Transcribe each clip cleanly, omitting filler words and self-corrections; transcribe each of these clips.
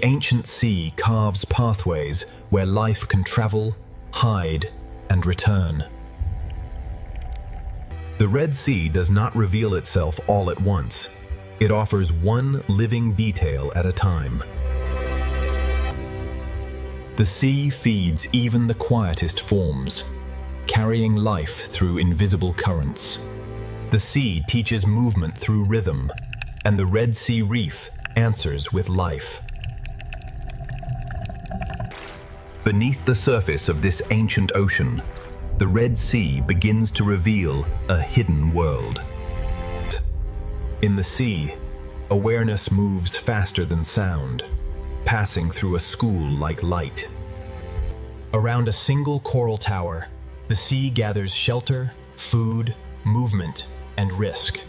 the ancient sea carves pathways where life can travel, hide, and return. The Red Sea does not reveal itself all at once. It offers one living detail at a time. The sea feeds even the quietest forms, carrying life through invisible currents. The sea teaches movement through rhythm, and the Red Sea Reef answers with life. Beneath the surface of this ancient ocean, the Red Sea begins to reveal a hidden world. In the sea, awareness moves faster than sound, passing through a school like light. Around a single coral tower, the sea gathers shelter, food, movement, and risk.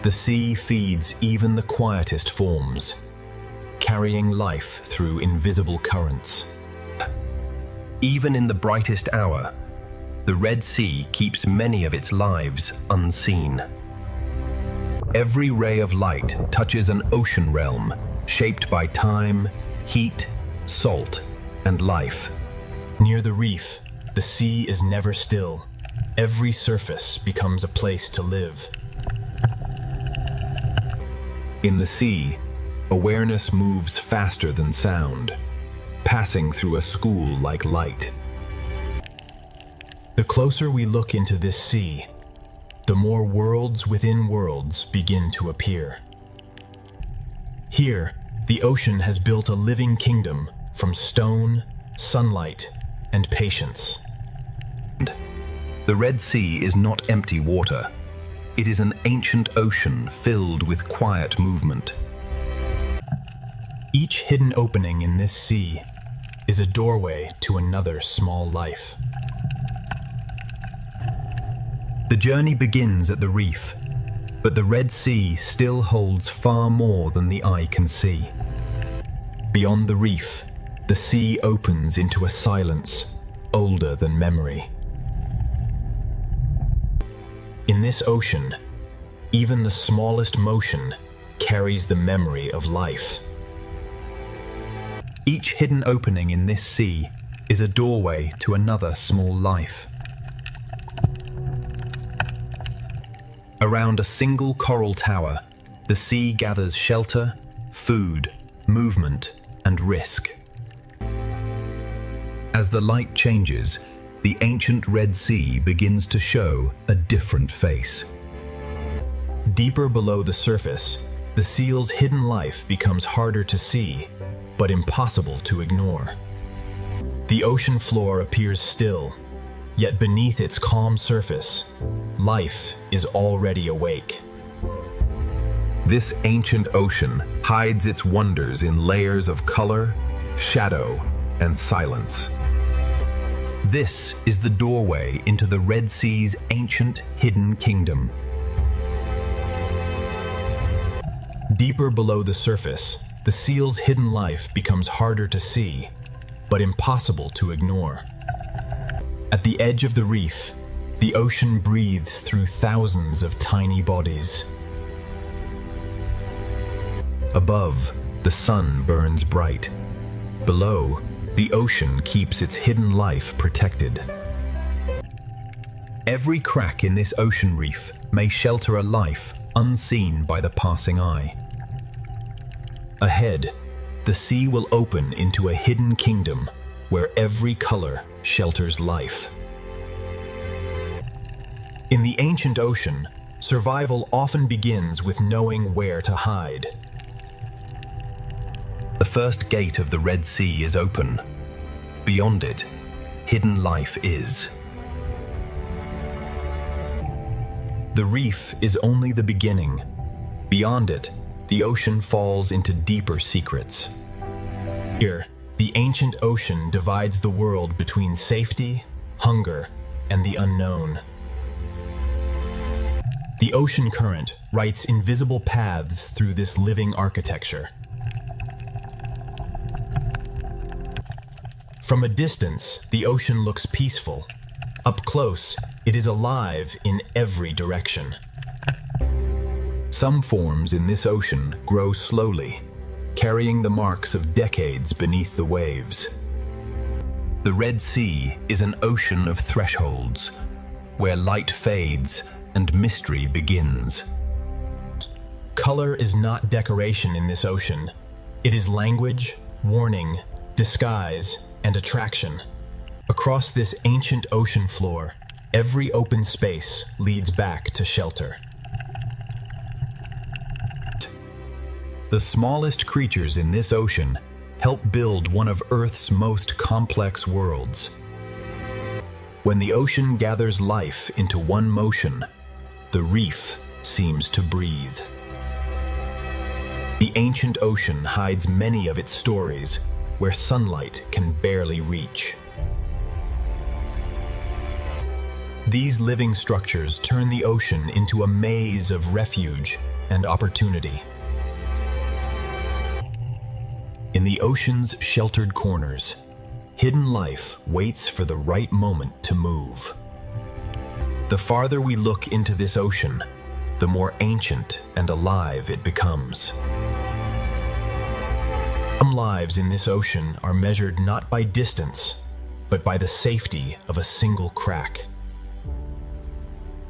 The sea feeds even the quietest forms, carrying life through invisible currents. Even in the brightest hour, the Red Sea keeps many of its lives unseen. Every ray of light touches an ocean realm shaped by time, heat, salt, and life. Near the reef, the sea is never still. Every surface becomes a place to live. In the sea, awareness moves faster than sound, passing through a school like light. The closer we look into this sea, the more worlds within worlds begin to appear. Here, the ocean has built a living kingdom from stone, sunlight, and patience. The Red Sea is not empty water. It is an ancient ocean filled with quiet movement. Each hidden opening in this sea is a doorway to another small life. The journey begins at the reef, but the Red Sea still holds far more than the eye can see. Beyond the reef, the sea opens into a silence older than memory. In this ocean, even the smallest motion carries the memory of life. Each hidden opening in this sea is a doorway to another small life. Around a single coral tower, the sea gathers shelter, food, movement, and risk. As the light changes, the ancient Red Sea begins to show a different face. Deeper below the surface, the seal's hidden life becomes harder to see, but impossible to ignore. The ocean floor appears still, yet beneath its calm surface, life is already awake. This ancient ocean hides its wonders in layers of color, shadow, and silence. This is the doorway into the Red Sea's ancient hidden kingdom. Deeper below the surface, the seal's hidden life becomes harder to see, but impossible to ignore. At the edge of the reef, the ocean breathes through thousands of tiny bodies. Above, the sun burns bright. Below, the ocean keeps its hidden life protected. Every crack in this ocean reef may shelter a life unseen by the passing eye. Ahead, the sea will open into a hidden kingdom where every color shelters life. In the ancient ocean, survival often begins with knowing where to hide. The first gate of the Red Sea is open. Beyond it, hidden life is. The reef is only the beginning. Beyond it, the ocean falls into deeper secrets. Here, the ancient ocean divides the world between safety, hunger, and the unknown. The ocean current writes invisible paths through this living architecture. From a distance, the ocean looks peaceful. Up close, it is alive in every direction. Some forms in this ocean grow slowly, carrying the marks of decades beneath the waves. The Red Sea is an ocean of thresholds, where light fades and mystery begins. Color is not decoration in this ocean. It is language, warning, disguise, and attraction. Across this ancient ocean floor, every open space leads back to shelter. The smallest creatures in this ocean help build one of Earth's most complex worlds. When the ocean gathers life into one motion, the reef seems to breathe. The ancient ocean hides many of its stories where sunlight can barely reach. These living structures turn the ocean into a maze of refuge and opportunity. In the ocean's sheltered corners, hidden life waits for the right moment to move. The farther we look into this ocean, the more ancient and alive it becomes. Some lives in this ocean are measured not by distance, but by the safety of a single crack.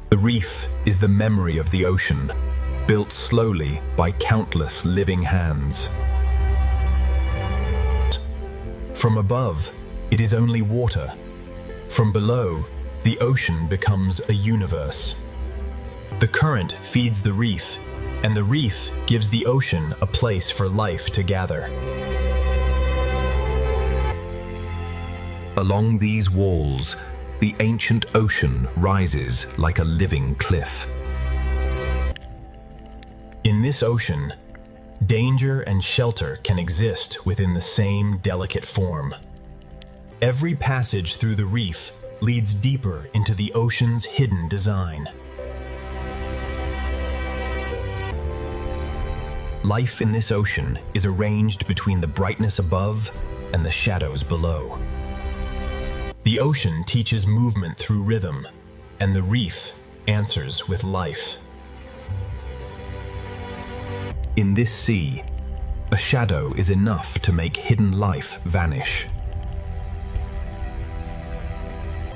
The reef is the memory of the ocean, built slowly by countless living hands. From above, it is only water. From below, the ocean becomes a universe. The current feeds the reef, and the reef gives the ocean a place for life to gather. Along these walls, the ancient ocean rises like a living cliff. In this ocean, danger and shelter can exist within the same delicate form. Every passage through the reef leads deeper into the ocean's hidden design. Life in this ocean is arranged between the brightness above and the shadows below. The ocean teaches movement through rhythm, and the reef answers with life. In this sea, a shadow is enough to make hidden life vanish.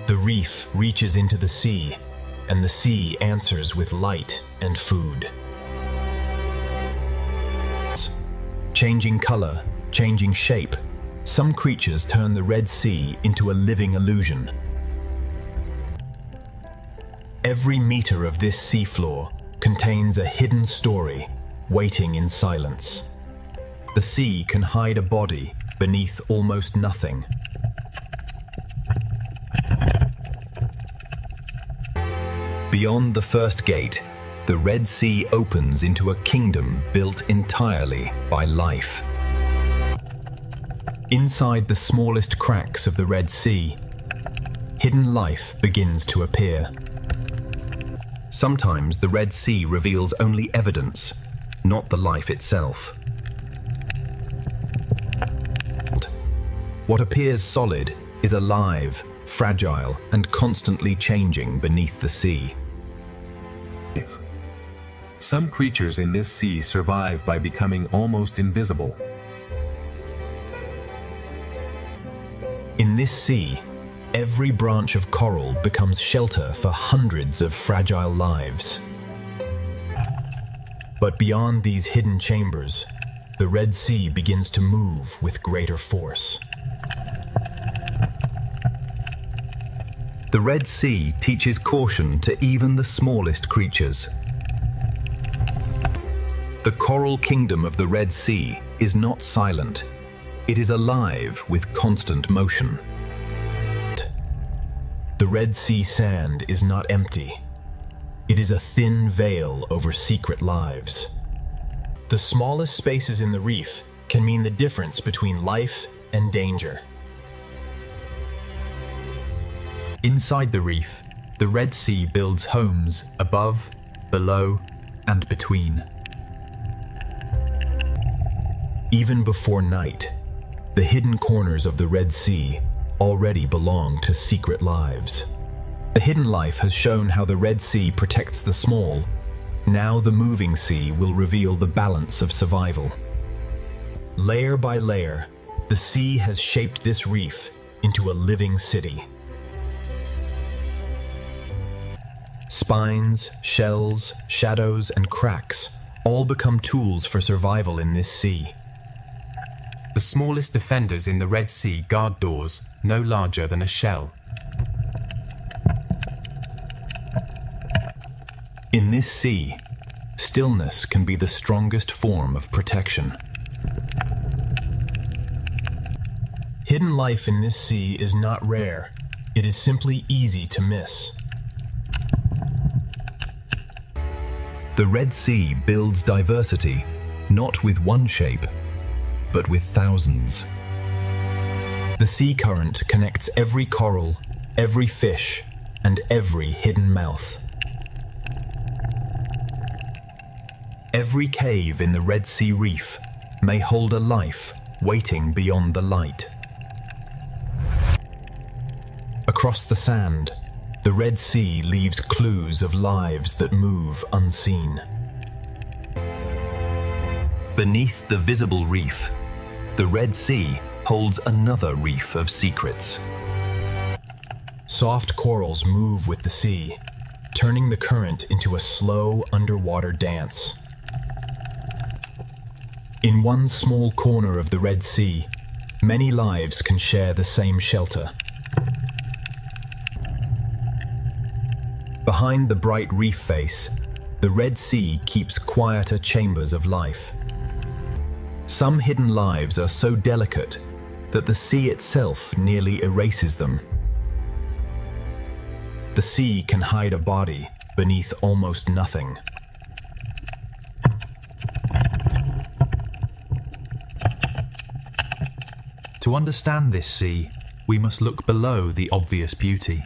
The reef reaches into the sea, and the sea answers with light and food. Changing color, changing shape, some creatures turn the Red Sea into a living illusion. Every meter of this seafloor contains a hidden story waiting in silence. The sea can hide a body beneath almost nothing. Beyond the first gate, the Red Sea opens into a kingdom built entirely by life. Inside the smallest cracks of the Red Sea, hidden life begins to appear. Sometimes the Red Sea reveals only evidence, not the life itself. What appears solid is alive, fragile, and constantly changing beneath the sea. Some creatures in this sea survive by becoming almost invisible. In this sea, every branch of coral becomes shelter for hundreds of fragile lives. But beyond these hidden chambers, the Red Sea begins to move with greater force. The Red Sea teaches caution to even the smallest creatures. The coral kingdom of the Red Sea is not silent. It is alive with constant motion. The Red Sea sand is not empty. It is a thin veil over secret lives. The smallest spaces in the reef can mean the difference between life and danger. Inside the reef, the Red Sea builds homes above, below, and between. Even before night, the hidden corners of the Red Sea already belong to secret lives. The hidden life has shown how the Red Sea protects the small. Now the moving sea will reveal the balance of survival. Layer by layer, the sea has shaped this reef into a living city. Spines, shells, shadows, and cracks all become tools for survival in this sea. The smallest defenders in the Red Sea guard doors no larger than a shell. In this sea, stillness can be the strongest form of protection. Hidden life in this sea is not rare. It is simply easy to miss. The Red Sea builds diversity, not with one shape, but with thousands. The sea current connects every coral, every fish, and every hidden mouth. Every cave in the Red Sea reef may hold a life waiting beyond the light. Across the sand, the Red Sea leaves clues of lives that move unseen. Beneath the visible reef, the Red Sea holds another reef of secrets. Soft corals move with the sea, turning the current into a slow underwater dance. In one small corner of the Red Sea, many lives can share the same shelter. Behind the bright reef face, the Red Sea keeps quieter chambers of life. Some hidden lives are so delicate that the sea itself nearly erases them. The sea can hide a body beneath almost nothing. To understand this sea, we must look below the obvious beauty.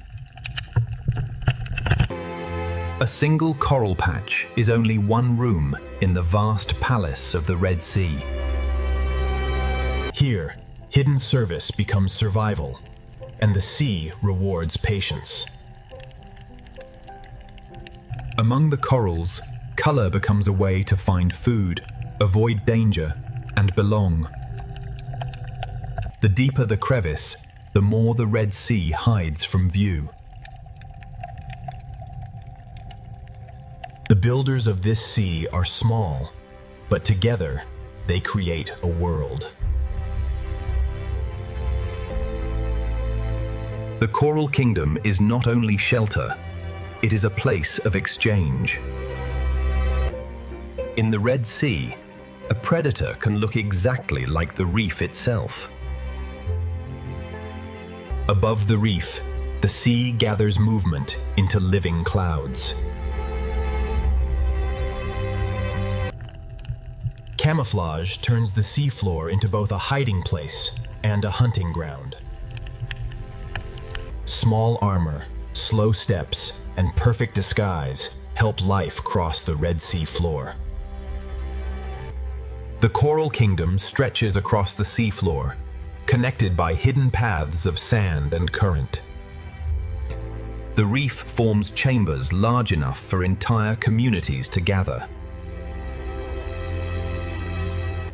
A single coral patch is only one room in the vast palace of the Red Sea. Here, hidden service becomes survival, and the sea rewards patience. Among the corals, color becomes a way to find food, avoid danger, and belong. The deeper the crevice, the more the Red Sea hides from view. The builders of this sea are small, but together they create a world. The Coral Kingdom is not only shelter, it is a place of exchange. In the Red Sea, a predator can look exactly like the reef itself. Above the reef, the sea gathers movement into living clouds. Camouflage turns the seafloor into both a hiding place and a hunting ground. Small armor, slow steps, and perfect disguise help life cross the Red Sea floor. The Coral Kingdom stretches across the seafloor, connected by hidden paths of sand and current. The reef forms chambers large enough for entire communities to gather.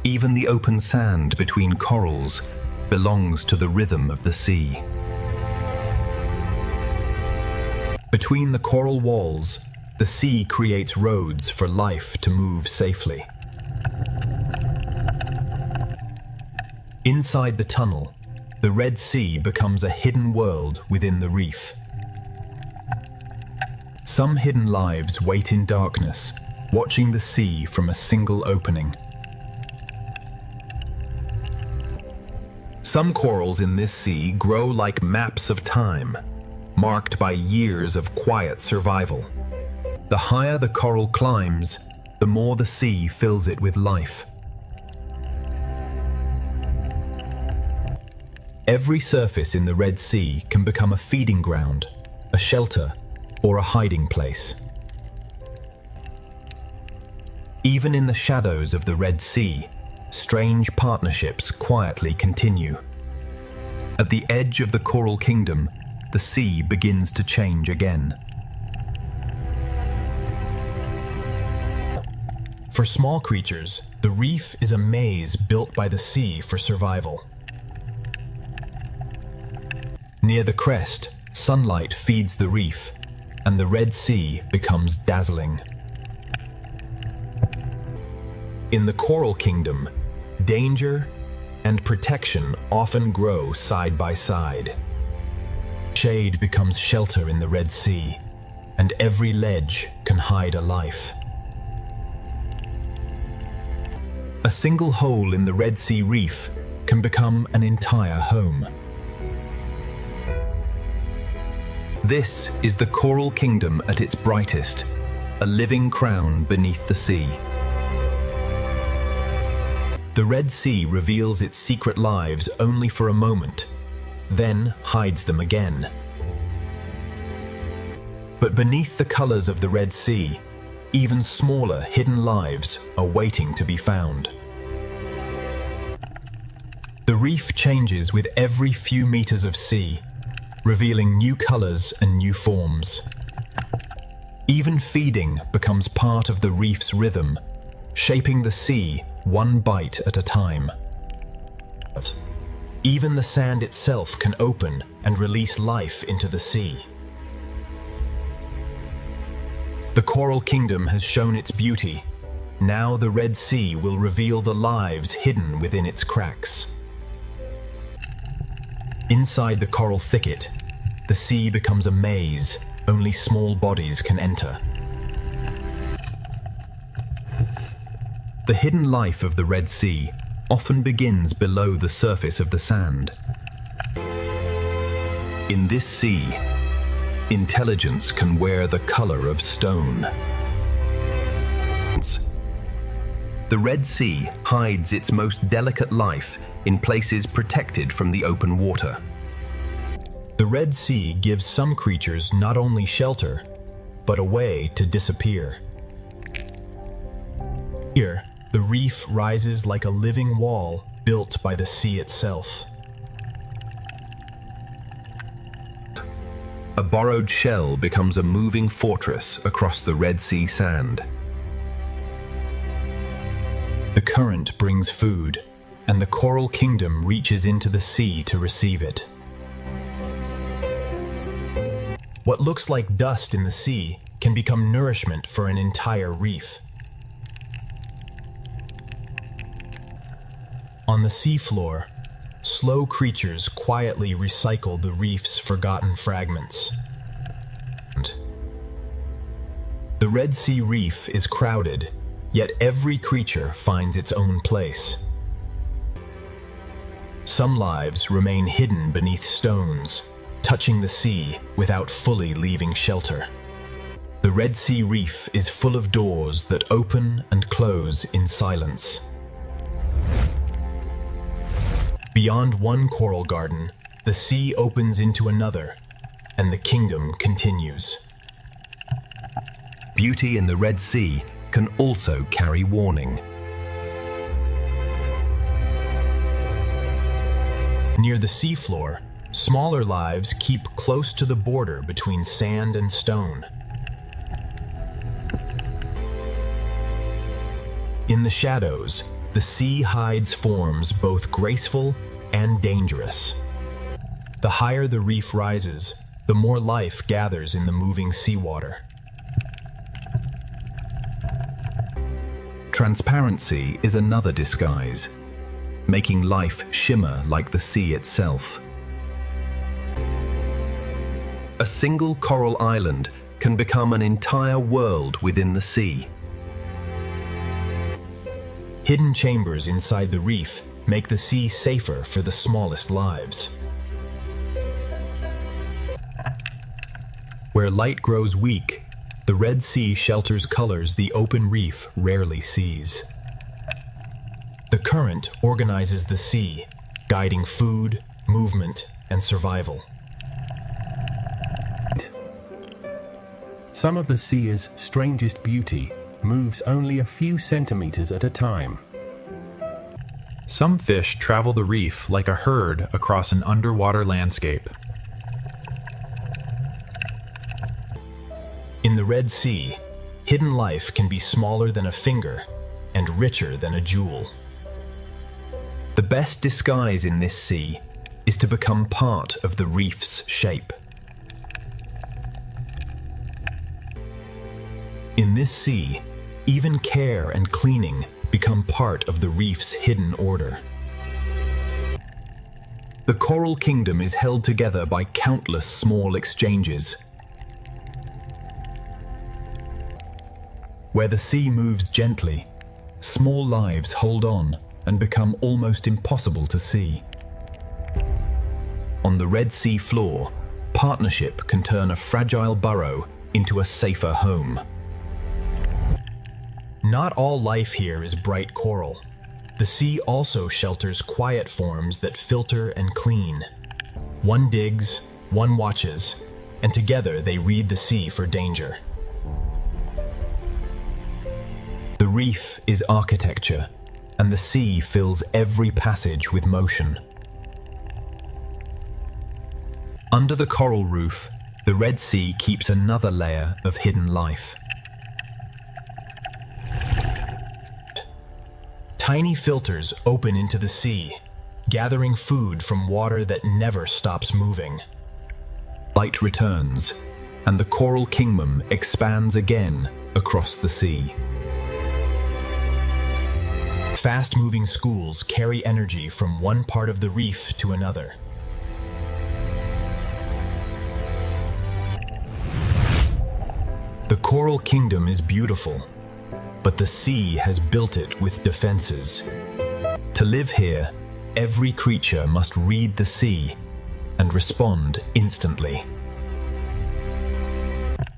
Even the open sand between corals belongs to the rhythm of the sea. Between the coral walls, the sea creates roads for life to move safely. Inside the tunnel, the Red Sea becomes a hidden world within the reef. Some hidden lives wait in darkness, watching the sea from a single opening. Some corals in this sea grow like maps of time, marked by years of quiet survival. The higher the coral climbs, the more the sea fills it with life. Every surface in the Red Sea can become a feeding ground, a shelter, or a hiding place. Even in the shadows of the Red Sea, strange partnerships quietly continue. At the edge of the Coral Kingdom, the sea begins to change again. For small creatures, the reef is a maze built by the sea for survival. Near the crest, sunlight feeds the reef, and the Red Sea becomes dazzling. In the Coral Kingdom, danger and protection often grow side by side. Shade becomes shelter in the Red Sea, and every ledge can hide a life. A single hole in the Red Sea reef can become an entire home. This is the Coral Kingdom at its brightest, a living crown beneath the sea. The Red Sea reveals its secret lives only for a moment, then hides them again. But beneath the colors of the Red Sea, even smaller hidden lives are waiting to be found. The reef changes with every few meters of sea, revealing new colors and new forms. Even feeding becomes part of the reef's rhythm, shaping the sea one bite at a time. Even the sand itself can open and release life into the sea. The Coral Kingdom has shown its beauty. Now the Red Sea will reveal the lives hidden within its cracks. Inside the coral thicket, the sea becomes a maze only small bodies can enter. The hidden life of the Red Sea often begins below the surface of the sand. In this sea, intelligence can wear the color of stone. The Red Sea hides its most delicate life in places protected from the open water. The Red Sea gives some creatures not only shelter, but a way to disappear. Here, the reef rises like a living wall built by the sea itself. A borrowed shell becomes a moving fortress across the Red Sea sand. The current brings food, and the Coral Kingdom reaches into the sea to receive it. What looks like dust in the sea can become nourishment for an entire reef. On the seafloor, slow creatures quietly recycle the reef's forgotten fragments. The Red Sea reef is crowded, yet every creature finds its own place. Some lives remain hidden beneath stones, touching the sea without fully leaving shelter. The Red Sea reef is full of doors that open and close in silence. Beyond one coral garden, the sea opens into another, and the kingdom continues. Beauty in the Red Sea can also carry warning. Near the seafloor, smaller lives keep close to the border between sand and stone. In the shadows, the sea hides forms both graceful and dangerous. The higher the reef rises, the more life gathers in the moving seawater. Transparency is another disguise, making life shimmer like the sea itself. A single coral island can become an entire world within the sea. Hidden chambers inside the reef make the sea safer for the smallest lives. Where light grows weak, the Red Sea shelters colors the open reef rarely sees. The current organizes the sea, guiding food, movement, and survival. Some of the sea's strangest beauty moves only a few centimeters at a time. Some fish travel the reef like a herd across an underwater landscape. In the Red Sea, hidden life can be smaller than a finger, and richer than a jewel. The best disguise in this sea is to become part of the reef's shape. In this sea, even care and cleaning become part of the reef's hidden order. The coral kingdom is held together by countless small exchanges. Where the sea moves gently, small lives hold on and become almost impossible to see. On the Red Sea floor, partnership can turn a fragile burrow into a safer home. Not all life here is bright coral. The sea also shelters quiet forms that filter and clean. One digs, one watches, and together they read the sea for danger. The reef is architecture, and the sea fills every passage with motion. Under the coral roof, the Red Sea keeps another layer of hidden life. Tiny filters open into the sea, gathering food from water that never stops moving. Light returns, and the coral kingdom expands again across the sea. Fast-moving schools carry energy from one part of the reef to another. The coral kingdom is beautiful, but the sea has built it with defenses. To live here, every creature must read the sea and respond instantly.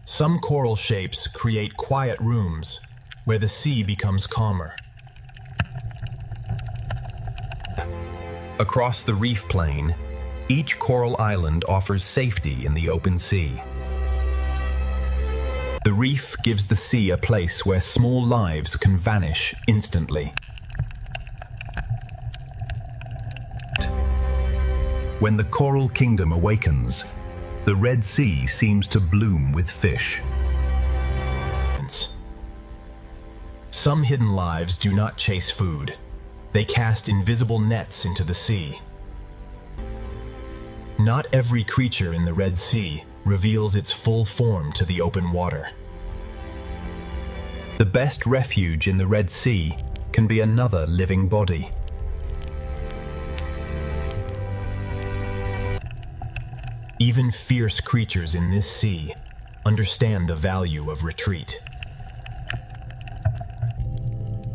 Some coral shapes create quiet rooms where the sea becomes calmer. Across the reef plain, each coral island offers safety in the open sea. The reef gives the sea a place where small lives can vanish instantly. When the coral kingdom awakens, the Red Sea seems to bloom with fish. Some hidden lives do not chase food. They cast invisible nets into the sea. Not every creature in the Red Sea reveals its full form to the open water. The best refuge in the Red Sea can be another living body. Even fierce creatures in this sea understand the value of retreat.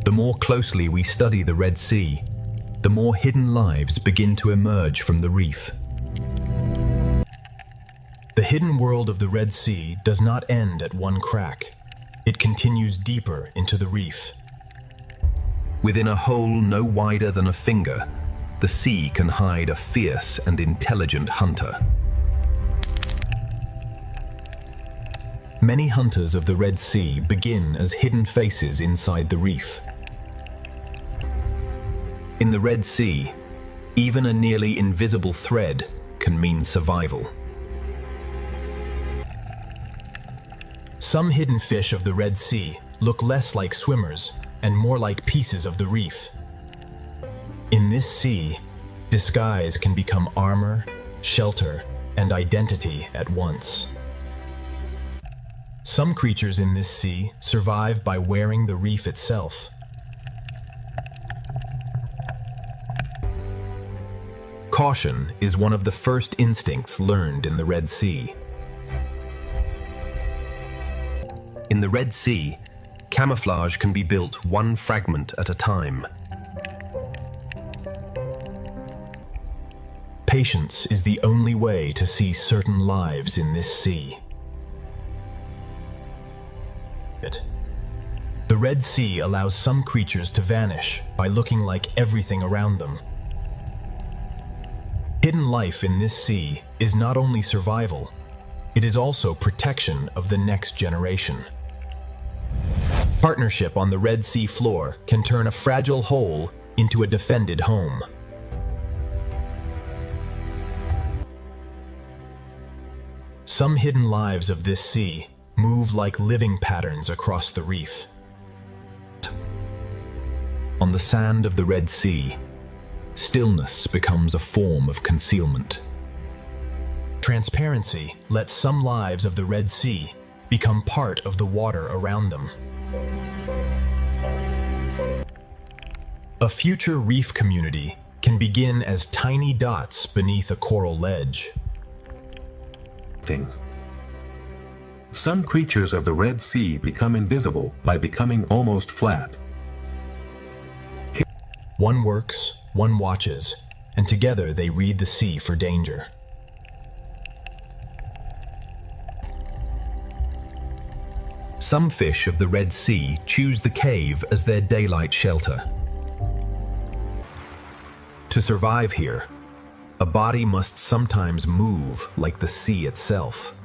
The more closely we study the Red Sea, the more hidden lives begin to emerge from the reef. The hidden world of the Red Sea does not end at one crack. It continues deeper into the reef. Within a hole no wider than a finger, the sea can hide a fierce and intelligent hunter. Many hunters of the Red Sea begin as hidden faces inside the reef. In the Red Sea, even a nearly invisible thread can mean survival. Some hidden fish of the Red Sea look less like swimmers and more like pieces of the reef. In this sea, disguise can become armor, shelter, and identity at once. Some creatures in this sea survive by wearing the reef itself. Caution is one of the first instincts learned in the Red Sea. In the Red Sea, camouflage can be built one fragment at a time. Patience is the only way to see certain lives in this sea. The Red Sea allows some creatures to vanish by looking like everything around them. Hidden life in this sea is not only survival, it is also protection of the next generation. Partnership on the Red Sea floor can turn a fragile hole into a defended home. Some hidden lives of this sea move like living patterns across the reef. On the sand of the Red Sea, stillness becomes a form of concealment. Transparency lets some lives of the Red Sea become part of the water around them. A future reef community can begin as tiny dots beneath a coral ledge. Some creatures of the Red Sea become invisible by becoming almost flat. One works, one watches, and together they read the sea for danger. Some fish of the Red Sea choose the cave as their daylight shelter. To survive here, a body must sometimes move like the sea itself.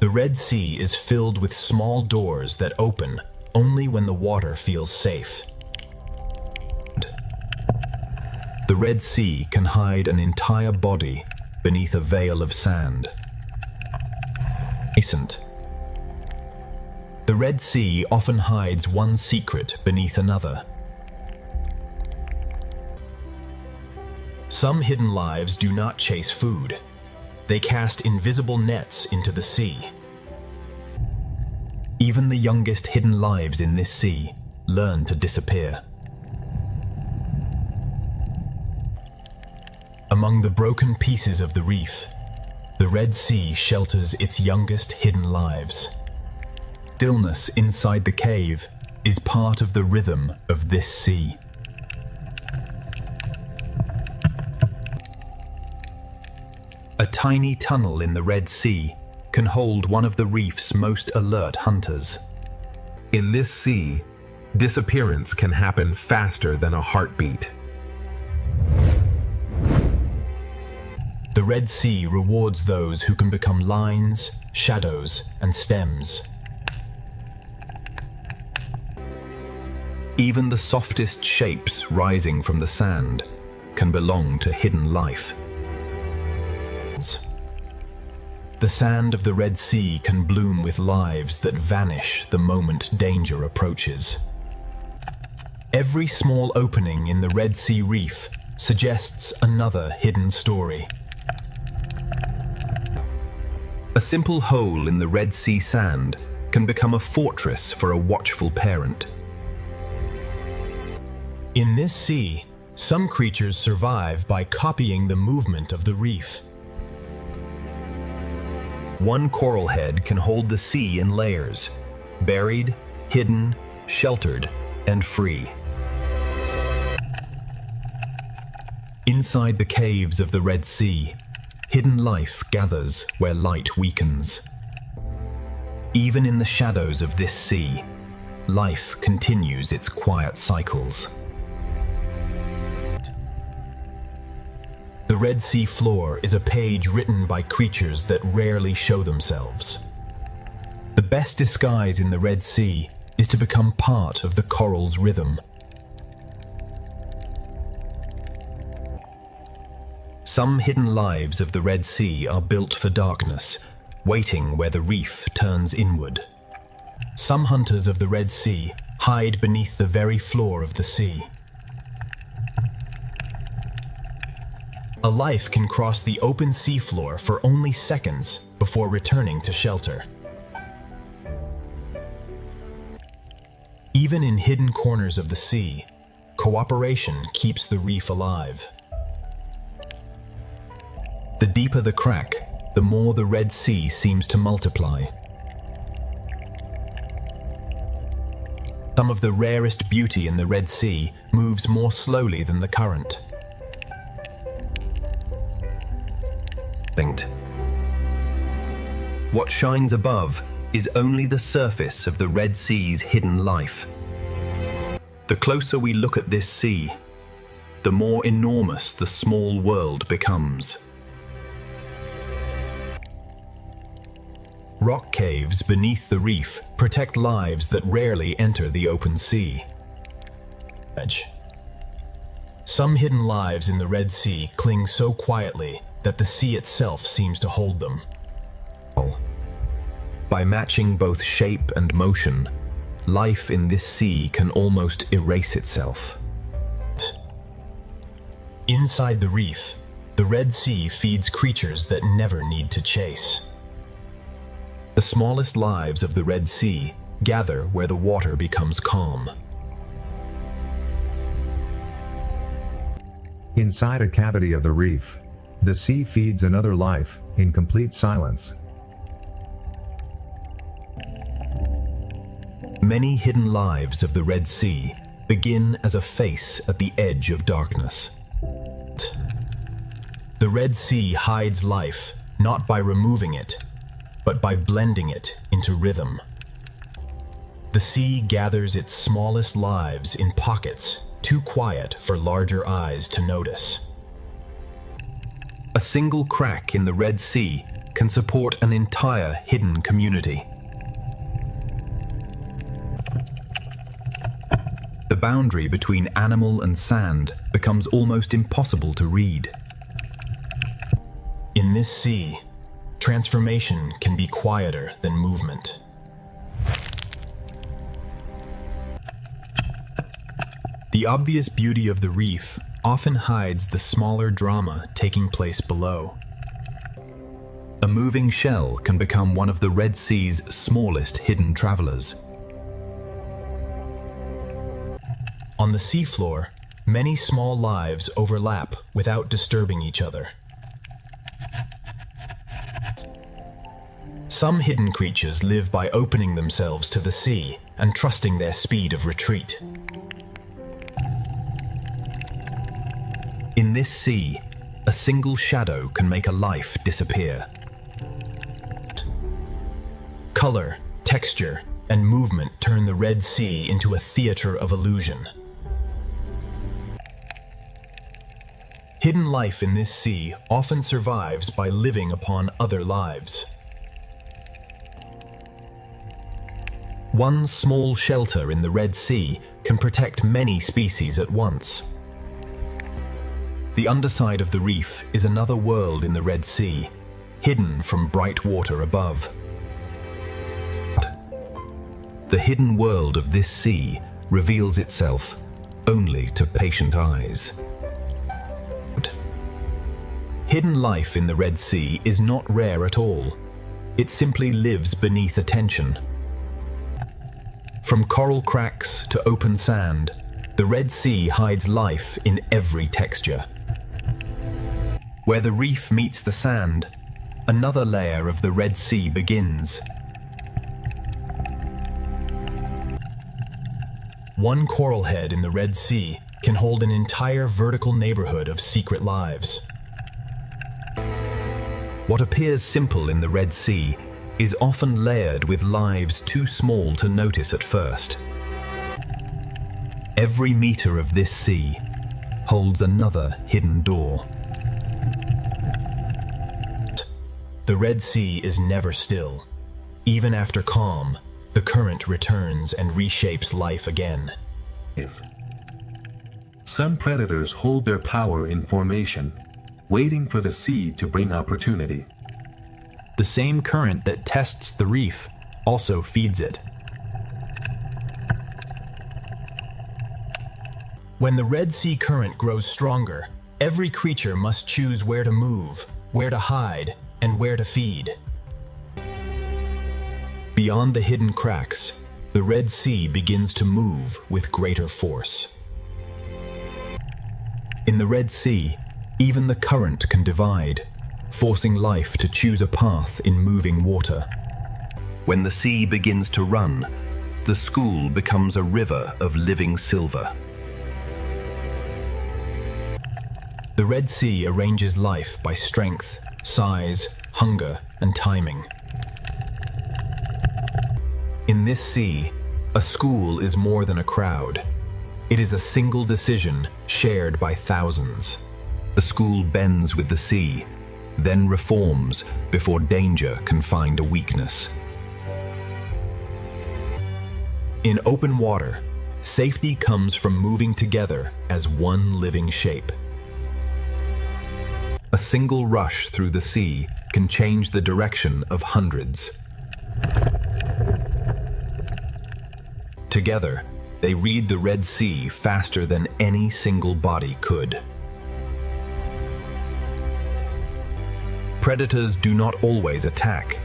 The Red Sea is filled with small doors that open only when the water feels safe. The Red Sea can hide an entire body beneath a veil of sand. The Red Sea often hides one secret beneath another. Some hidden lives do not chase food. They cast invisible nets into the sea. Even the youngest hidden lives in this sea learn to disappear. Among the broken pieces of the reef, the Red Sea shelters its youngest hidden lives. Stillness inside the cave is part of the rhythm of this sea. A tiny tunnel in the Red Sea can hold one of the reef's most alert hunters. In this sea, disappearance can happen faster than a heartbeat. The Red Sea rewards those who can become lines, shadows, and stems. Even the softest shapes rising from the sand can belong to hidden life. The sand of the Red Sea can bloom with lives that vanish the moment danger approaches. Every small opening in the Red Sea reef suggests another hidden story. A simple hole in the Red Sea sand can become a fortress for a watchful parent. In this sea, some creatures survive by copying the movement of the reef. One coral head can hold the sea in layers, buried, hidden, sheltered, and free. Inside the caves of the Red Sea, hidden life gathers where light weakens. Even in the shadows of this sea, life continues its quiet cycles. The Red Sea floor is a page written by creatures that rarely show themselves. The best disguise in the Red Sea is to become part of the coral's rhythm. Some hidden lives of the Red Sea are built for darkness, waiting where the reef turns inward. Some hunters of the Red Sea hide beneath the very floor of the sea. A life can cross the open seafloor for only seconds before returning to shelter. Even in hidden corners of the sea, cooperation keeps the reef alive. The deeper the crack, the more the Red Sea seems to multiply. Some of the rarest beauty in the Red Sea moves more slowly than the current. What shines above is only the surface of the Red Sea's hidden life. The closer we look at this sea, the more enormous the small world becomes. Rock caves beneath the reef protect lives that rarely enter the open sea. Some hidden lives in the Red Sea cling so quietly that the sea itself seems to hold them. By matching both shape and motion, life in this sea can almost erase itself. Inside the reef, the Red Sea feeds creatures that never need to chase. The smallest lives of the Red Sea gather where the water becomes calm. Inside a cavity of the reef, the sea feeds another life, in complete silence. Many hidden lives of the Red Sea begin as a face at the edge of darkness. The Red Sea hides life not by removing it, but by blending it into rhythm. The sea gathers its smallest lives in pockets too quiet for larger eyes to notice. A single crack in the Red Sea can support an entire hidden community. The boundary between animal and sand becomes almost impossible to read. In this sea, transformation can be quieter than movement. The obvious beauty of the reef often hides the smaller drama taking place below. A moving shell can become one of the Red Sea's smallest hidden travelers. On the seafloor, many small lives overlap without disturbing each other. Some hidden creatures live by opening themselves to the sea and trusting their speed of retreat. In this sea, a single shadow can make a life disappear. Color, texture, and movement turn the Red Sea into a theater of illusion. Hidden life in this sea often survives by living upon other lives. One small shelter in the Red Sea can protect many species at once. The underside of the reef is another world in the Red Sea, hidden from bright water above. The hidden world of this sea reveals itself only to patient eyes. Hidden life in the Red Sea is not rare at all. It simply lives beneath attention. From coral cracks to open sand, the Red Sea hides life in every texture. Where the reef meets the sand, another layer of the Red Sea begins. One coral head in the Red Sea can hold an entire vertical neighborhood of secret lives. What appears simple in the Red Sea is often layered with lives too small to notice at first. Every meter of this sea holds another hidden door. The Red Sea is never still. Even after calm, the current returns and reshapes life again. Some predators hold their power in formation, waiting for the sea to bring opportunity. The same current that tests the reef also feeds it. When the Red Sea current grows stronger, every creature must choose where to move, where to hide, and where to feed. Beyond the hidden cracks, the Red Sea begins to move with greater force. In the Red Sea, even the current can divide, forcing life to choose a path in moving water. When the sea begins to run, the school becomes a river of living silver. The Red Sea arranges life by strength, size, hunger, and timing. In this sea, a school is more than a crowd. It is a single decision shared by thousands. The school bends with the sea, then reforms before danger can find a weakness. In open water, safety comes from moving together as one living shape. A single rush through the sea can change the direction of hundreds. Together, they read the Red Sea faster than any single body could. Predators do not always attack.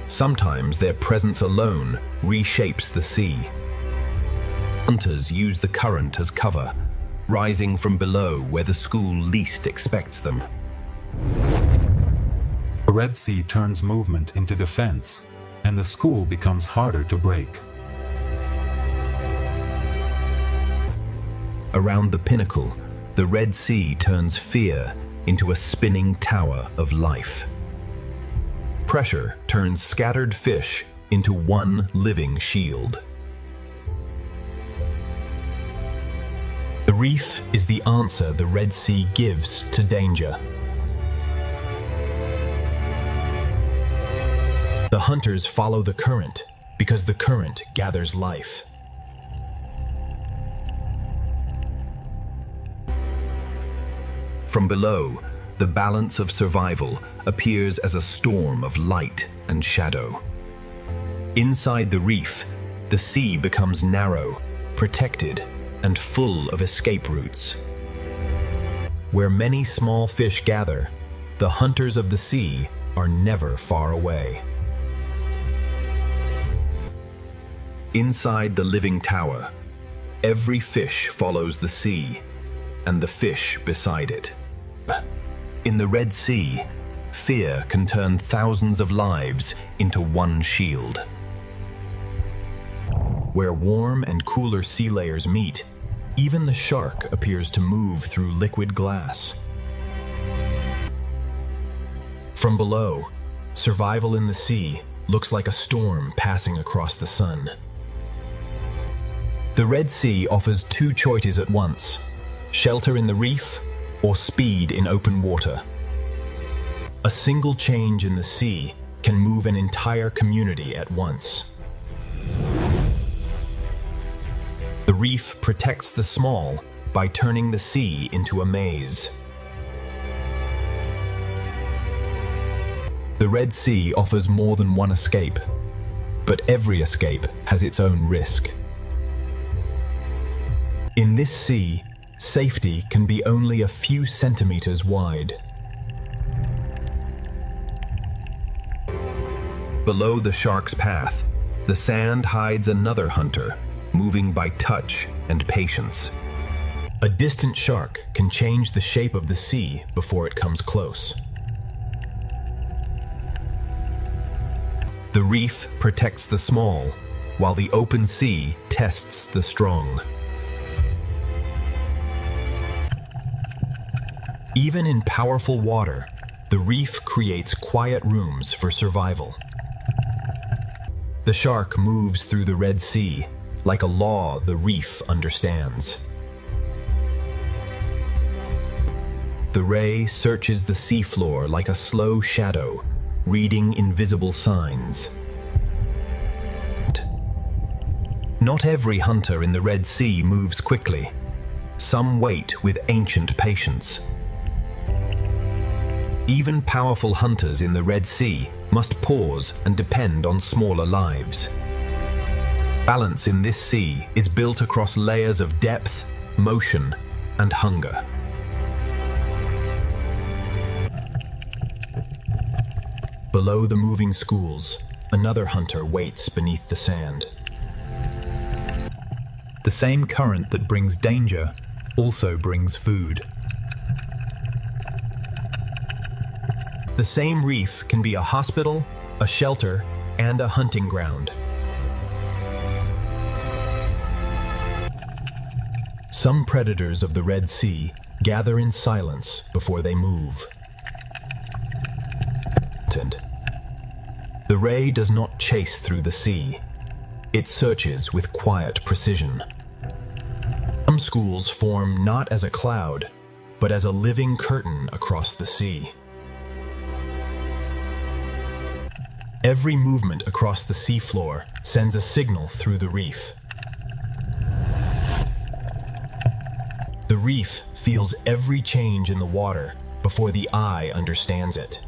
Sometimes their presence alone reshapes the sea. Hunters use the current as cover, rising from below where the school least expects them. The Red Sea turns movement into defense, and the school becomes harder to break. Around the pinnacle, the Red Sea turns fear into a spinning tower of life. Pressure turns scattered fish into one living shield. The reef is the answer the Red Sea gives to danger. The hunters follow the current because the current gathers life. From below, the balance of survival appears as a storm of light and shadow. Inside the reef, the sea becomes narrow, protected, and full of escape routes. Where many small fish gather, the hunters of the sea are never far away. Inside the living tower, every fish follows the sea, and the fish beside it. In the Red Sea, fear can turn thousands of lives into one shield. Where warm and cooler sea layers meet, even the shark appears to move through liquid glass. From below, survival in the sea looks like a storm passing across the sun. The Red Sea offers two choices at once: shelter in the reef or speed in open water. A single change in the sea can move an entire community at once. The reef protects the small by turning the sea into a maze. The Red Sea offers more than one escape, but every escape has its own risk. In this sea, safety can be only a few centimeters wide. Below the shark's path, the sand hides another hunter, moving by touch and patience. A distant shark can change the shape of the sea before it comes close. The reef protects the small, while the open sea tests the strong. Even in powerful water, the reef creates quiet rooms for survival. The shark moves through the Red Sea like a law the reef understands. The ray searches the seafloor like a slow shadow, reading invisible signs. Not every hunter in the Red Sea moves quickly. Some wait with ancient patience. Even powerful hunters in the Red Sea must pause and depend on smaller lives. Balance in this sea is built across layers of depth, motion, and hunger. Below the moving schools, another hunter waits beneath the sand. The same current that brings danger also brings food. The same reef can be a hospital, a shelter, and a hunting ground. Some predators of the Red Sea gather in silence before they move. The ray does not chase through the sea. It searches with quiet precision. Some schools form not as a cloud, but as a living curtain across the sea. Every movement across the seafloor sends a signal through the reef. The reef feels every change in the water before the eye understands it.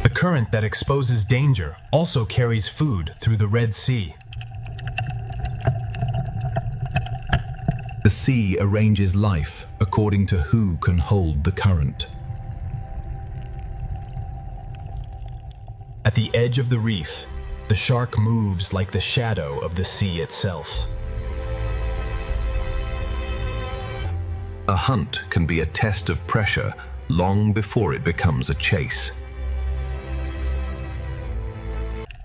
The current that exposes danger also carries food through the Red Sea. The sea arranges life according to who can hold the current. At the edge of the reef, the shark moves like the shadow of the sea itself. A hunt can be a test of pressure long before it becomes a chase.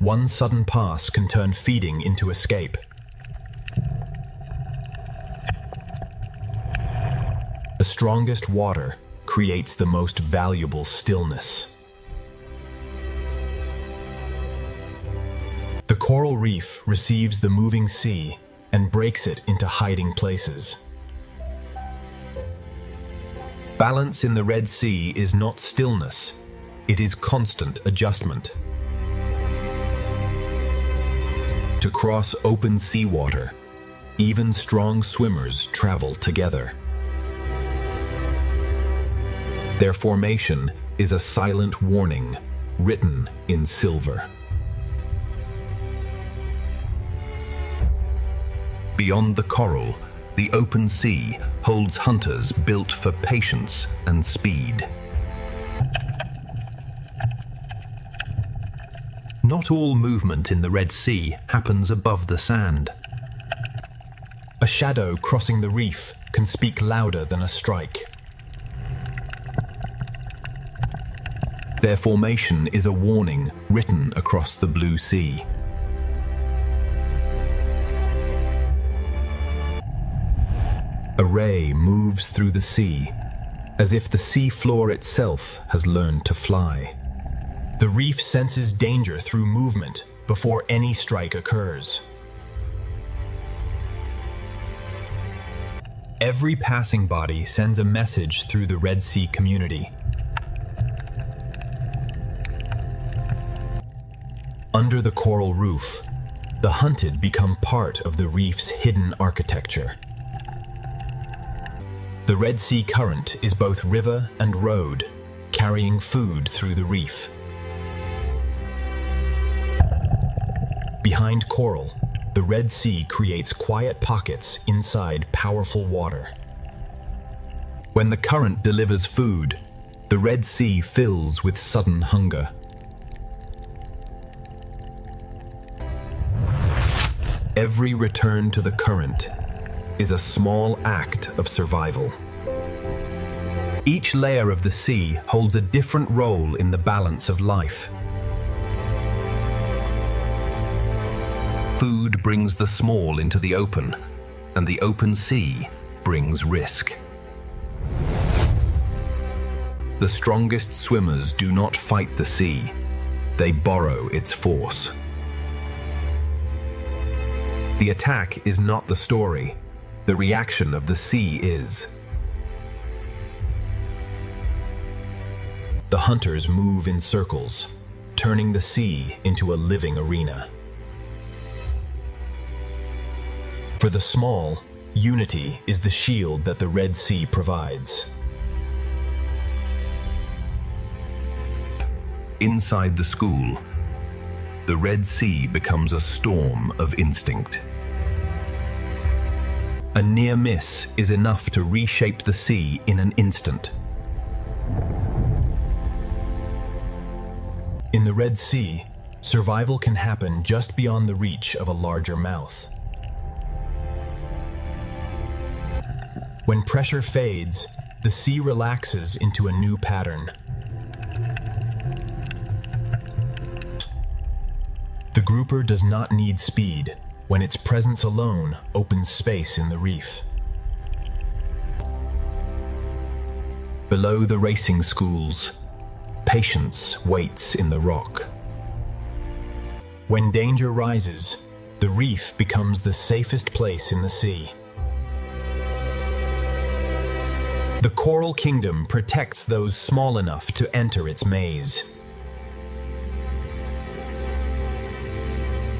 One sudden pass can turn feeding into escape. The strongest water creates the most valuable stillness. The coral reef receives the moving sea and breaks it into hiding places. Balance in the Red Sea is not stillness, it is constant adjustment. To cross open seawater, even strong swimmers travel together. Their formation is a silent warning, written in silver. Beyond the coral, the open sea holds hunters built for patience and speed. Not all movement in the Red Sea happens above the sand. A shadow crossing the reef can speak louder than a strike. Their formation is a warning written across the blue sea. A ray moves through the sea, as if the sea floor itself has learned to fly. The reef senses danger through movement before any strike occurs. Every passing body sends a message through the Red Sea community. Under the coral roof, the hunted become part of the reef's hidden architecture. The Red Sea current is both river and road, carrying food through the reef. Behind coral, the Red Sea creates quiet pockets inside powerful water. When the current delivers food, the Red Sea fills with sudden hunger. Every return to the current is a small act of survival. Each layer of the sea holds a different role in the balance of life. Food brings the small into the open, and the open sea brings risk. The strongest swimmers do not fight the sea, they borrow its force. The attack is not the story, the reaction of the sea is. The hunters move in circles, turning the sea into a living arena. For the small, unity is the shield that the Red Sea provides. Inside the school, the Red Sea becomes a storm of instinct. A near miss is enough to reshape the sea in an instant. In the Red Sea, survival can happen just beyond the reach of a larger mouth. When pressure fades, the sea relaxes into a new pattern. The grouper does not need speed when its presence alone opens space in the reef. Below the racing schools, patience waits in the rock. When danger rises, the reef becomes the safest place in the sea. The Coral Kingdom protects those small enough to enter its maze.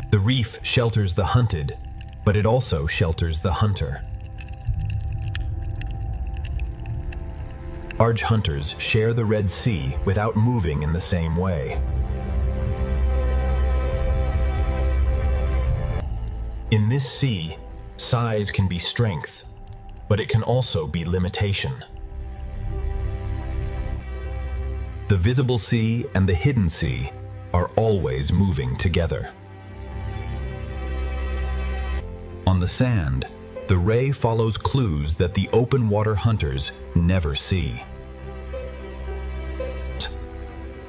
The reef shelters the hunted, but it also shelters the hunter. Large hunters share the Red Sea without moving in the same way. In this sea, size can be strength, but it can also be limitation. The visible sea and the hidden sea are always moving together. On the sand, the ray follows clues that the open water hunters never see.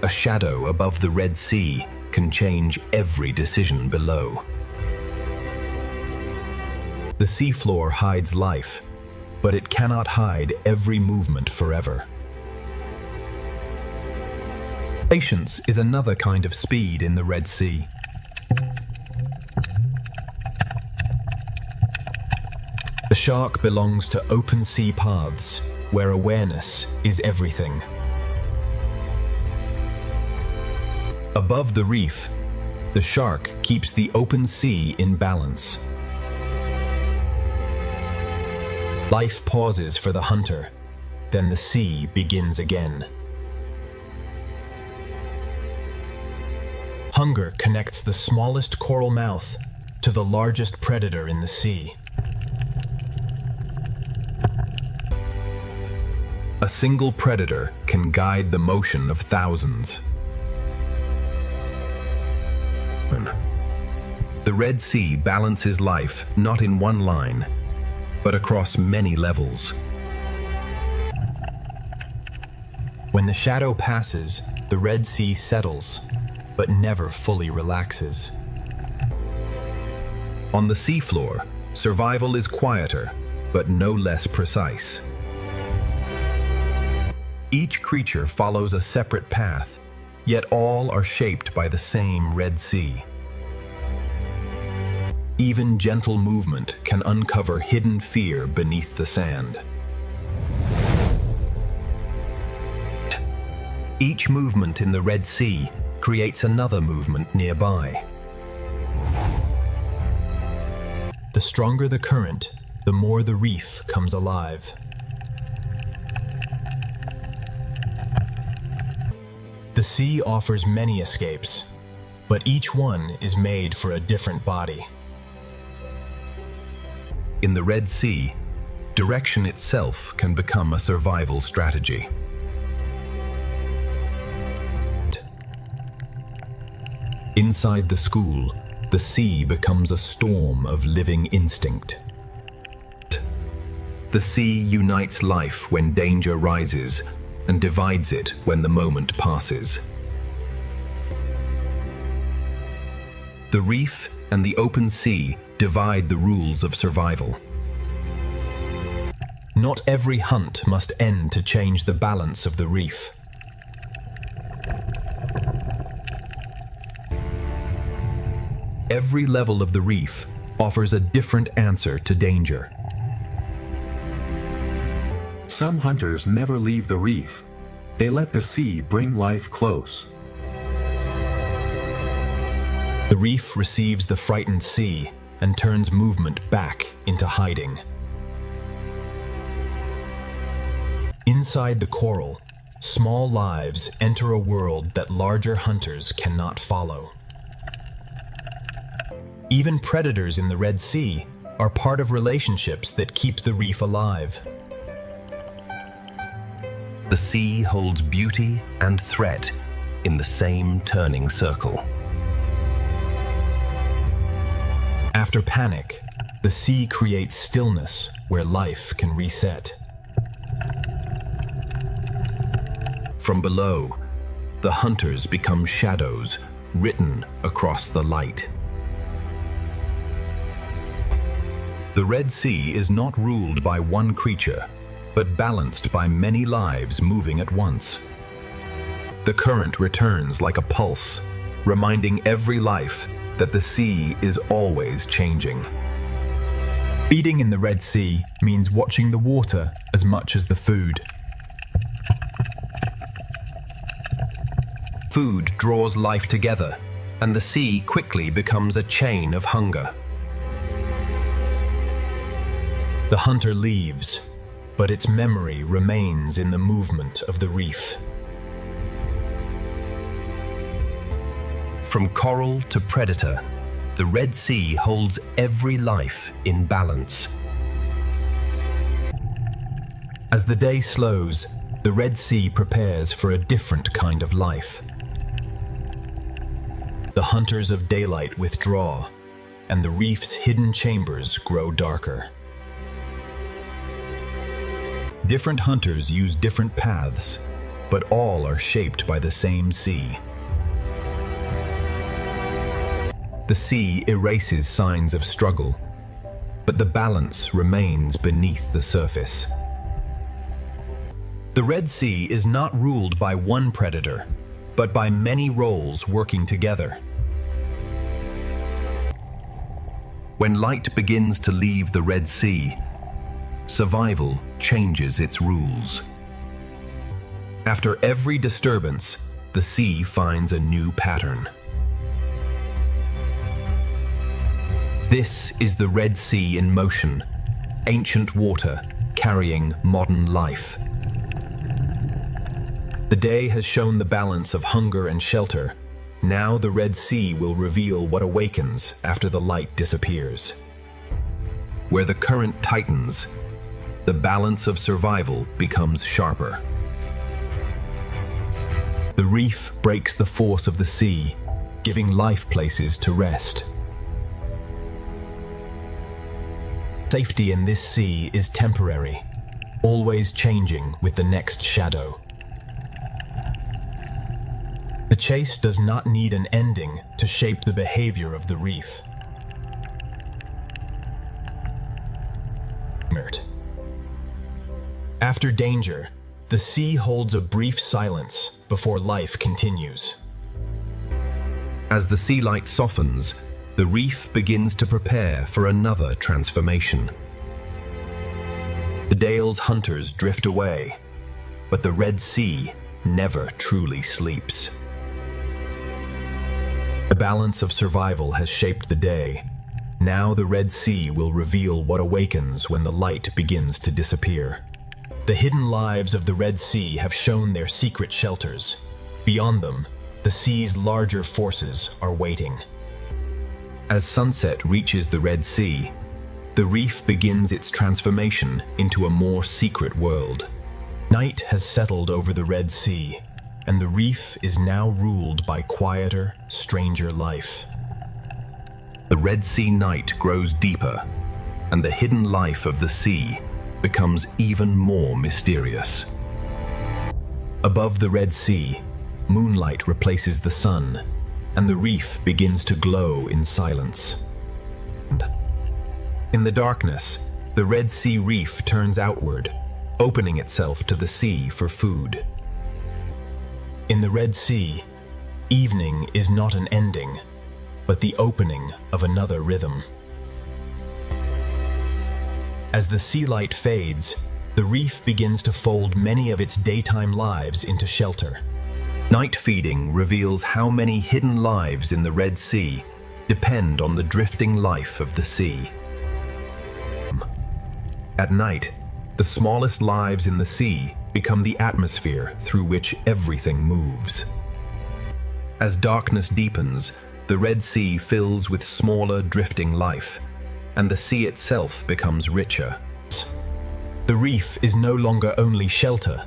A shadow above the Red Sea can change every decision below. The seafloor hides life, but it cannot hide every movement forever. Patience is another kind of speed in the Red Sea. The shark belongs to open sea paths, where awareness is everything. Above the reef, the shark keeps the open sea in balance. Life pauses for the hunter, then the sea begins again. Hunger connects the smallest coral mouth to the largest predator in the sea. A single predator can guide the motion of thousands. The Red Sea balances life not in one line, but across many levels. When the shadow passes, the Red Sea settles, but never fully relaxes. On the seafloor, survival is quieter, but no less precise. Each creature follows a separate path, yet all are shaped by the same Red Sea. Even gentle movement can uncover hidden fear beneath the sand. Each movement in the Red Sea creates another movement nearby. The stronger the current, the more the reef comes alive. The sea offers many escapes, but each one is made for a different body. In the Red Sea, direction itself can become a survival strategy. Inside the school, the sea becomes a storm of living instinct. The sea unites life when danger rises and divides it when the moment passes. The reef and the open sea divide the rules of survival. Not every hunt must end to change the balance of the reef. Every level of the reef offers a different answer to danger. Some hunters never leave the reef. They let the sea bring life close. The reef receives the frightened sea and turns movement back into hiding. Inside the coral, small lives enter a world that larger hunters cannot follow. Even predators in the Red Sea are part of relationships that keep the reef alive. The sea holds beauty and threat in the same turning circle. After panic, the sea creates stillness where life can reset. From below, the hunters become shadows written across the light. The Red Sea is not ruled by one creature, but balanced by many lives moving at once. The current returns like a pulse, reminding every life that the sea is always changing. Feeding in the Red Sea means watching the water as much as the food. Food draws life together, and the sea quickly becomes a chain of hunger. The hunter leaves, but its memory remains in the movement of the reef. From coral to predator, the Red Sea holds every life in balance. As the day slows, the Red Sea prepares for a different kind of life. The hunters of daylight withdraw, and the reef's hidden chambers grow darker. Different hunters use different paths, but all are shaped by the same sea. The sea erases signs of struggle, but the balance remains beneath the surface. The Red Sea is not ruled by one predator, but by many roles working together. When light begins to leave the Red Sea, survival changes its rules. After every disturbance, the sea finds a new pattern. This is the Red Sea in motion, ancient water carrying modern life. The day has shown the balance of hunger and shelter. Now the Red Sea will reveal what awakens after the light disappears. Where the current tightens, the balance of survival becomes sharper. The reef breaks the force of the sea, giving life places to rest. Safety in this sea is temporary, always changing with the next shadow. The chase does not need an ending to shape the behavior of the reef. After danger, the sea holds a brief silence before life continues. As the sea light softens, the reef begins to prepare for another transformation. The Dale's hunters drift away, but the Red Sea never truly sleeps. The balance of survival has shaped the day. Now the Red Sea will reveal what awakens when the light begins to disappear. The hidden lives of the Red Sea have shown their secret shelters. Beyond them, the sea's larger forces are waiting. As sunset reaches the Red Sea, the reef begins its transformation into a more secret world. Night has settled over the Red Sea, and the reef is now ruled by quieter, stranger life. The Red Sea night grows deeper, and the hidden life of the sea becomes even more mysterious. Above the Red Sea, moonlight replaces the sun, and the reef begins to glow in silence. In the darkness, the Red Sea reef turns outward, opening itself to the sea for food. In the Red Sea, evening is not an ending, but the opening of another rhythm. As the sea light fades, the reef begins to fold many of its daytime lives into shelter. Night feeding reveals how many hidden lives in the Red Sea depend on the drifting life of the sea. At night, the smallest lives in the sea become the atmosphere through which everything moves. As darkness deepens, the Red Sea fills with smaller drifting life, and the sea itself becomes richer. The reef is no longer only shelter.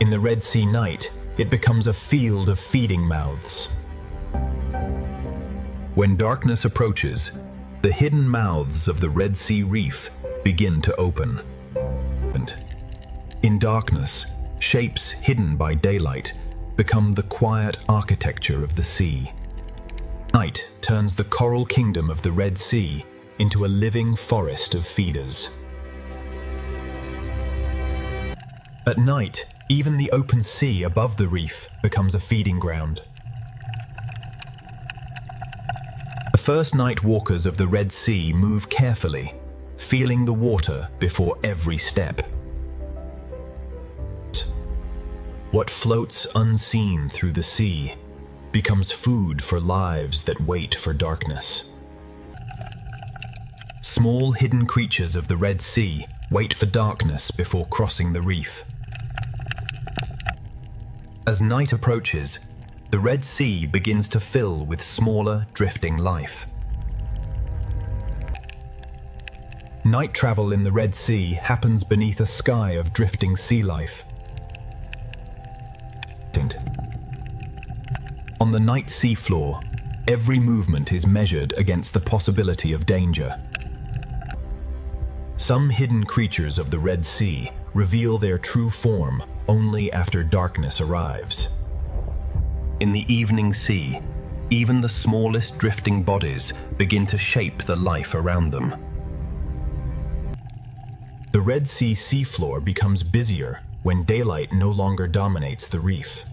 In the Red Sea night, it becomes a field of feeding mouths. When darkness approaches, the hidden mouths of the Red Sea reef begin to open. And in darkness, shapes hidden by daylight become the quiet architecture of the sea. Night turns the coral kingdom of the Red Sea into a living forest of feeders. At night, even the open sea above the reef becomes a feeding ground. The first night walkers of the Red Sea move carefully, feeling the water before every step. What floats unseen through the sea becomes food for lives that wait for darkness. Small hidden creatures of the Red Sea wait for darkness before crossing the reef. As night approaches, the Red Sea begins to fill with smaller, drifting life. Night travel in the Red Sea happens beneath a sky of drifting sea life. On the night seafloor, every movement is measured against the possibility of danger. Some hidden creatures of the Red Sea reveal their true form only after darkness arrives. In the evening sea, even the smallest drifting bodies begin to shape the life around them. The Red Sea seafloor becomes busier when daylight no longer dominates the reef.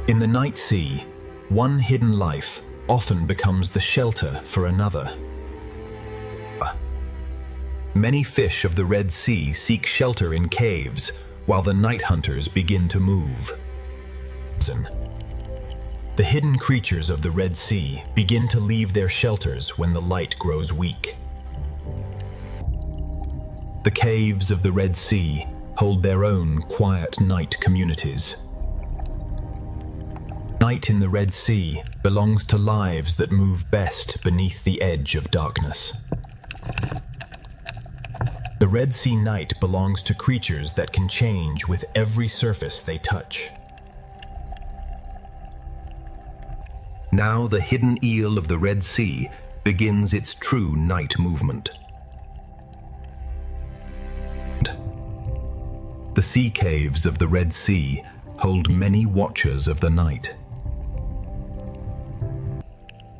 In the night sea, one hidden life often becomes the shelter for another. Many fish of the Red Sea seek shelter in caves while the night hunters begin to move. The hidden creatures of the Red Sea begin to leave their shelters when the light grows weak. The caves of the Red Sea hold their own quiet night communities. Night in the Red Sea belongs to lives that move best beneath the edge of darkness. The Red Sea night belongs to creatures that can change with every surface they touch. Now the hidden eel of the Red Sea begins its true night movement. The sea caves of the Red Sea hold many watchers of the night.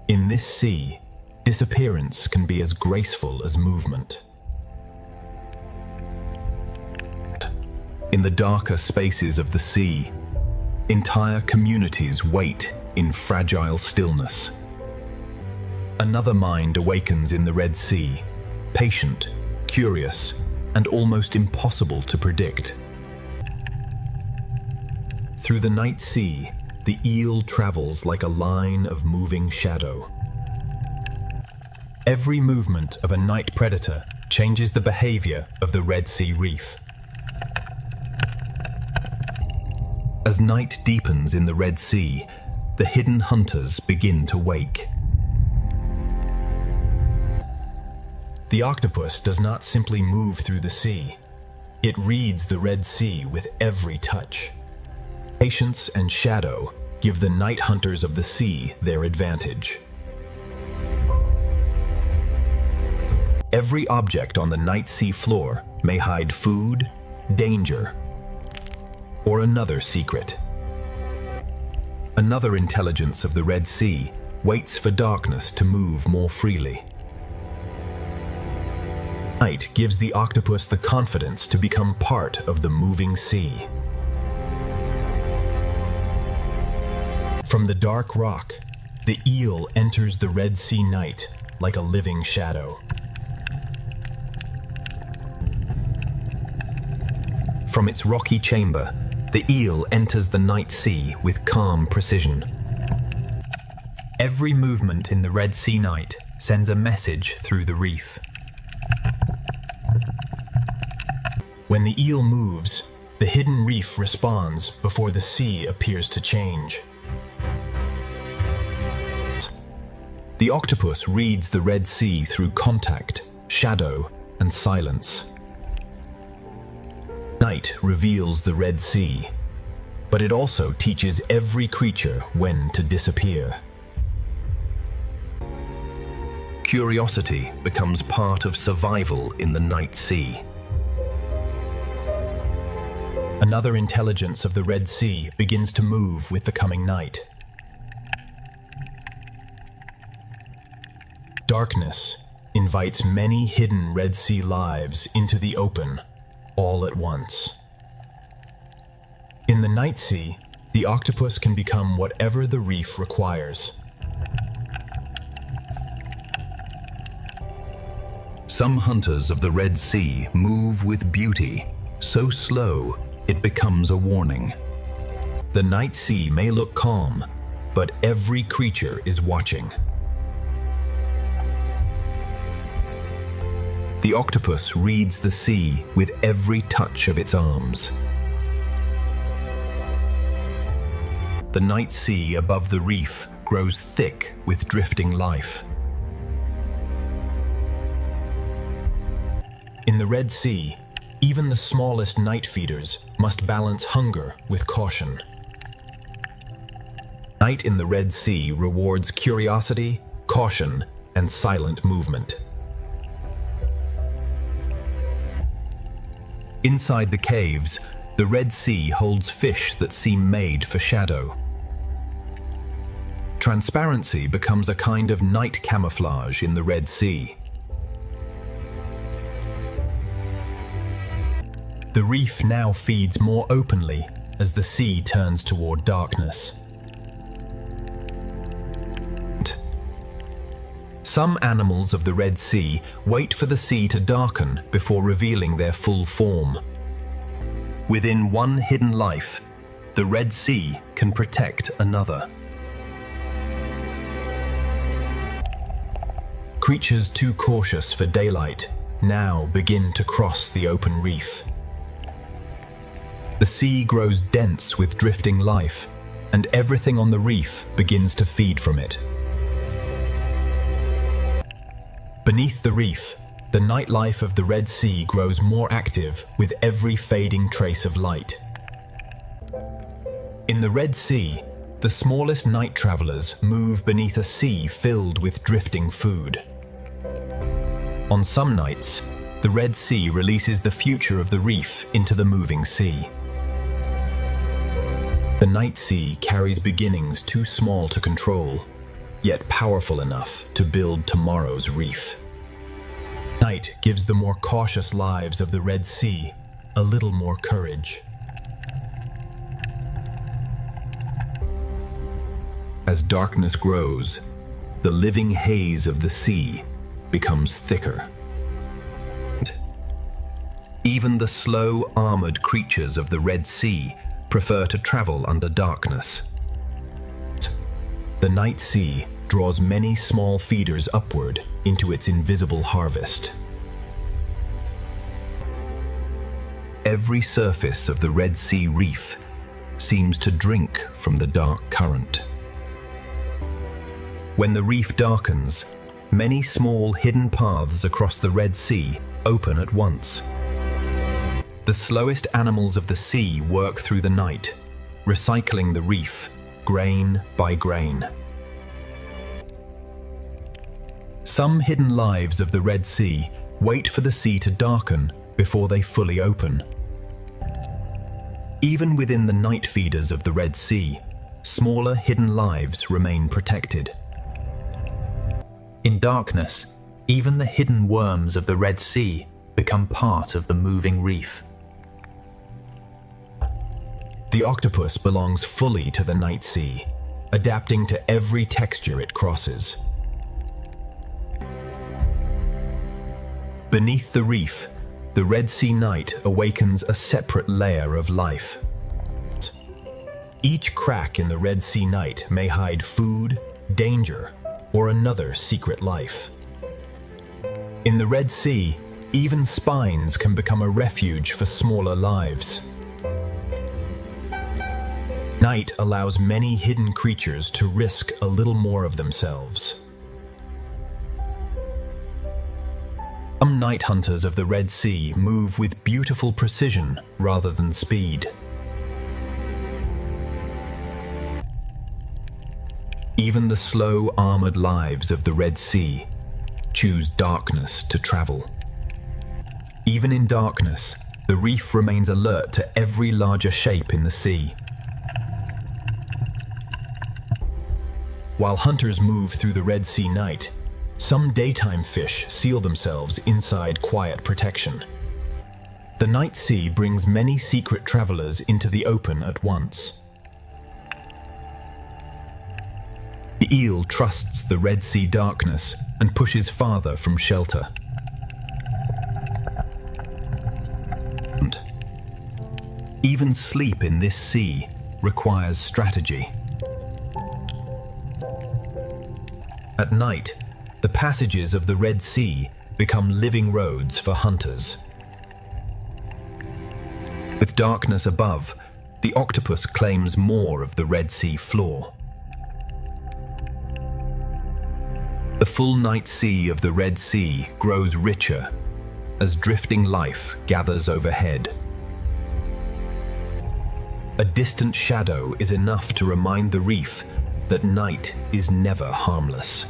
In this sea, disappearance can be as graceful as movement. In the darker spaces of the sea, entire communities wait in fragile stillness. Another mind awakens in the Red Sea, patient, curious, and almost impossible to predict. Through the night sea, the eel travels like a line of moving shadow. Every movement of a night predator changes the behavior of the Red Sea reef. As night deepens in the Red Sea, the hidden hunters begin to wake. The octopus does not simply move through the sea. It reads the Red Sea with every touch. Patience and shadow give the night hunters of the sea their advantage. Every object on the night sea floor may hide food, danger, or another secret. Another intelligence of the Red Sea waits for darkness to move more freely. Night gives the octopus the confidence to become part of the moving sea. From the dark rock, the eel enters the Red Sea night like a living shadow. From its rocky chamber, the eel enters the night sea with calm precision. Every movement in the Red Sea night sends a message through the reef. When the eel moves, the hidden reef responds before the sea appears to change. The octopus reads the Red Sea through contact, shadow, and silence. Night reveals the Red Sea, but it also teaches every creature when to disappear. Curiosity becomes part of survival in the night sea. Another intelligence of the Red Sea begins to move with the coming night. Darkness invites many hidden Red Sea lives into the open all at once. In the night sea, the octopus can become whatever the reef requires. Some hunters of the Red Sea move with beauty, so slow it becomes a warning. The night sea may look calm, but every creature is watching. The octopus reads the sea with every touch of its arms. The night sea above the reef grows thick with drifting life. In the Red Sea, even the smallest night feeders must balance hunger with caution. Night in the Red Sea rewards curiosity, caution, and silent movement. Inside the caves, the Red Sea holds fish that seem made for shadow. Transparency becomes a kind of night camouflage in the Red Sea. The reef now feeds more openly as the sea turns toward darkness. Some animals of the Red Sea wait for the sea to darken before revealing their full form. Within one hidden life, the Red Sea can protect another. Creatures too cautious for daylight now begin to cross the open reef. The sea grows dense with drifting life, and everything on the reef begins to feed from it. Beneath the reef, the nightlife of the Red Sea grows more active with every fading trace of light. In the Red Sea, the smallest night travelers move beneath a sea filled with drifting food. On some nights, the Red Sea releases the future of the reef into the moving sea. The night sea carries beginnings too small to control, yet powerful enough to build tomorrow's reef. Night gives the more cautious lives of the Red Sea a little more courage. As darkness grows, the living haze of the sea becomes thicker. Even the slow, armored creatures of the Red Sea prefer to travel under darkness. The night sea draws many small feeders upward into its invisible harvest. Every surface of the Red Sea reef seems to drink from the dark current. When the reef darkens, many small hidden paths across the Red Sea open at once. The slowest animals of the sea work through the night, recycling the reef, grain by grain. Some hidden lives of the Red Sea wait for the sea to darken before they fully open. Even within the night feeders of the Red Sea, smaller hidden lives remain protected. In darkness, even the hidden worms of the Red Sea become part of the moving reef. The octopus belongs fully to the night sea, adapting to every texture it crosses. Beneath the reef, the Red Sea night awakens a separate layer of life. Each crack in the Red Sea night may hide food, danger, or another secret life. In the Red Sea, even spines can become a refuge for smaller lives. Night allows many hidden creatures to risk a little more of themselves. Some night hunters of the Red Sea move with beautiful precision rather than speed. Even the slow, armored lives of the Red Sea choose darkness to travel. Even in darkness, the reef remains alert to every larger shape in the sea. While hunters move through the Red Sea night, some daytime fish seal themselves inside quiet protection. The night sea brings many secret travelers into the open at once. The eel trusts the Red Sea darkness and pushes farther from shelter. Even sleep in this sea requires strategy. At night, the passages of the Red Sea become living roads for hunters. With darkness above, the octopus claims more of the Red Sea floor. The full night sea of the Red Sea grows richer, as drifting life gathers overhead. A distant shadow is enough to remind the reef that night is never harmless.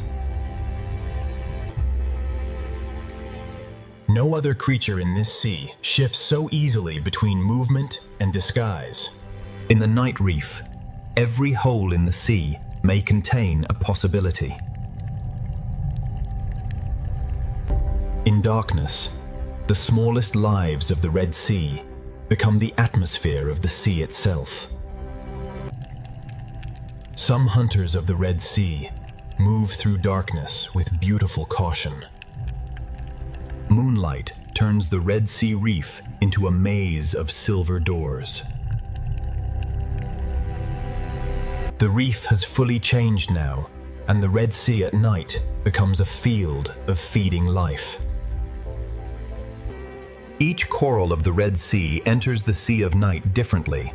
No other creature in this sea shifts so easily between movement and disguise. In the night reef, every hole in the sea may contain a possibility. In darkness, the smallest lives of the Red Sea become the atmosphere of the sea itself. Some hunters of the Red Sea move through darkness with beautiful caution. Moonlight turns the Red Sea reef into a maze of silver doors. The reef has fully changed now, and the Red Sea at night becomes a field of feeding life. Each coral of the Red Sea enters the Sea of Night differently,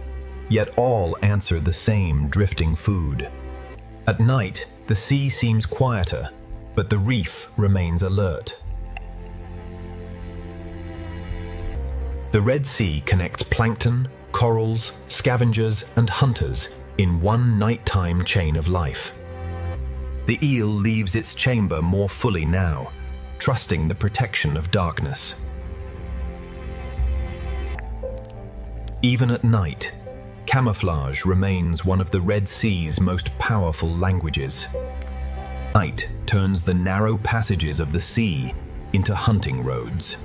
yet all answer the same drifting food. At night, the sea seems quieter, but the reef remains alert. The Red Sea connects plankton, corals, scavengers, and hunters in one nighttime chain of life. The eel leaves its chamber more fully now, trusting the protection of darkness. Even at night, camouflage remains one of the Red Sea's most powerful languages. Night turns the narrow passages of the sea into hunting roads.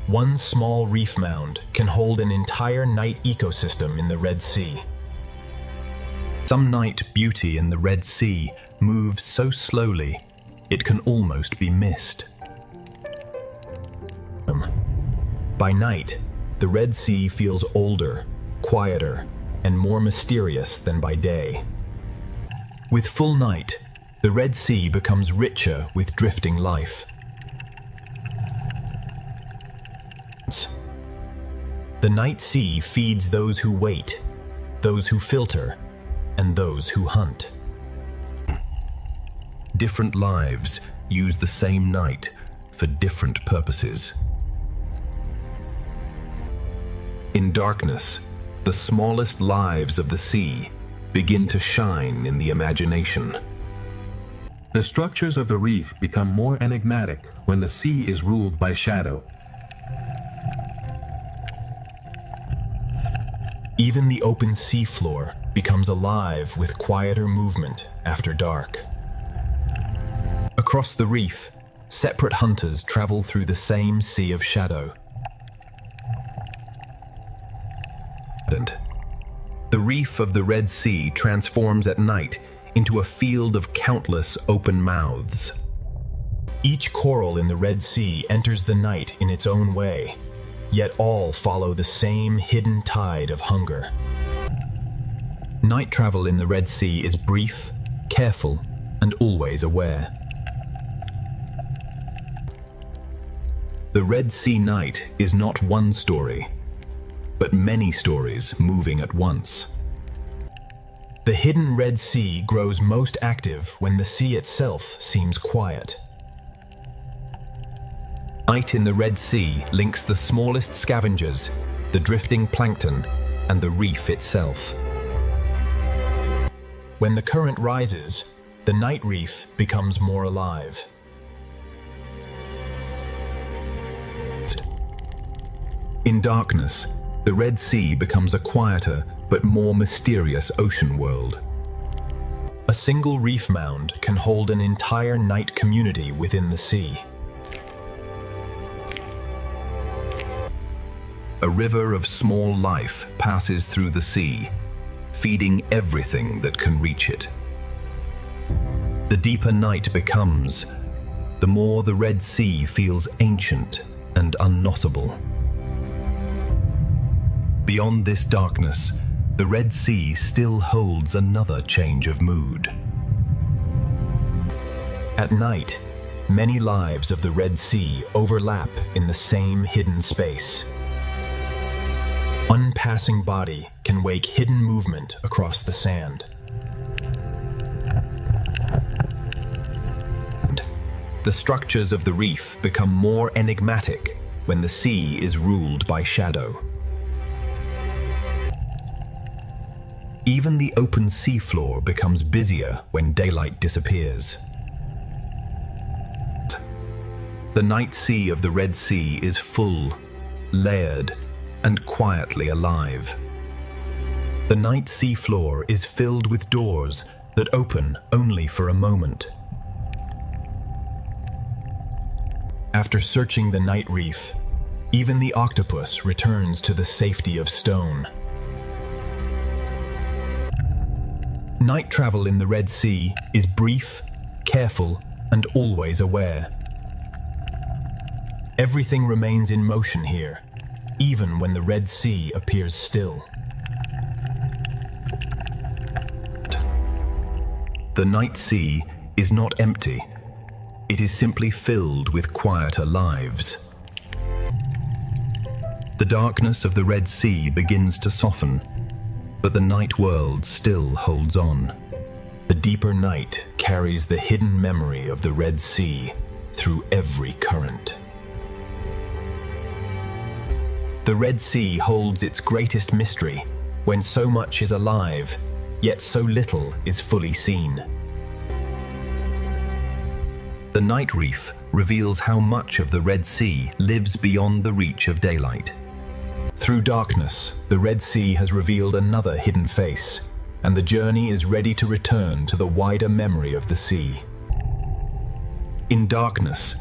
One small reef mound can hold an entire night ecosystem in the Red Sea. Some night beauty in the Red Sea moves so slowly, it can almost be missed. By night, the Red Sea feels older, quieter, and more mysterious than by day. With full night, the Red Sea becomes richer with drifting life. The night sea feeds those who wait, those who filter, and those who hunt. Different lives use the same night for different purposes. In darkness, the smallest lives of the sea begin to shine in the imagination. The structures of the reef become more enigmatic when the sea is ruled by shadow. Even the open seafloor becomes alive with quieter movement after dark. Across the reef, separate hunters travel through the same sea of shadow. The reef of the Red Sea transforms at night into a field of countless open mouths. Each coral in the Red Sea enters the night in its own way, yet all follow the same hidden tide of hunger. Night travel in the Red Sea is brief, careful, and always aware. The Red Sea night is not one story, but many stories moving at once. The hidden Red Sea grows most active when the sea itself seems quiet. Night in the Red Sea links the smallest scavengers, the drifting plankton, and the reef itself. When the current rises, the night reef becomes more alive. In darkness, the Red Sea becomes a quieter but more mysterious ocean world. A single reef mound can hold an entire night community within the sea. A river of small life passes through the sea, feeding everything that can reach it. The deeper night becomes, the more the Red Sea feels ancient and unknotable. Beyond this darkness, the Red Sea still holds another change of mood. At night, many lives of the Red Sea overlap in the same hidden space. One passing body can wake hidden movement across the sand. The structures of the reef become more enigmatic when the sea is ruled by shadow. Even the open seafloor becomes busier when daylight disappears. The night sea of the Red Sea is full, layered, and quietly alive. The night seafloor is filled with doors that open only for a moment. After searching the night reef, even the octopus returns to the safety of stone. Night travel in the Red Sea is brief, careful, and always aware. Everything remains in motion here, even when the Red Sea appears still. The night sea is not empty. It is simply filled with quieter lives. The darkness of the Red Sea begins to soften, but the night world still holds on. The deeper night carries the hidden memory of the Red Sea through every current. The Red Sea holds its greatest mystery when so much is alive, yet so little is fully seen. The night reef reveals how much of the Red Sea lives beyond the reach of daylight. Through darkness, the Red Sea has revealed another hidden face, and the journey is ready to return to the wider memory of the sea. In darkness,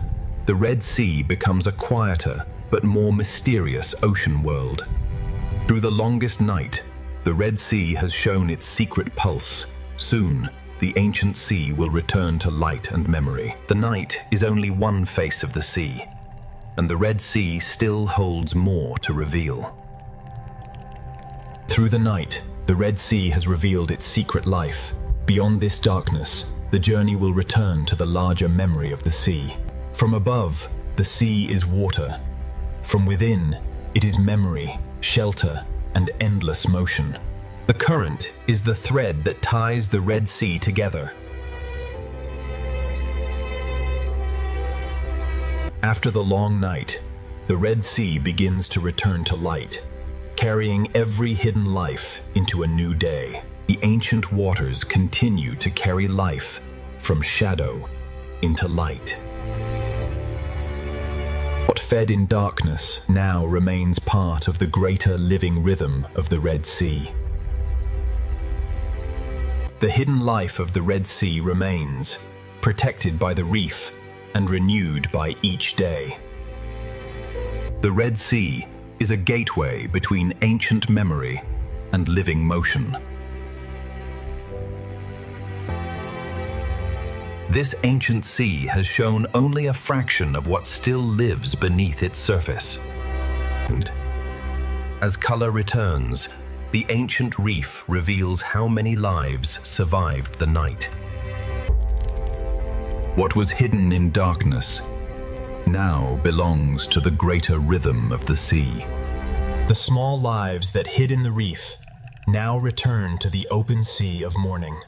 the Red Sea becomes a quieter but more mysterious ocean world. Through the longest night, the Red Sea has shown its secret pulse. Soon, the ancient sea will return to light and memory. The night is only one face of the sea, and the Red Sea still holds more to reveal. Through the night, the Red Sea has revealed its secret life. Beyond this darkness, the journey will return to the larger memory of the sea. From above, the sea is water. From within, it is memory, shelter, and endless motion. The current is the thread that ties the Red Sea together. After the long night, the Red Sea begins to return to light, carrying every hidden life into a new day. The ancient waters continue to carry life from shadow into light. What fed in darkness now remains part of the greater living rhythm of the Red Sea. The hidden life of the Red Sea remains, protected by the reef and renewed by each day. The Red Sea is a gateway between ancient memory and living motion. This ancient sea has shown only a fraction of what still lives beneath its surface. And as color returns, the ancient reef reveals how many lives survived the night. What was hidden in darkness now belongs to the greater rhythm of the sea. The small lives that hid in the reef now return to the open sea of morning.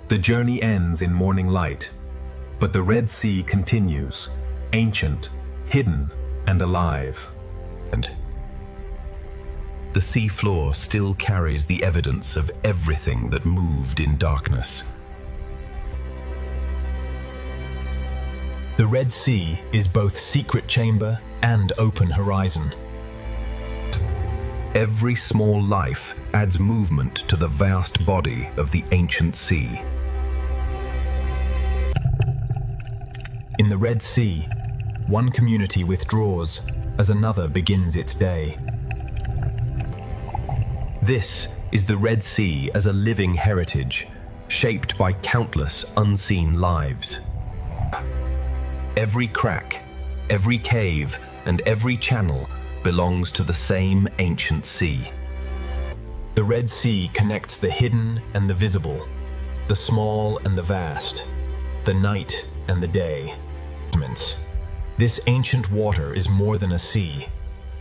The journey ends in morning light, but the Red Sea continues, ancient, hidden, and alive. And the sea floor still carries the evidence of everything that moved in darkness. The Red Sea is both secret chamber and open horizon. Every small life adds movement to the vast body of the ancient sea. In the Red Sea, one community withdraws as another begins its day. This is the Red Sea as a living heritage, shaped by countless unseen lives. Every crack, every cave, and every channel belongs to the same ancient sea. The Red Sea connects the hidden and the visible, the small and the vast, the night and the day. This ancient water is more than a sea.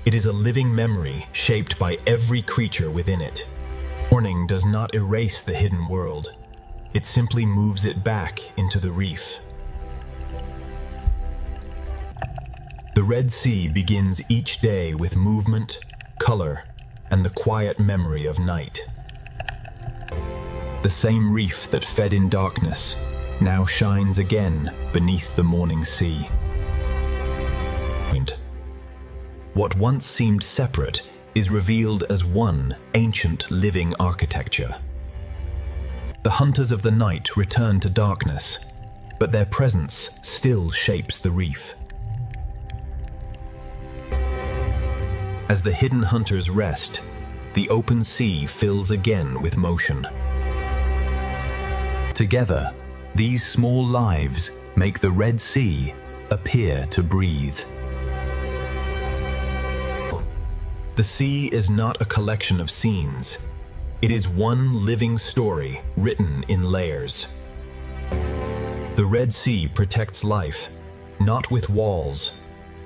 It is a living memory shaped by every creature within it. Morning does not erase the hidden world. it simply moves it back into the reef. The Red Sea begins each day with movement, color, and the quiet memory of night. The same reef that fed in darkness now shines again beneath the morning sea. What once seemed separate is revealed as one ancient living architecture. The hunters of the night return to darkness, but their presence still shapes the reef. As the hidden hunters rest, the open sea fills again with motion. Together, these small lives make the Red Sea appear to breathe. The sea is not a collection of scenes. It is one living story written in layers. The Red Sea protects life, not with walls,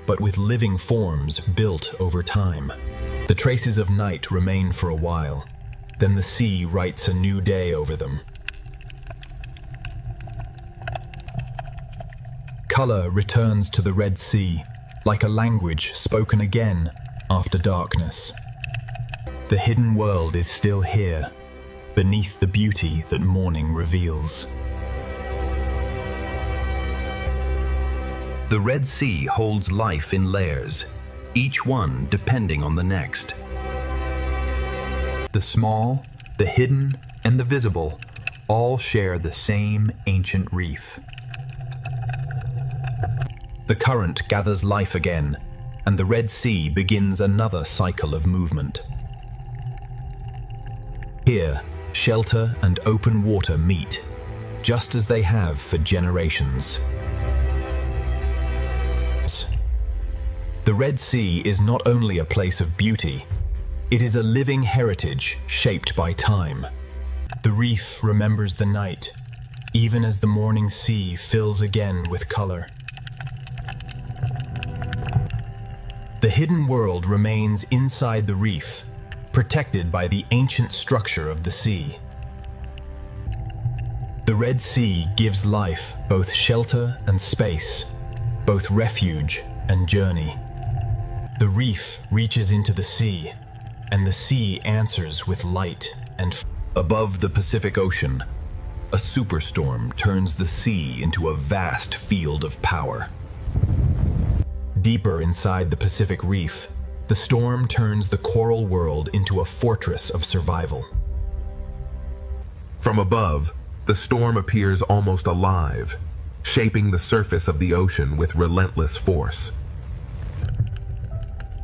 but with living forms built over time. The traces of night remain for a while, then the sea writes a new day over them. Color returns to the Red Sea, like a language spoken again after darkness. The hidden world is still here, beneath the beauty that morning reveals. The Red Sea holds life in layers, each one depending on the next. The small, the hidden, and the visible all share the same ancient reef. The current gathers life again, and the Red Sea begins another cycle of movement. Here, shelter and open water meet, just as they have for generations. The Red Sea is not only a place of beauty, it is a living heritage shaped by time. The reef remembers the night, even as the morning sea fills again with color. The hidden world remains inside the reef, protected by the ancient structure of the sea. The Red Sea gives life both shelter and space, both refuge and journey. The reef reaches into the sea, and the sea answers with light and Above the Pacific Ocean, a superstorm turns the sea into a vast field of power. Deeper inside the Pacific Reef, the storm turns the coral world into a fortress of survival. From above, the storm appears almost alive, shaping the surface of the ocean with relentless force.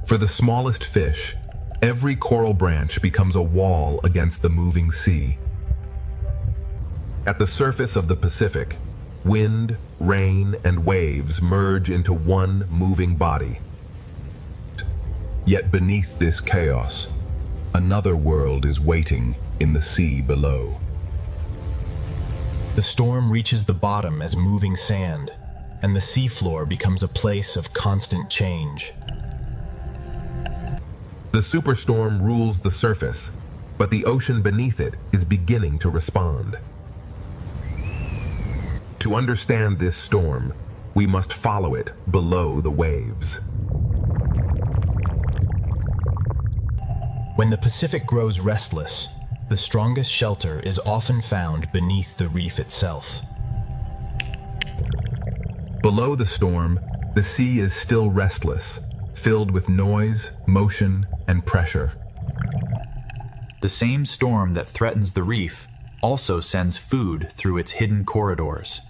For the smallest fish, every coral branch becomes a wall against the moving sea. At the surface of the Pacific, wind, rain, and waves merge into one moving body. Yet beneath this chaos, another world is waiting in the sea below. The storm reaches the bottom as moving sand, and the seafloor becomes a place of constant change. The superstorm rules the surface, but the ocean beneath it is beginning to respond. To understand this storm, we must follow it below the waves. When the Pacific grows restless, the strongest shelter is often found beneath the reef itself. Below the storm, the sea is still restless, filled with noise, motion, and pressure. The same storm that threatens the reef also sends food through its hidden corridors.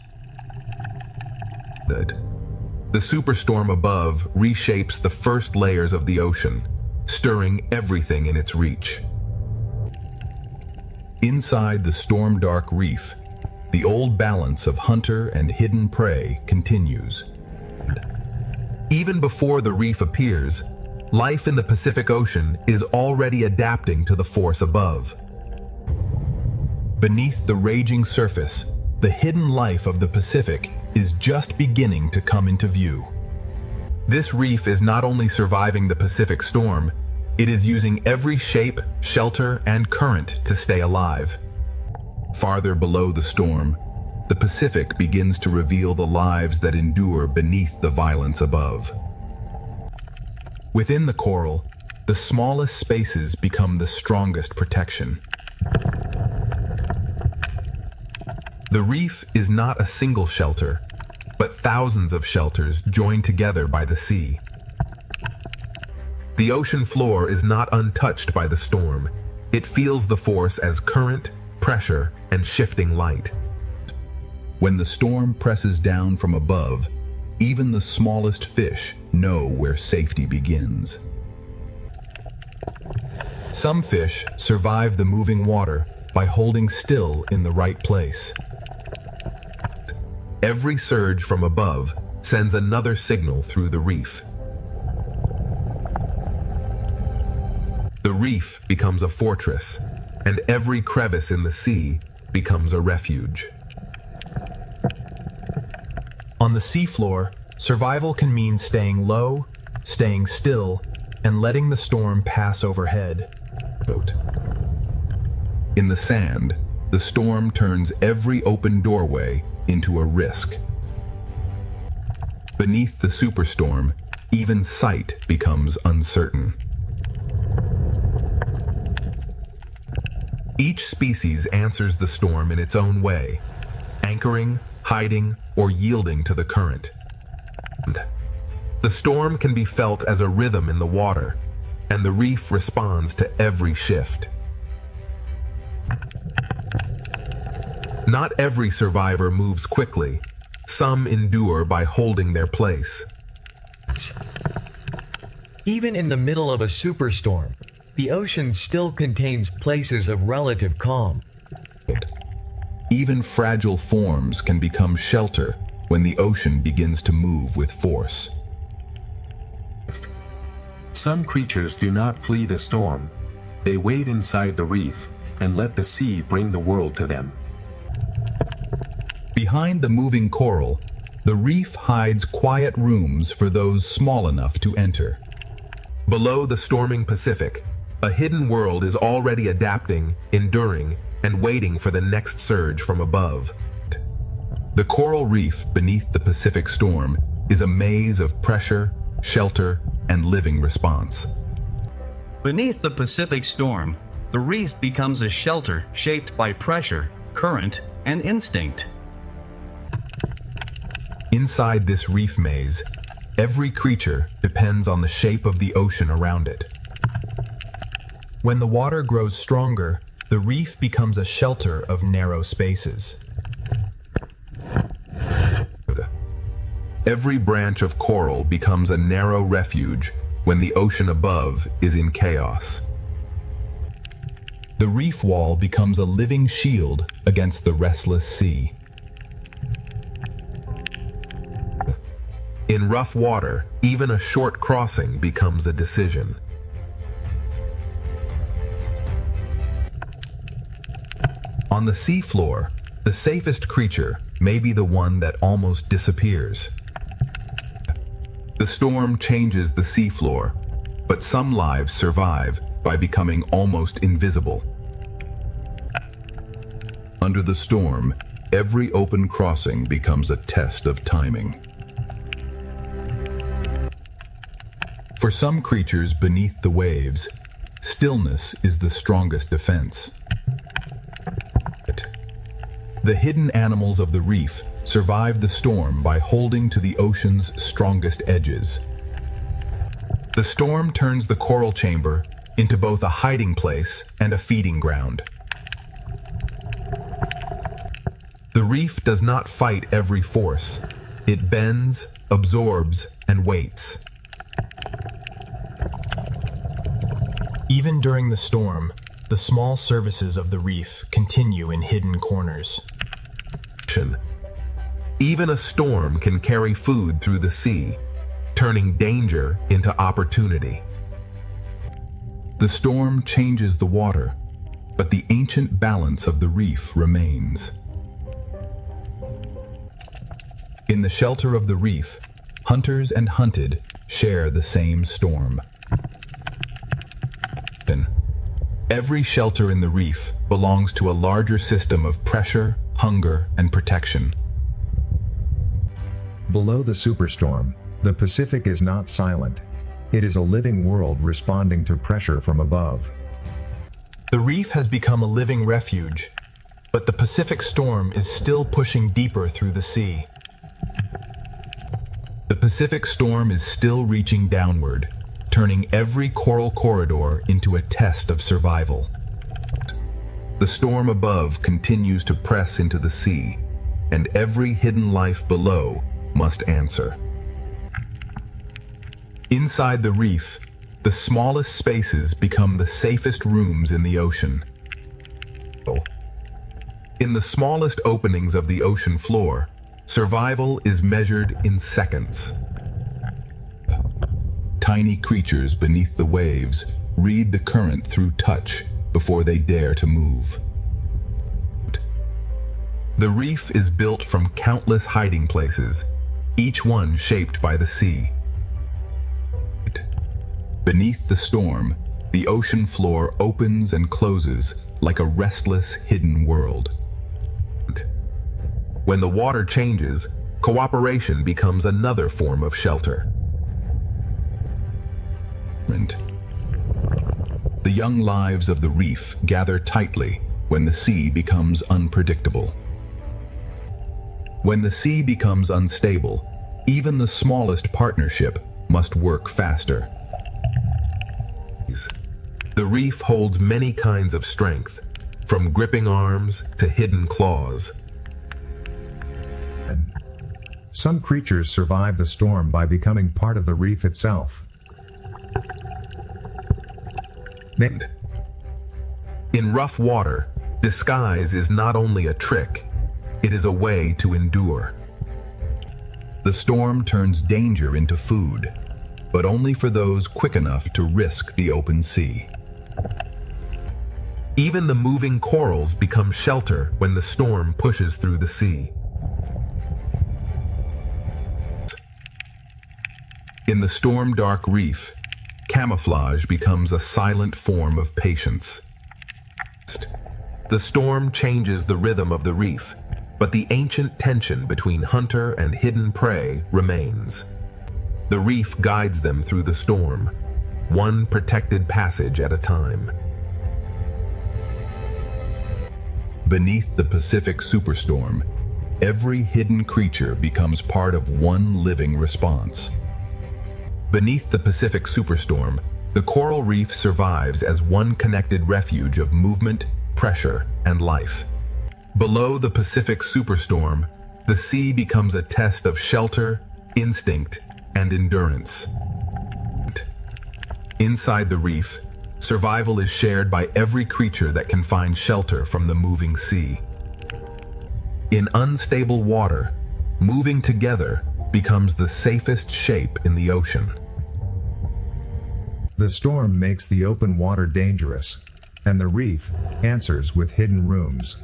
The superstorm above reshapes the first layers of the ocean, stirring everything in its reach. Inside the storm-dark reef, the old balance of hunter and hidden prey continues. Even before the reef appears, life in the Pacific Ocean is already adapting to the force above. Beneath the raging surface, the hidden life of the Pacific is just beginning to come into view. This reef is not only surviving the Pacific storm, it is using every shape, shelter, and current to stay alive. Farther below the storm, the Pacific begins to reveal the lives that endure beneath the violence above. Within the coral, the smallest spaces become the strongest protection. The reef is not a single shelter, but thousands of shelters joined together by the sea. The ocean floor is not untouched by the storm. It feels the force as current, pressure, and shifting light. When the storm presses down from above, even the smallest fish know where safety begins. Some fish survive the moving water by holding still in the right place. Every surge from above sends another signal through the reef. The reef becomes a fortress, and every crevice in the sea becomes a refuge. On the seafloor, survival can mean staying low, staying still, and letting the storm pass overhead. In the sand, the storm turns every open doorway into a risk. Beneath the superstorm, even sight becomes uncertain. Each species answers the storm in its own way, anchoring, hiding, or yielding to the current. The storm can be felt as a rhythm in the water, and the reef responds to every shift. Not every survivor moves quickly. Some endure by holding their place. Even in the middle of a superstorm, the ocean still contains places of relative calm. Even fragile forms can become shelter when the ocean begins to move with force. Some creatures do not flee the storm. They wait inside the reef and let the sea bring the world to them. Behind the moving coral, the reef hides quiet rooms for those small enough to enter. Below the storming Pacific, a hidden world is already adapting, enduring, and waiting for the next surge from above. The coral reef beneath the Pacific storm is a maze of pressure, shelter, and living response. Beneath the Pacific storm, the reef becomes a shelter shaped by pressure, current, and instinct. Inside this reef maze, every creature depends on the shape of the ocean around it. When the water grows stronger, the reef becomes a shelter of narrow spaces. Every branch of coral becomes a narrow refuge when the ocean above is in chaos. The reef wall becomes a living shield against the restless sea. In rough water, even a short crossing becomes a decision. On the seafloor, the safest creature may be the one that almost disappears. The storm changes the seafloor, but some lives survive by becoming almost invisible. Under the storm, every open crossing becomes a test of timing. For some creatures beneath the waves, stillness is the strongest defense. The hidden animals of the reef survive the storm by holding to the ocean's strongest edges. The storm turns the coral chamber into both a hiding place and a feeding ground. The reef does not fight every force. It bends, absorbs, and waits. Even during the storm, the small services of the reef continue in hidden corners. Even a storm can carry food through the sea, turning danger into opportunity. The storm changes the water, but the ancient balance of the reef remains. In the shelter of the reef, hunters and hunted share the same storm. Every shelter in the reef belongs to a larger system of pressure, hunger, and protection. Below the superstorm, the Pacific is not silent. It is a living world responding to pressure from above. The reef has become a living refuge, but the Pacific storm is still pushing deeper through the sea. The Pacific storm is still reaching downward, turning every coral corridor into a test of survival. The storm above continues to press into the sea, and every hidden life below must answer. Inside the reef, the smallest spaces become the safest rooms in the ocean. In the smallest openings of the ocean floor, survival is measured in seconds. Tiny creatures beneath the waves read the current through touch before they dare to move. The reef is built from countless hiding places, each one shaped by the sea. Beneath the storm, the ocean floor opens and closes like a restless, hidden world. When the water changes, cooperation becomes another form of shelter. The young lives of the reef gather tightly when the sea becomes unpredictable. When the sea becomes unstable, even the smallest partnership must work faster. The reef holds many kinds of strength, from gripping arms to hidden claws. Some creatures survive the storm by becoming part of the reef itself. In rough water, disguise is not only a trick, it is a way to endure. The storm turns danger into food, but only for those quick enough to risk the open sea. Even the moving corals become shelter when the storm pushes through the sea. In the storm-dark reef, camouflage becomes a silent form of patience. The storm changes the rhythm of the reef, but the ancient tension between hunter and hidden prey remains. The reef guides them through the storm, one protected passage at a time. Beneath the Pacific superstorm, every hidden creature becomes part of one living response. Beneath the Pacific superstorm, the coral reef survives as one connected refuge of movement, pressure, and life. Below the Pacific superstorm, the sea becomes a test of shelter, instinct, and endurance. Inside the reef, survival is shared by every creature that can find shelter from the moving sea. In unstable water, moving together becomes the safest shape in the ocean. The storm makes the open water dangerous, and the reef answers with hidden rooms.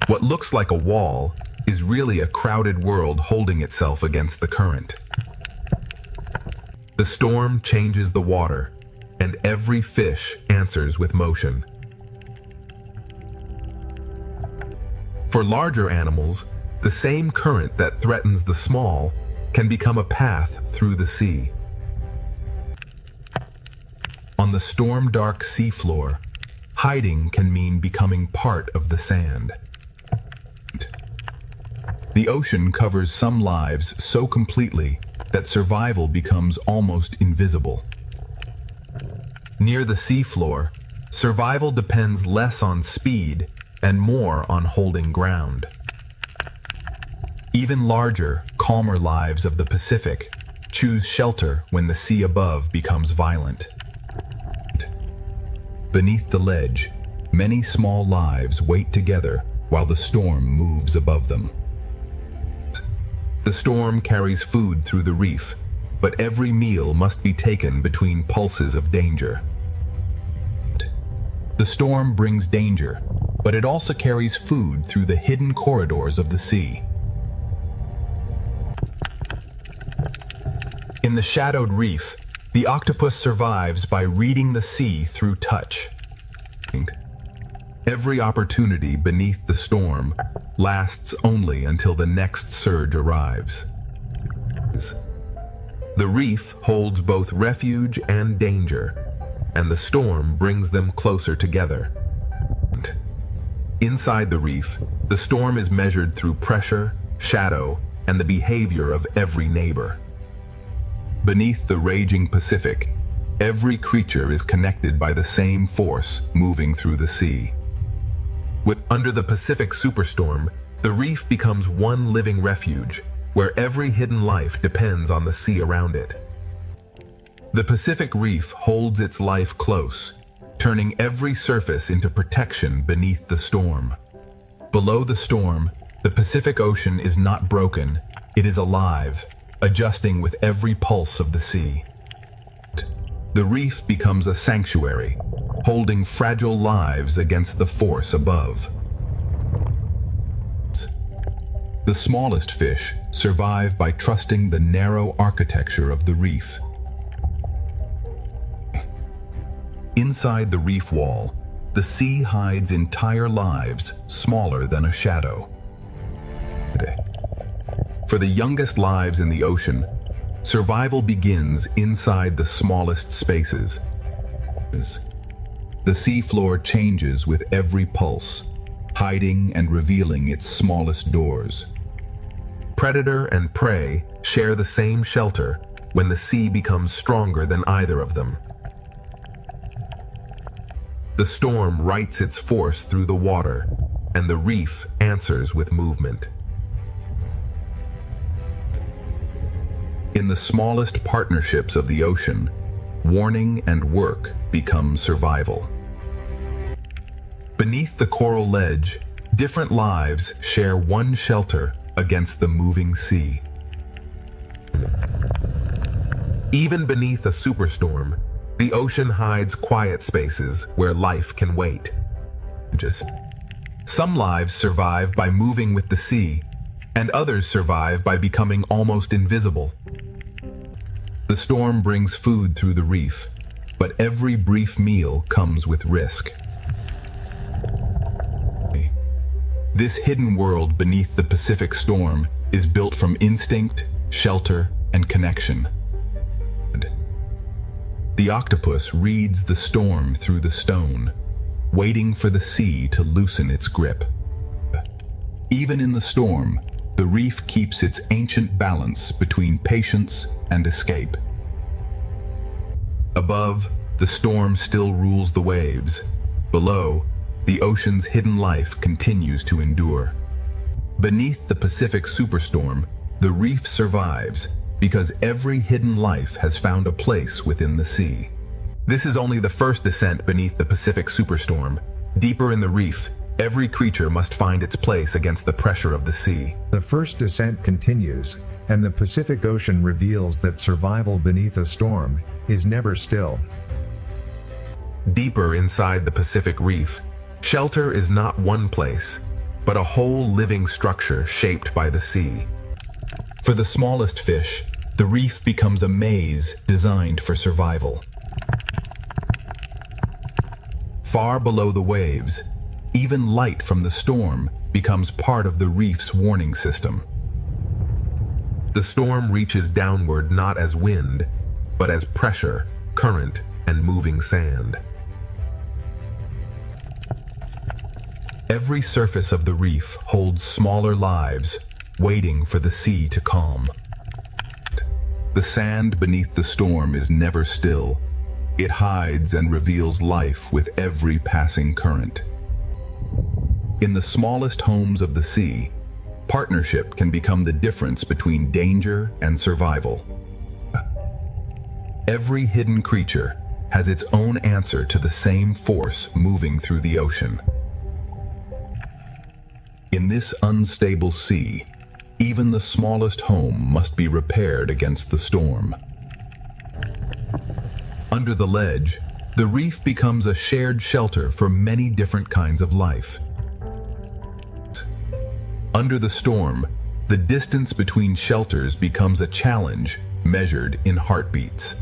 What looks like a wall is really a crowded world holding itself against the current. The storm changes the water, and every fish answers with motion. For larger animals, the same current that threatens the small can become a path through the sea. On the storm-dark seafloor, hiding can mean becoming part of the sand. The ocean covers some lives so completely that survival becomes almost invisible. Near the seafloor, survival depends less on speed and more on holding ground. Even larger, calmer lives of the Pacific choose shelter when the sea above becomes violent. Beneath the ledge, many small lives wait together while the storm moves above them. The storm carries food through the reef, but every meal must be taken between pulses of danger. The storm brings danger, but it also carries food through the hidden corridors of the sea. In the shadowed reef, The octopus survives by reading the sea through touch. Every opportunity beneath the storm lasts only until the next surge arrives. The reef holds both refuge and danger, and the storm brings them closer together. Inside the reef, the storm is measured through pressure, shadow, and the behavior of every neighbor. Beneath the raging Pacific, every creature is connected by the same force moving through the sea. Under the Pacific superstorm, the reef becomes one living refuge, where every hidden life depends on the sea around it. The Pacific Reef holds its life close, turning every surface into protection beneath the storm. Below the storm, the Pacific Ocean is not broken, it is alive, adjusting with every pulse of the sea. The reef becomes a sanctuary, holding fragile lives against the force above. The smallest fish survive by trusting the narrow architecture of the reef. Inside the reef wall, the sea hides entire lives smaller than a shadow. For the youngest lives in the ocean, survival begins inside the smallest spaces. The seafloor changes with every pulse, hiding and revealing its smallest doors. Predator and prey share the same shelter when the sea becomes stronger than either of them. The storm writes its force through the water, and the reef answers with movement. In the smallest partnerships of the ocean, warning and work become survival. Beneath the coral ledge, different lives share one shelter against the moving sea. Even beneath a superstorm, the ocean hides quiet spaces where life can wait. Some lives survive by moving with the sea, and others survive by becoming almost invisible. The storm brings food through the reef, but every brief meal comes with risk. This hidden world beneath the Pacific storm is built from instinct, shelter, and connection. The octopus reads the storm through the stone, waiting for the sea to loosen its grip. Even in the storm, the reef keeps its ancient balance between patience and escape. Above, the storm still rules the waves. Below, the ocean's hidden life continues to endure. Beneath the Pacific superstorm, the reef survives because every hidden life has found a place within the sea. This is only the first descent beneath the Pacific superstorm. Deeper in the reef, every creature must find its place against the pressure of the sea. The first descent continues, and the Pacific Ocean reveals that survival beneath a storm is never still. Deeper inside the Pacific Reef, shelter is not one place, but a whole living structure shaped by the sea. For the smallest fish, the reef becomes a maze designed for survival. Far below the waves, even light from the storm becomes part of the reef's warning system. The storm reaches downward not as wind, but as pressure, current, and moving sand. Every surface of the reef holds smaller lives, waiting for the sea to calm. The sand beneath the storm is never still. It hides and reveals life with every passing current. In the smallest homes of the sea, partnership can become the difference between danger and survival. Every hidden creature has its own answer to the same force moving through the ocean. In this unstable sea, even the smallest home must be repaired against the storm. Under the ledge, the reef becomes a shared shelter for many different kinds of life. Under the storm, the distance between shelters becomes a challenge measured in heartbeats.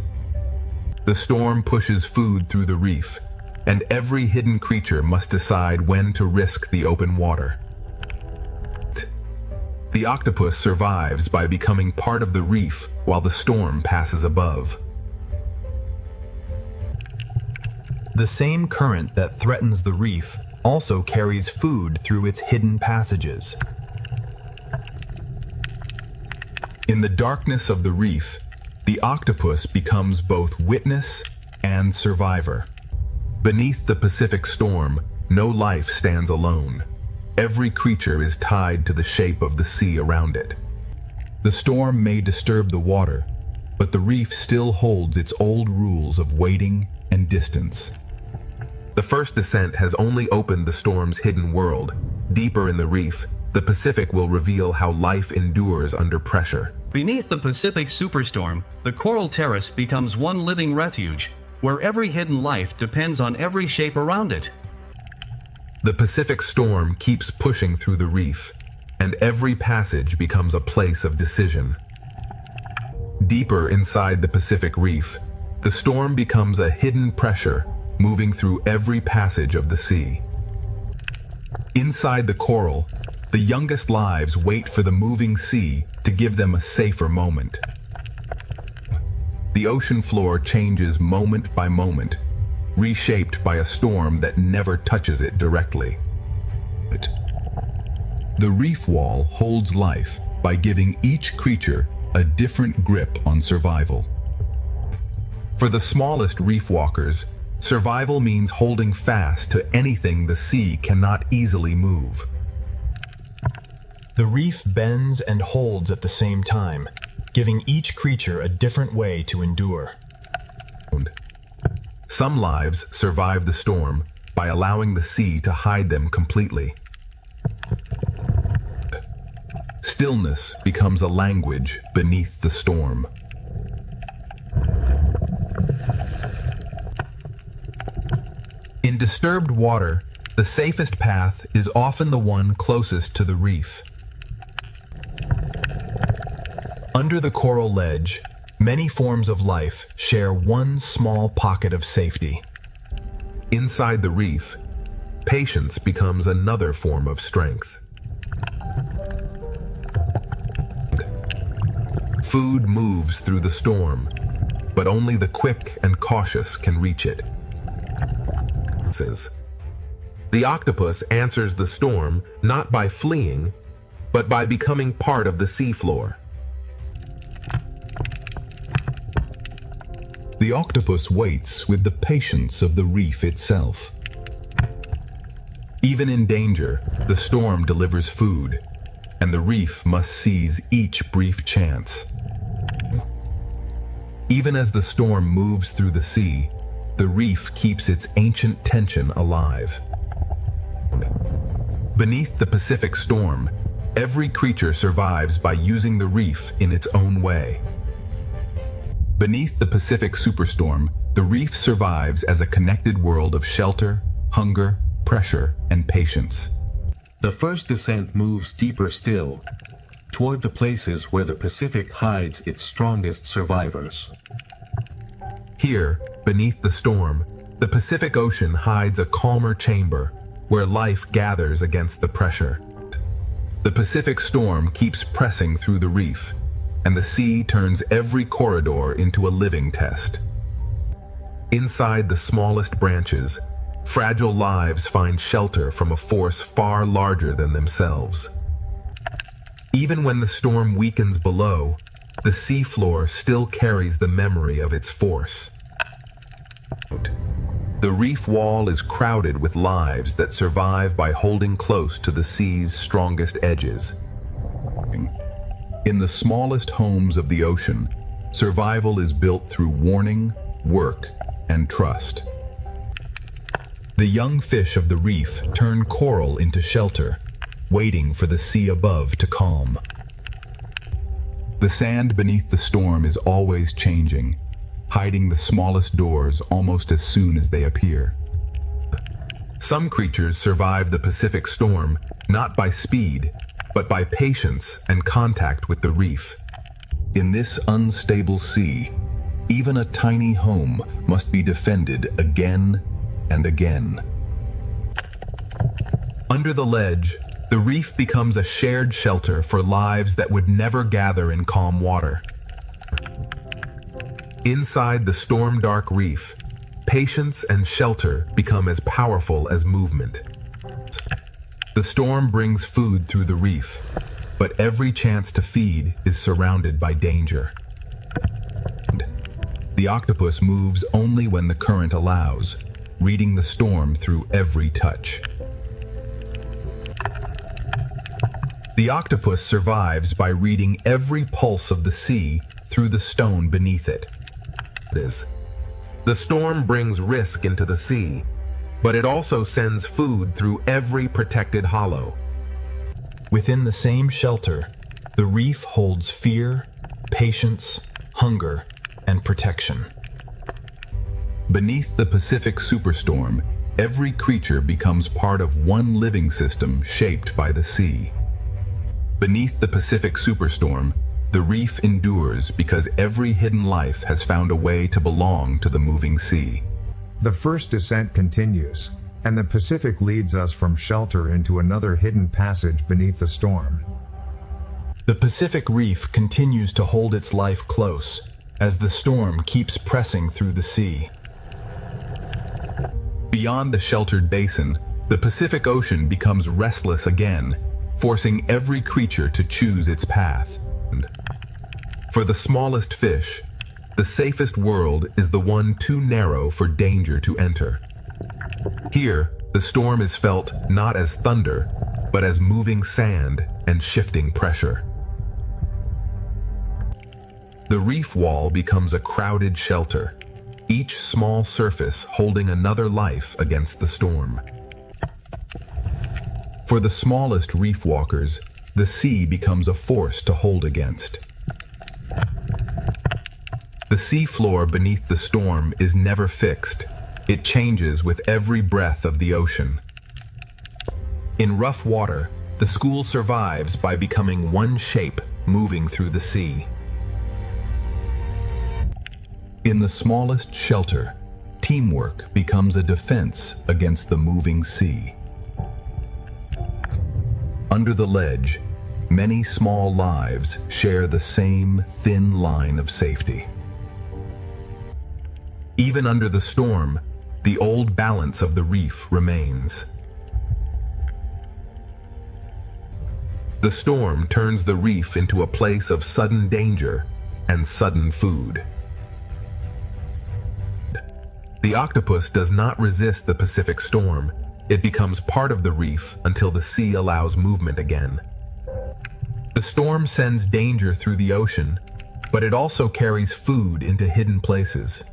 The storm pushes food through the reef, and every hidden creature must decide when to risk the open water. The octopus survives by becoming part of the reef while the storm passes above. The same current that threatens the reef also carries food through its hidden passages. In the darkness of the reef, the octopus becomes both witness and survivor. Beneath the Pacific storm, no life stands alone. Every creature is tied to the shape of the sea around it. The storm may disturb the water, but the reef still holds its old rules of waiting and distance. The first descent has only opened the storm's hidden world. Deeper in the reef, the Pacific will reveal how life endures under pressure. Beneath the Pacific superstorm, the coral terrace becomes one living refuge, where every hidden life depends on every shape around it. The Pacific storm keeps pushing through the reef, and every passage becomes a place of decision. Deeper inside the Pacific reef, the storm becomes a hidden pressure moving through every passage of the sea. Inside the coral, the youngest lives wait for the moving sea to give them a safer moment. The ocean floor changes moment by moment, reshaped by a storm that never touches it directly. The reef wall holds life by giving each creature a different grip on survival. For the smallest reef walkers, survival means holding fast to anything the sea cannot easily move. The reef bends and holds at the same time, giving each creature a different way to endure. Some lives survive the storm by allowing the sea to hide them completely. Stillness becomes a language beneath the storm. In disturbed water, the safest path is often the one closest to the reef. Under the coral ledge, many forms of life share one small pocket of safety. Inside the reef, patience becomes another form of strength. Food moves through the storm, but only the quick and cautious can reach it. The octopus answers the storm not by fleeing, but by becoming part of the seafloor. The octopus waits with the patience of the reef itself. Even in danger, the storm delivers food, and the reef must seize each brief chance. Even as the storm moves through the sea, the reef keeps its ancient tension alive. Beneath the Pacific storm, every creature survives by using the reef in its own way. Beneath the Pacific superstorm, the reef survives as a connected world of shelter, hunger, pressure, and patience. The first descent moves deeper still, toward the places where the Pacific hides its strongest survivors. Here, beneath the storm, the Pacific Ocean hides a calmer chamber where life gathers against the pressure. The Pacific storm keeps pressing through the reef, and the sea turns every corridor into a living test. Inside the smallest branches, fragile lives find shelter from a force far larger than themselves. Even when the storm weakens below, the seafloor still carries the memory of its force. The reef wall is crowded with lives that survive by holding close to the sea's strongest edges. In the smallest homes of the ocean, survival is built through warning, work, and trust. The young fish of the reef turn coral into shelter, waiting for the sea above to calm. The sand beneath the storm is always changing, hiding the smallest doors almost as soon as they appear. Some creatures survive the Pacific storm not by speed, but by patience and contact with the reef. In this unstable sea, Even a tiny home must be defended again and again. Under the ledge, the reef becomes a shared shelter for lives that would never gather in calm water. Inside the storm-dark reef, patience and shelter become as powerful as movement. The storm brings food through the reef, but every chance to feed is surrounded by danger. The octopus moves only when the current allows, reading the storm through every touch. The octopus survives by reading every pulse of the sea through the stone beneath it. The storm brings risk into the sea, but it also sends food through every protected hollow. Within the same shelter, the reef holds fear, patience, hunger, and protection. Beneath the Pacific Superstorm, every creature becomes part of one living system shaped by the sea. Beneath the Pacific Superstorm, the reef endures because every hidden life has found a way to belong to the moving sea. The first descent continues, and the Pacific leads us from shelter into another hidden passage beneath the storm. The Pacific Reef continues to hold its life close as the storm keeps pressing through the sea. Beyond the sheltered basin, the Pacific Ocean becomes restless again, forcing every creature to choose its path. For the smallest fish, the safest world is the one too narrow for danger to enter. Here, the storm is felt not as thunder, but as moving sand and shifting pressure. The reef wall becomes a crowded shelter, each small surface holding another life against the storm. For the smallest reef walkers, the sea becomes a force to hold against. The seafloor beneath the storm is never fixed. It changes with every breath of the ocean. In rough water, the school survives by becoming one shape moving through the sea. In the smallest shelter, teamwork becomes a defense against the moving sea. Under the ledge, many small lives share the same thin line of safety. Even under the storm, the old balance of the reef remains. The storm turns the reef into a place of sudden danger and sudden food. The octopus does not resist the Pacific storm. It becomes part of the reef until the sea allows movement again. The storm sends danger through the ocean, but it also carries food into hidden places.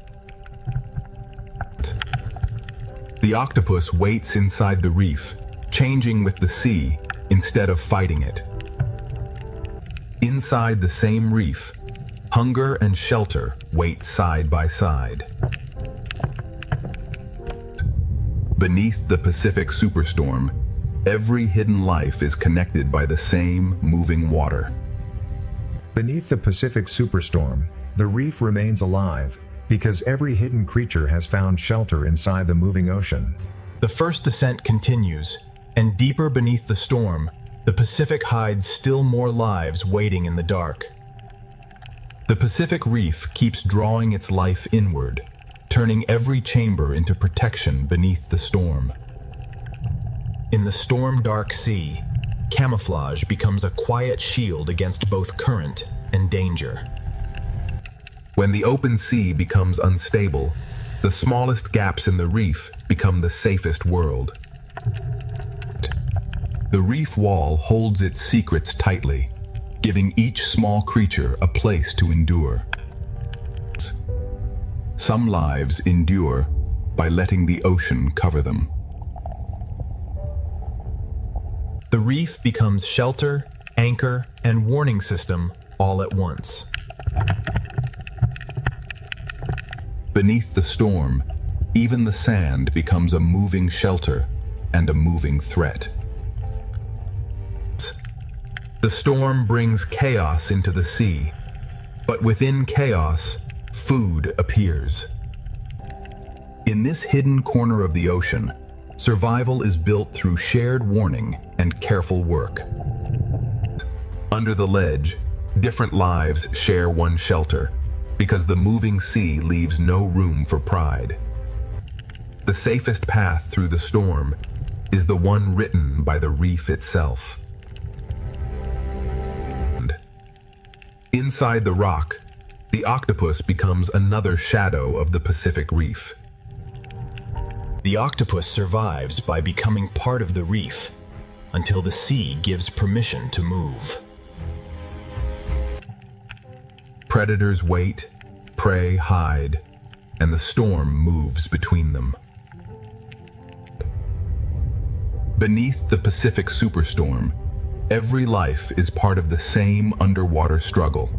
The octopus waits inside the reef, changing with the sea instead of fighting it. Inside the same reef, hunger and shelter wait side by side. Beneath the Pacific Superstorm, every hidden life is connected by the same moving water. Beneath the Pacific Superstorm, the reef remains alive, because every hidden creature has found shelter inside the moving ocean. The first descent continues, and deeper beneath the storm, the Pacific hides still more lives waiting in the dark. The Pacific Reef keeps drawing its life inward, turning every chamber into protection beneath the storm. In the storm-dark sea, camouflage becomes a quiet shield against both current and danger. When the open sea becomes unstable, the smallest gaps in the reef become the safest world. The reef wall holds its secrets tightly, giving each small creature a place to endure. Some lives endure by letting the ocean cover them. The reef becomes shelter, anchor, and warning system all at once. Beneath the storm, even the sand becomes a moving shelter and a moving threat. The storm brings chaos into the sea, but within chaos, food appears. In this hidden corner of the ocean, survival is built through shared warning and careful work. Under the ledge, different lives share one shelter, because the moving sea leaves no room for pride. The safest path through the storm is the one written by the reef itself. Inside the rock, the octopus becomes another shadow of the Pacific Reef. The octopus survives by becoming part of the reef until the sea gives permission to move. Predators wait, prey hide, and the storm moves between them. Beneath the Pacific Superstorm, every life is part of the same underwater struggle.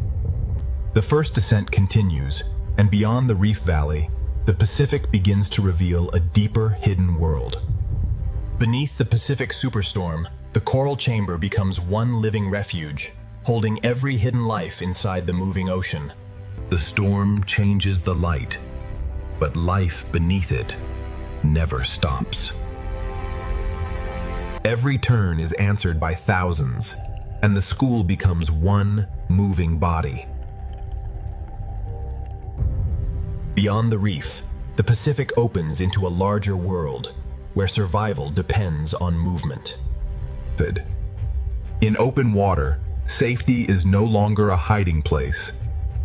The first descent continues, and beyond the reef valley, the Pacific begins to reveal a deeper hidden world. Beneath the Pacific Superstorm, the coral chamber becomes one living refuge, holding every hidden life inside the moving ocean. The storm changes the light, but life beneath it never stops. Every turn is answered by thousands, and the school becomes one moving body. Beyond the reef, the Pacific opens into a larger world, where survival depends on movement. In open water, safety is no longer a hiding place,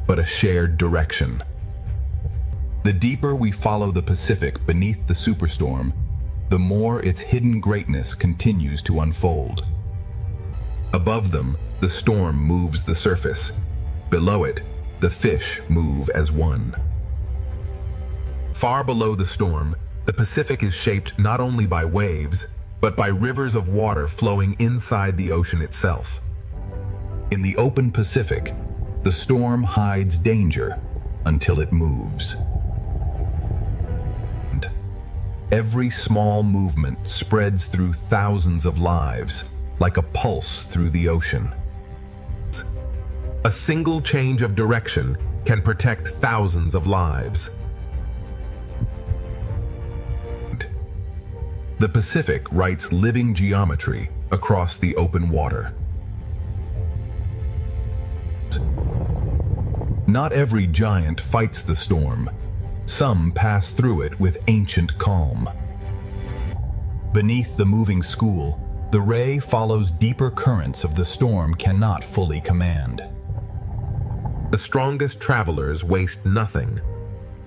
but a shared direction. The deeper we follow the Pacific beneath the superstorm, the more its hidden greatness continues to unfold. Above them, the storm moves the surface. Below it, the fish move as one. Far below the storm, the Pacific is shaped not only by waves, but by rivers of water flowing inside the ocean itself. In the open Pacific, the storm hides danger until it moves. Every small movement spreads through thousands of lives, like a pulse through the ocean. A single change of direction can protect thousands of lives. The Pacific writes living geometry across the open water. Not every giant fights the storm. Some pass through it with ancient calm. Beneath the moving school, the ray follows deeper currents of the storm cannot fully command. The strongest travelers waste nothing,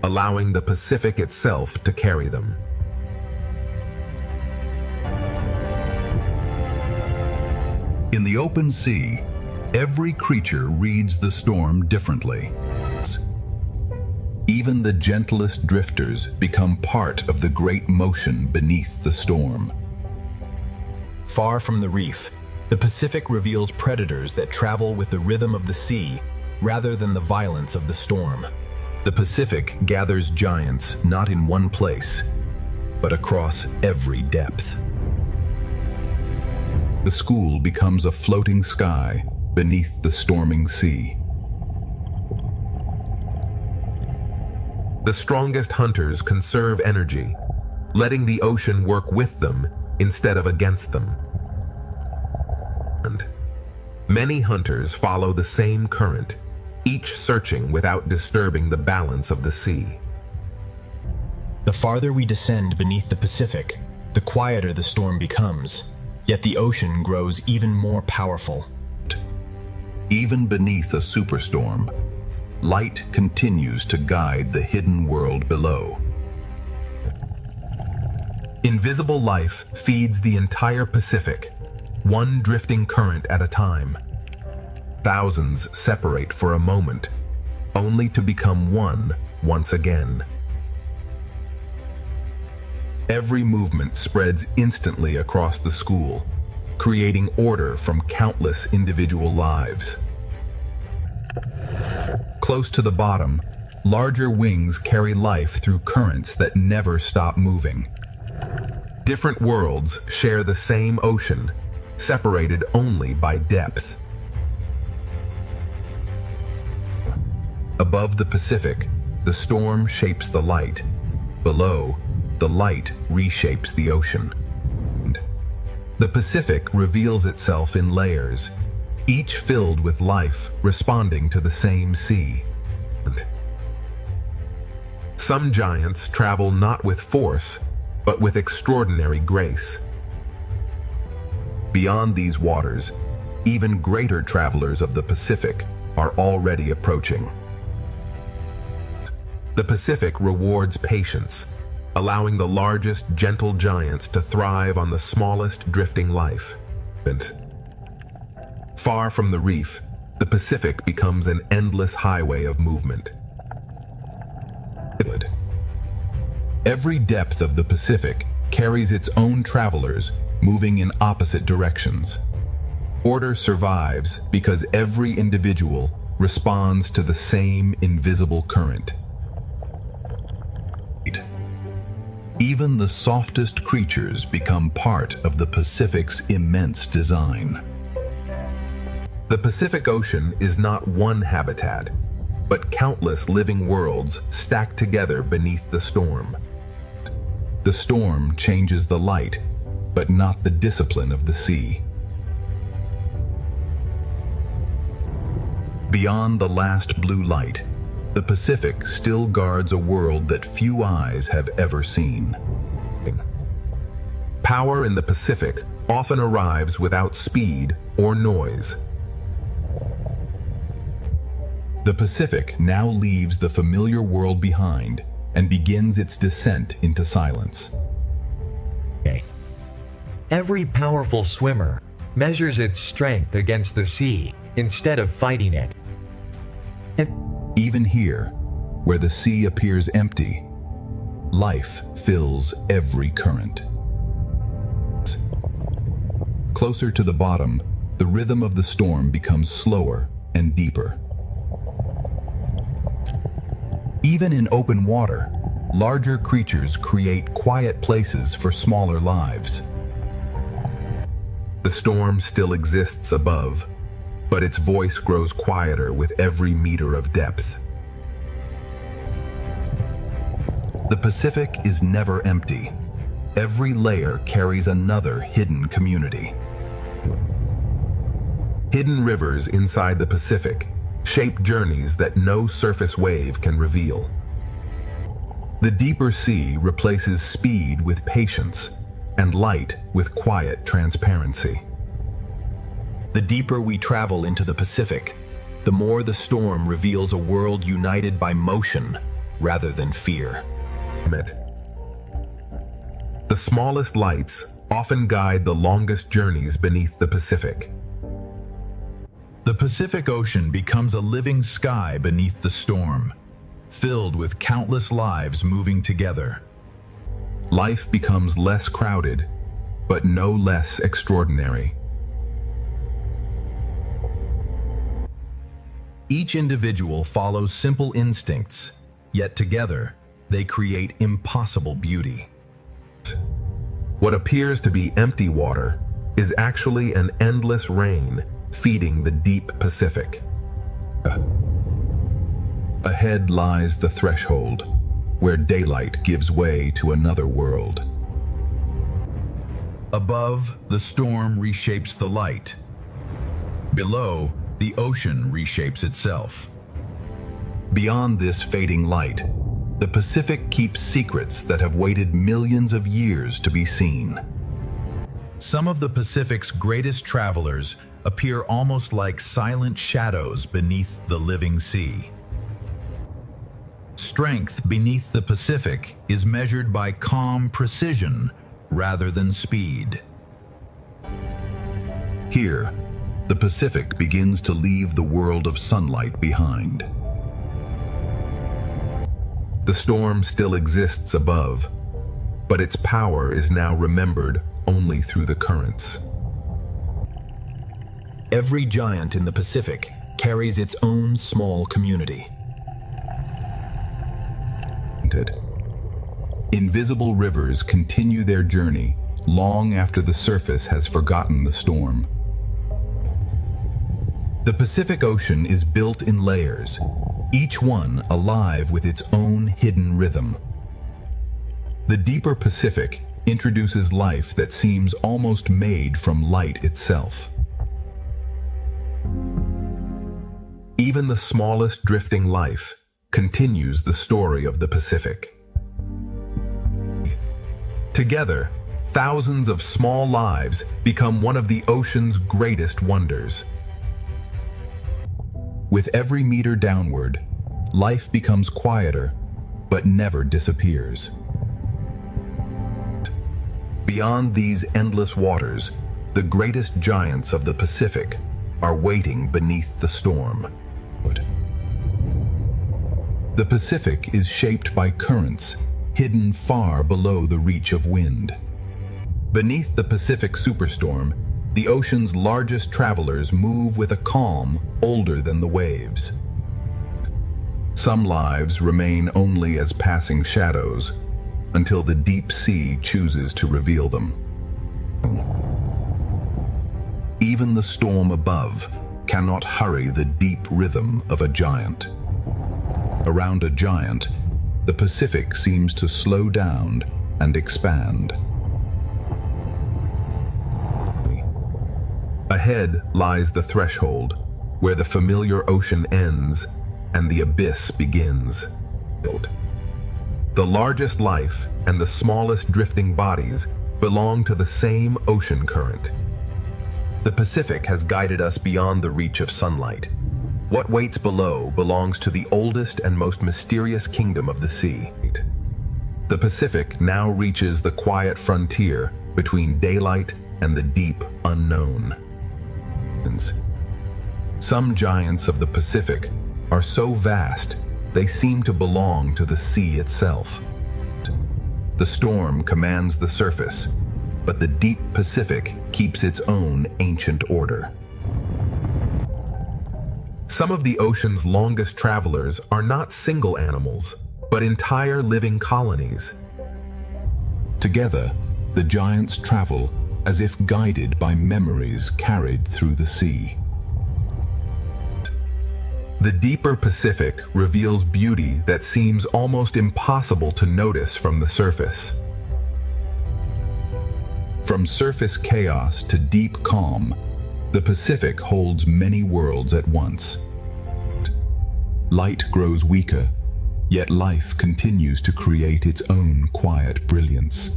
allowing the Pacific itself to carry them. In the open sea, every creature reads the storm differently. Even the gentlest drifters become part of the great motion beneath the storm. Far from the reef, the Pacific reveals predators that travel with the rhythm of the sea rather than the violence of the storm. The Pacific gathers giants not in one place, but across every depth. The school becomes a floating sky beneath the storming sea. The strongest hunters conserve energy, letting the ocean work with them instead of against them. And many hunters follow the same current, each searching without disturbing the balance of the sea. The farther we descend beneath the Pacific, the quieter the storm becomes, yet the ocean grows even more powerful. Even beneath a superstorm, light continues to guide the hidden world below. Invisible life feeds the entire Pacific, one drifting current at a time. Thousands separate for a moment, only to become one once again. Every movement spreads instantly across the school, creating order from countless individual lives. Close to the bottom, larger wings carry life through currents that never stop moving. Different worlds share the same ocean, separated only by depth. Above the Pacific, the storm shapes the light. Below, the light reshapes the ocean. The Pacific reveals itself in layers, each filled with life responding to the same sea. Some giants travel not with force, but with extraordinary grace. Beyond these waters, even greater travelers of the Pacific are already approaching. The Pacific rewards patience, allowing the largest gentle giants to thrive on the smallest drifting life. Far from the reef, the Pacific becomes an endless highway of movement. Every depth of the Pacific carries its own travelers moving in opposite directions. Order survives because every individual responds to the same invisible current. Even the softest creatures become part of the Pacific's immense design. The Pacific Ocean is not one habitat, but countless living worlds stacked together beneath the storm. The storm changes the light, but not the discipline of the sea. Beyond the last blue light, the Pacific still guards a world that few eyes have ever seen. Power in the Pacific often arrives without speed or noise. The Pacific now leaves the familiar world behind and begins its descent into silence. Every powerful swimmer measures its strength against the sea instead of fighting it. Even here, where the sea appears empty, life fills every current. Closer to the bottom, the rhythm of the storm becomes slower and deeper. Even in open water, larger creatures create quiet places for smaller lives. The storm still exists above, but its voice grows quieter with every meter of depth. The Pacific is never empty. Every layer carries another hidden community. Hidden rivers inside the Pacific shape journeys that no surface wave can reveal. The deeper sea replaces speed with patience and light with quiet transparency. The deeper we travel into the Pacific, the more the storm reveals a world united by motion rather than fear. The smallest lights often guide the longest journeys beneath the Pacific. The Pacific Ocean becomes a living sky beneath the storm, filled with countless lives moving together. Life becomes less crowded, but no less extraordinary. Each individual follows simple instincts, yet together they create impossible beauty. What appears to be empty water is actually an endless rain feeding the deep Pacific. Ahead lies the threshold, where daylight gives way to another world. Above, the storm reshapes the light. Below, the ocean reshapes itself. Beyond this fading light, the Pacific keeps secrets that have waited millions of years to be seen. Some of the Pacific's greatest travelers appear almost like silent shadows beneath the living sea. Strength beneath the Pacific is measured by calm precision rather than speed. Here, the Pacific begins to leave the world of sunlight behind. The storm still exists above, but its power is now remembered only through the currents. Every giant in the Pacific carries its own small community. Invisible rivers continue their journey long after the surface has forgotten the storm. The Pacific Ocean is built in layers, each one alive with its own hidden rhythm. The deeper Pacific introduces life that seems almost made from light itself. Even the smallest drifting life continues the story of the Pacific. Together, thousands of small lives become one of the ocean's greatest wonders. With every meter downward, life becomes quieter, but never disappears. Beyond these endless waters, the greatest giants of the Pacific are waiting beneath the storm. The Pacific is shaped by currents hidden far below the reach of wind. Beneath the Pacific superstorm, the ocean's largest travelers move with a calm older than the waves. Some lives remain only as passing shadows until the deep sea chooses to reveal them. Even the storm above cannot hurry the deep rhythm of a giant. Around a giant, the Pacific seems to slow down and expand. Ahead lies the threshold, where the familiar ocean ends and the abyss begins. The largest life and the smallest drifting bodies belong to the same ocean current. The Pacific has guided us beyond the reach of sunlight. What waits below belongs to the oldest and most mysterious kingdom of the sea. The Pacific now reaches the quiet frontier between daylight and the deep unknown. Some giants of the Pacific are so vast they seem to belong to the sea itself. The storm commands the surface, but the deep Pacific keeps its own ancient order. Some of the ocean's longest travelers are not single animals, but entire living colonies. Together, the giants travel as if guided by memories carried through the sea. The deeper Pacific reveals beauty that seems almost impossible to notice from the surface. From surface chaos to deep calm, the Pacific holds many worlds at once. Light grows weaker, yet life continues to create its own quiet brilliance.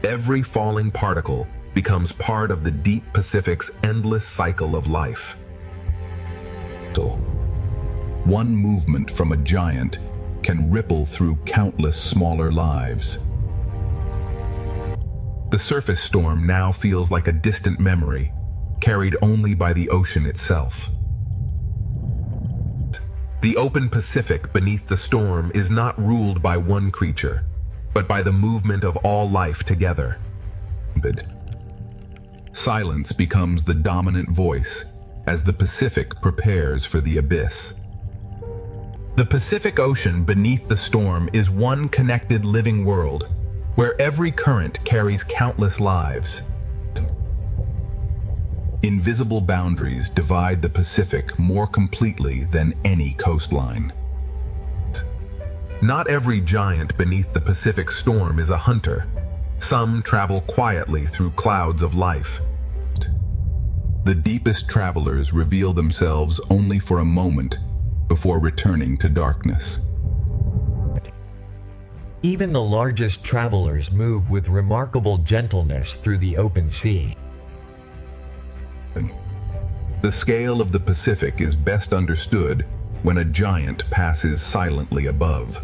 Every falling particle becomes part of the deep Pacific's endless cycle of life. One movement from a giant can ripple through countless smaller lives. The surface storm now feels like a distant memory, carried only by the ocean itself. The open Pacific beneath the storm is not ruled by one creature, but by the movement of all life together. Silence becomes the dominant voice as the Pacific prepares for the abyss. The Pacific Ocean beneath the storm is one connected living world, where every current carries countless lives. Invisible boundaries divide the Pacific more completely than any coastline. Not every giant beneath the Pacific storm is a hunter. Some travel quietly through clouds of life. The deepest travelers reveal themselves only for a moment before returning to darkness. Even the largest travelers move with remarkable gentleness through the open sea. The scale of the Pacific is best understood when a giant passes silently above.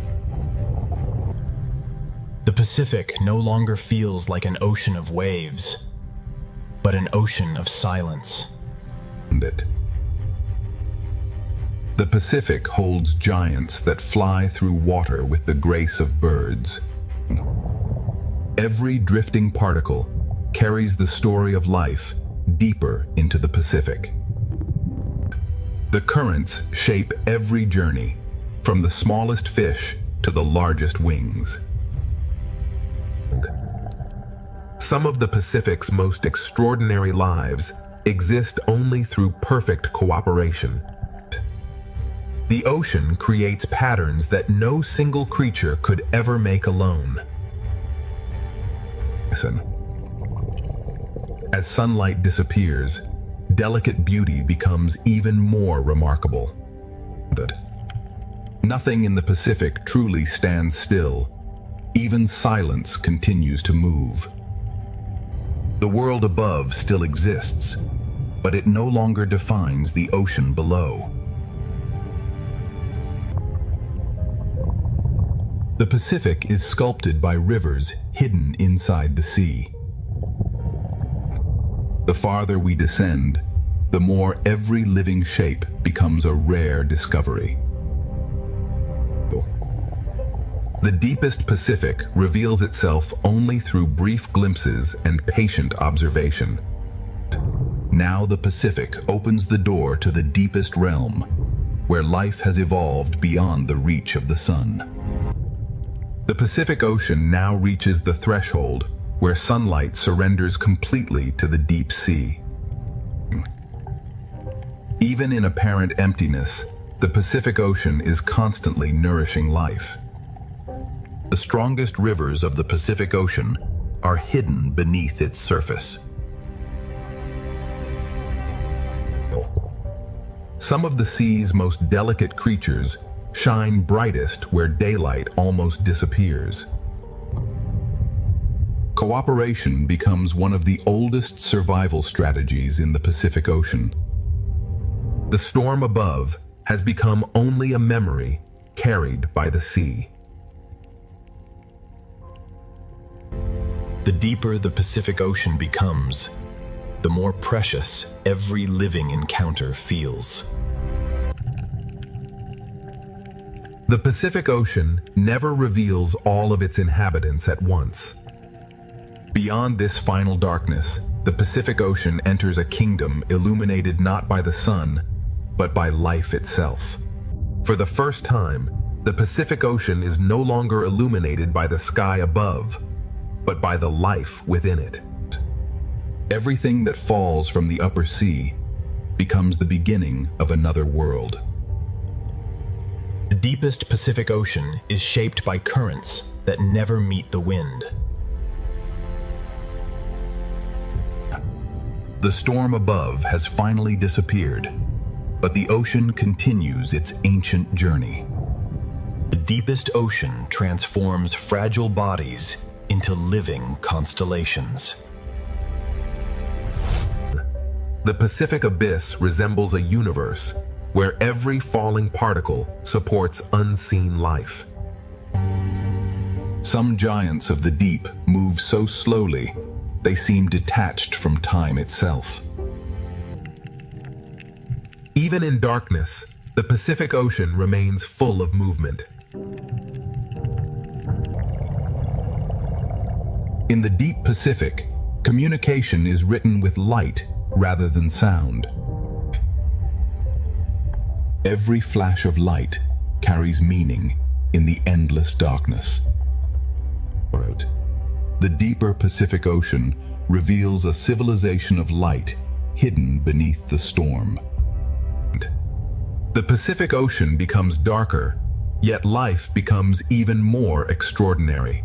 The Pacific no longer feels like an ocean of waves, but an ocean of silence. The Pacific holds giants that fly through water with the grace of birds. Every drifting particle carries the story of life deeper into the Pacific. The currents shape every journey, from the smallest fish to the largest wings. Some of the Pacific's most extraordinary lives exist only through perfect cooperation. The ocean creates patterns that no single creature could ever make alone. Listen. As sunlight disappears, delicate beauty becomes even more remarkable. Nothing in the Pacific truly stands still. Even silence continues to move. The world above still exists, but it no longer defines the ocean below. The Pacific is sculpted by rivers hidden inside the sea. The farther we descend, the more every living shape becomes a rare discovery. The deepest Pacific reveals itself only through brief glimpses and patient observation. Now the Pacific opens the door to the deepest realm, where life has evolved beyond the reach of the sun. The Pacific Ocean now reaches the threshold where sunlight surrenders completely to the deep sea. Even in apparent emptiness, the Pacific Ocean is constantly nourishing life. The strongest rivers of the Pacific Ocean are hidden beneath its surface. Some of the sea's most delicate creatures shine brightest where daylight almost disappears. Cooperation becomes one of the oldest survival strategies in the Pacific Ocean. The storm above has become only a memory carried by the sea. The deeper the Pacific Ocean becomes, the more precious every living encounter feels. The Pacific Ocean never reveals all of its inhabitants at once. Beyond this final darkness, the Pacific Ocean enters a kingdom illuminated not by the sun, but by life itself. For the first time, the Pacific Ocean is no longer illuminated by the sky above, but by the life within it. Everything that falls from the upper sea becomes the beginning of another world. The deepest Pacific Ocean is shaped by currents that never meet the wind. The storm above has finally disappeared, but the ocean continues its ancient journey. The deepest ocean transforms fragile bodies into living constellations. The Pacific Abyss resembles a universe where every falling particle supports unseen life. Some giants of the deep move so slowly they seem detached from time itself. Even in darkness, the Pacific Ocean remains full of movement. In the deep Pacific, communication is written with light rather than sound. Every flash of light carries meaning in the endless darkness. The deeper Pacific Ocean reveals a civilization of light hidden beneath the storm. The Pacific Ocean becomes darker, yet life becomes even more extraordinary.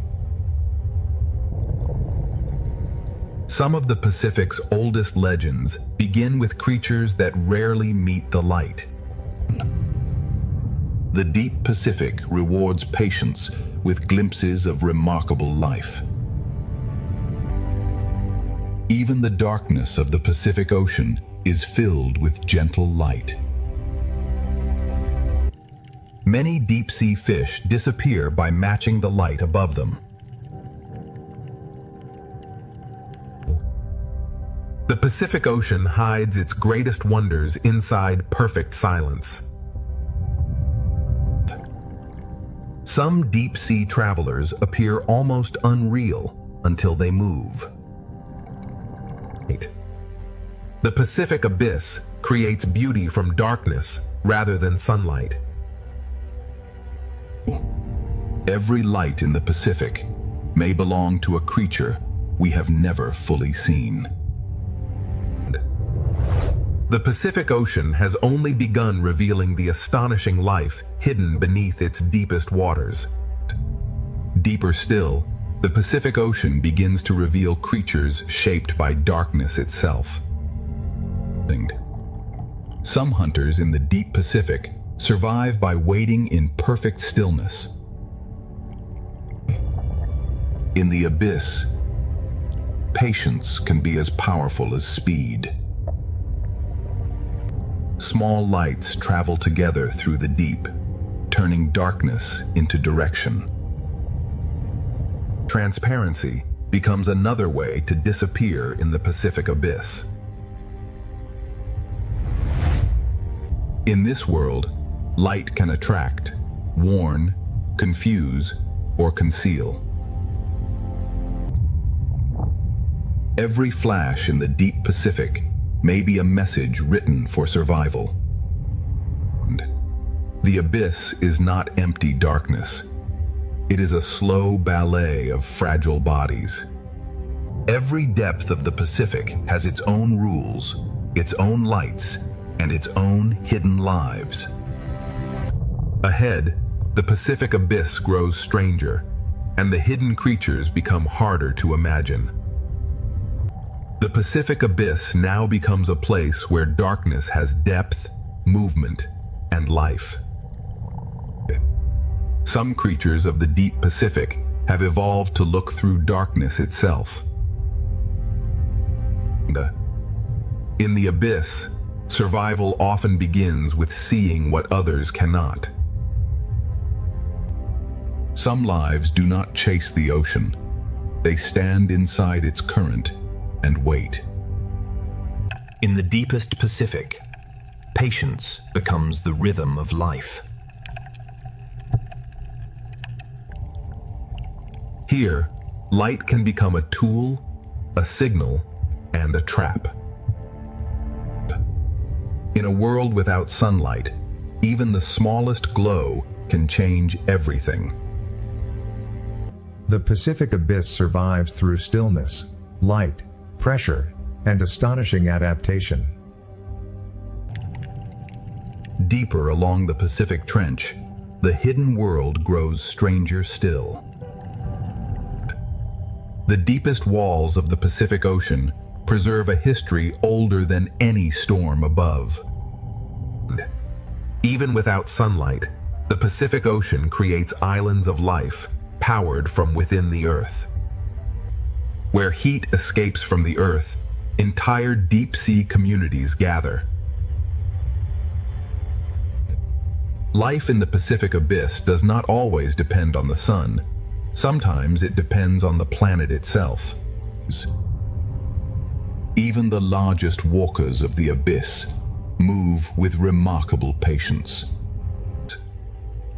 Some of the Pacific's oldest legends begin with creatures that rarely meet the light. The deep Pacific rewards patience with glimpses of remarkable life. Even the darkness of the Pacific Ocean is filled with gentle light. Many deep-sea fish disappear by matching the light above them. The Pacific Ocean hides its greatest wonders inside perfect silence. Some deep-sea travelers appear almost unreal until they move. The Pacific Abyss creates beauty from darkness rather than sunlight. Every light in the Pacific may belong to a creature we have never fully seen. The Pacific Ocean has only begun revealing the astonishing life hidden beneath its deepest waters. Deeper still, the Pacific Ocean begins to reveal creatures shaped by darkness itself. Some hunters in the deep Pacific survive by waiting in perfect stillness. In the abyss, patience can be as powerful as speed. Small lights travel together through the deep, turning darkness into direction. Transparency becomes another way to disappear in the Pacific abyss. In this world, light can attract, warn, confuse, or conceal. Every flash in the deep Pacific may be a message written for survival. The abyss is not empty darkness. It is a slow ballet of fragile bodies. Every depth of the Pacific has its own rules, its own lights, and its own hidden lives. Ahead, the Pacific abyss grows stranger, and the hidden creatures become harder to imagine. The Pacific abyss now becomes a place where darkness has depth, movement, and life. Some creatures of the deep Pacific have evolved to look through darkness itself. In the abyss, survival often begins with seeing what others cannot. Some lives do not chase the ocean. They stand inside its current and wait. In the deepest Pacific, patience becomes the rhythm of life. Here, light can become a tool, a signal, and a trap. In a world without sunlight, even the smallest glow can change everything. The Pacific abyss survives through stillness, light, pressure, and astonishing adaptation. Deeper along the Pacific Trench, the hidden world grows stranger still. The deepest walls of the Pacific Ocean preserve a history older than any storm above. Even without sunlight, the Pacific Ocean creates islands of life powered from within the earth. Where heat escapes from the earth, entire deep-sea communities gather. Life in the Pacific abyss does not always depend on the sun. Sometimes it depends on the planet itself. Even the largest walkers of the abyss move with remarkable patience.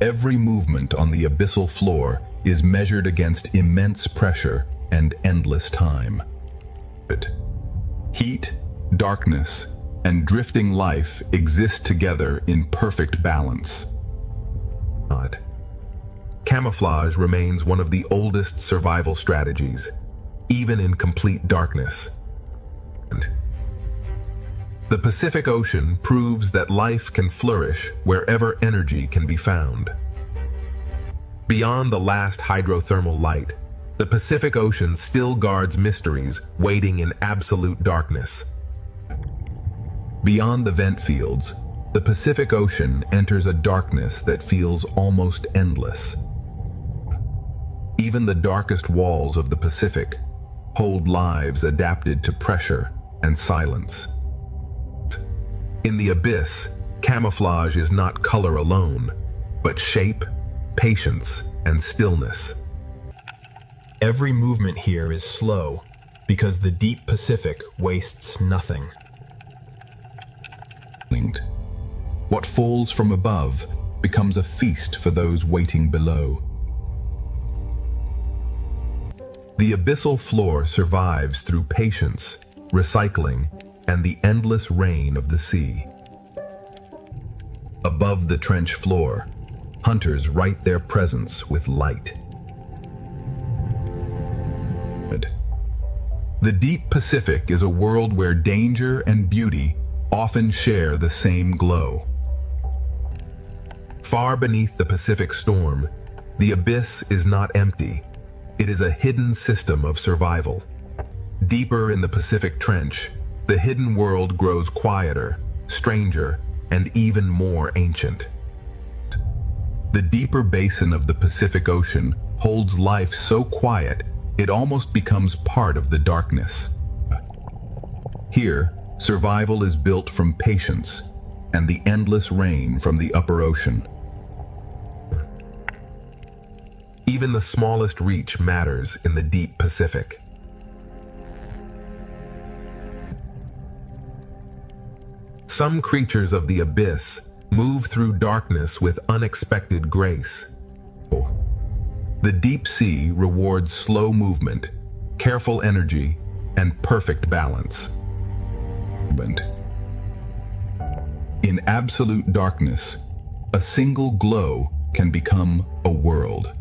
Every movement on the abyssal floor is measured against immense pressure and endless time. Heat, darkness, and drifting life exist together in perfect balance. Camouflage remains one of the oldest survival strategies, even in complete darkness. The Pacific Ocean proves that life can flourish wherever energy can be found. Beyond the last hydrothermal light, the Pacific Ocean still guards mysteries waiting in absolute darkness. Beyond the vent fields, the Pacific Ocean enters a darkness that feels almost endless. Even the darkest walls of the Pacific hold lives adapted to pressure and silence. In the abyss, camouflage is not color alone, but shape, patience, and stillness. Every movement here is slow because the deep Pacific wastes nothing. What falls from above becomes a feast for those waiting below. The abyssal floor survives through patience, recycling, and the endless rain of the sea. Above the trench floor, hunters write their presence with light. The deep Pacific is a world where danger and beauty often share the same glow. Far beneath the Pacific storm, the abyss is not empty. It is a hidden system of survival. Deeper in the Pacific Trench, the hidden world grows quieter, stranger, and even more ancient. The deeper basin of the Pacific Ocean holds life so quiet it almost becomes part of the darkness. Here, survival is built from patience and the endless rain from the upper ocean. Even the smallest reach matters in the deep Pacific. Some creatures of the abyss move through darkness with unexpected grace. The deep sea rewards slow movement, careful energy, and perfect balance. In absolute darkness, a single glow can become a world.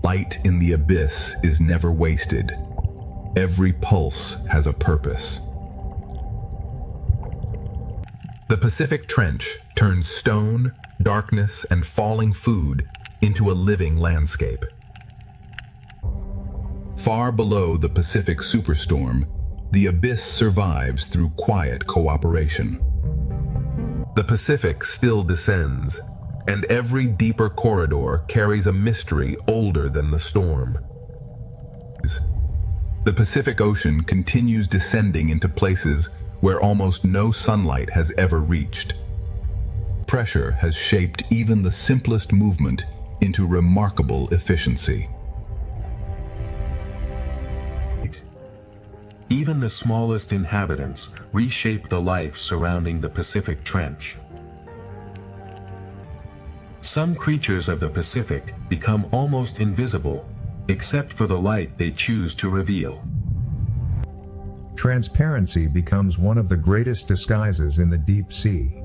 Light in the abyss is never wasted. Every pulse has a purpose. The Pacific Trench turns stone, darkness, and falling food into a living landscape. Far below the Pacific superstorm, the abyss survives through quiet cooperation. The Pacific still descends, and every deeper corridor carries a mystery older than the storm. The Pacific Ocean continues descending into places where almost no sunlight has ever reached. Pressure has shaped even the simplest movement into remarkable efficiency. Even the smallest inhabitants reshape the life surrounding the Pacific Trench. Some creatures of the Pacific become almost invisible, except for the light they choose to reveal. Transparency becomes one of the greatest disguises in the deep sea.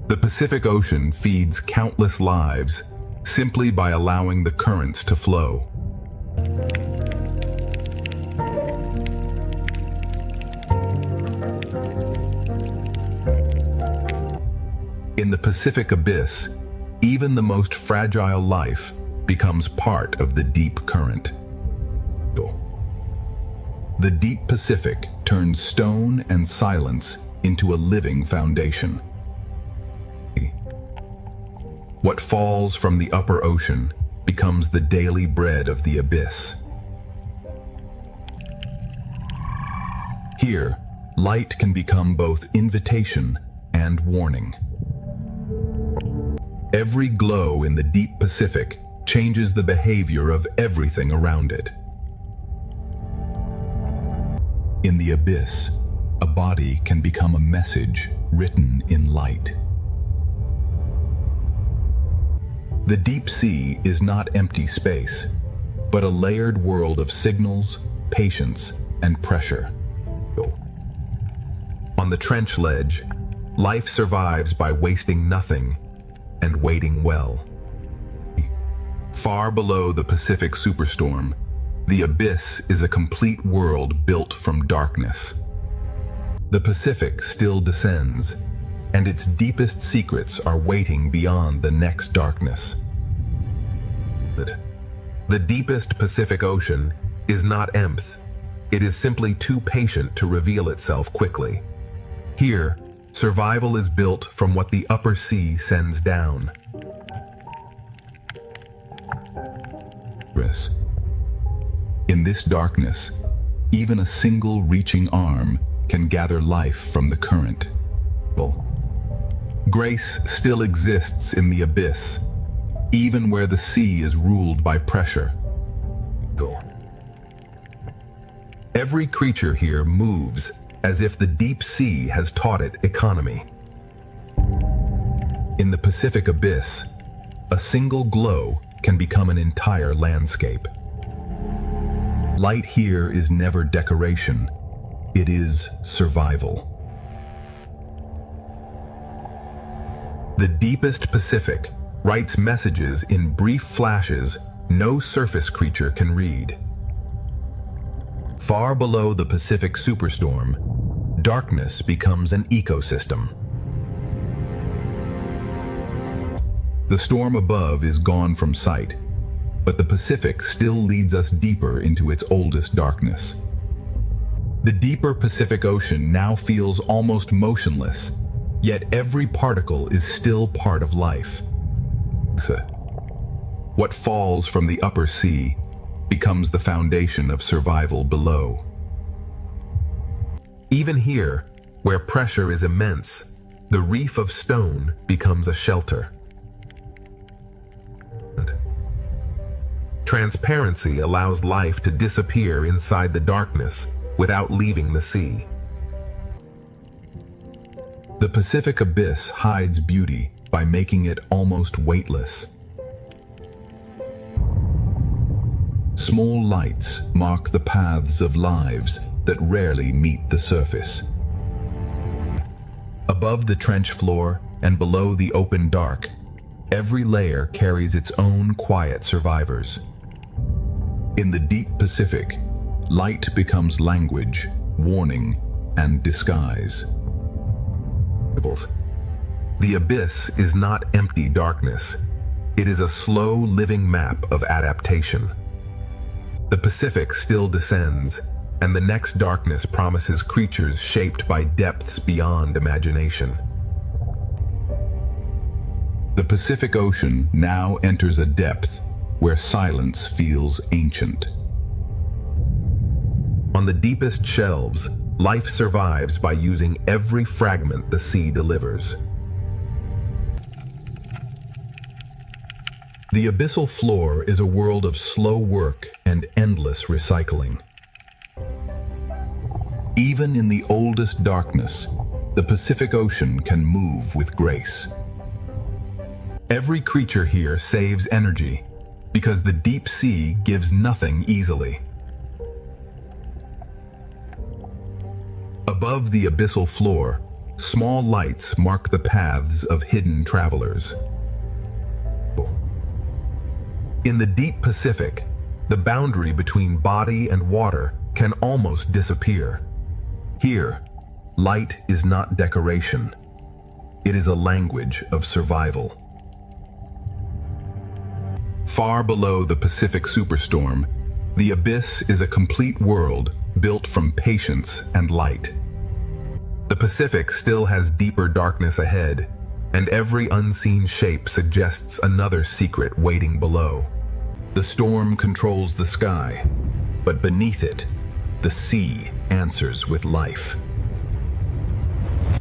The Pacific Ocean feeds countless lives simply by allowing the currents to flow. In the Pacific Abyss, even the most fragile life becomes part of the deep current. The deep Pacific turns stone and silence into a living foundation. What falls from the upper ocean becomes the daily bread of the abyss. Here, light can become both invitation and warning. Every glow in the deep Pacific changes the behavior of everything around it. In the abyss, a body can become a message written in light. The deep sea is not empty space, but a layered world of signals, patience, and pressure. On the trench ledge, life survives by wasting nothing and waiting well. Far below the Pacific superstorm, the abyss is a complete world built from darkness. The Pacific still descends, and its deepest secrets are waiting beyond the next darkness. The deepest Pacific Ocean is not empty. It is simply too patient to reveal itself quickly. Here, survival is built from what the upper sea sends down. In this darkness, even a single reaching arm can gather life from the current. Grace still exists in the abyss, even where the sea is ruled by pressure. Every creature here moves as if the deep sea has taught it economy. In the Pacific Abyss, a single glow can become an entire landscape. Light here is never decoration, it is survival. The deepest Pacific writes messages in brief flashes no surface creature can read. Far below the Pacific superstorm, darkness becomes an ecosystem. The storm above is gone from sight, but the Pacific still leads us deeper into its oldest darkness. The deeper Pacific Ocean now feels almost motionless, yet every particle is still part of life. What falls from the upper sea becomes the foundation of survival below. Even here, where pressure is immense, the reef of stone becomes a shelter. Transparency allows life to disappear inside the darkness without leaving the sea. The Pacific Abyss hides beauty by making it almost weightless. Small lights mark the paths of lives that rarely meet the surface. Above the trench floor and below the open dark, every layer carries its own quiet survivors. In the deep Pacific, light becomes language, warning, and disguise. The abyss is not empty darkness. It is a slow living map of adaptation. The Pacific still descends, and the next darkness promises creatures shaped by depths beyond imagination. The Pacific Ocean now enters a depth where silence feels ancient. On the deepest shelves, life survives by using every fragment the sea delivers. The abyssal floor is a world of slow work and endless recycling. Even in the oldest darkness, the Pacific Ocean can move with grace. Every creature here saves energy because the deep sea gives nothing easily. Above the abyssal floor, small lights mark the paths of hidden travelers. In the deep Pacific, the boundary between body and water can almost disappear. Here, light is not decoration. It is a language of survival. Far below the Pacific superstorm, the abyss is a complete world built from patience and light. The Pacific still has deeper darkness ahead, and every unseen shape suggests another secret waiting below. The storm controls the sky, but beneath it, the sea answers with life.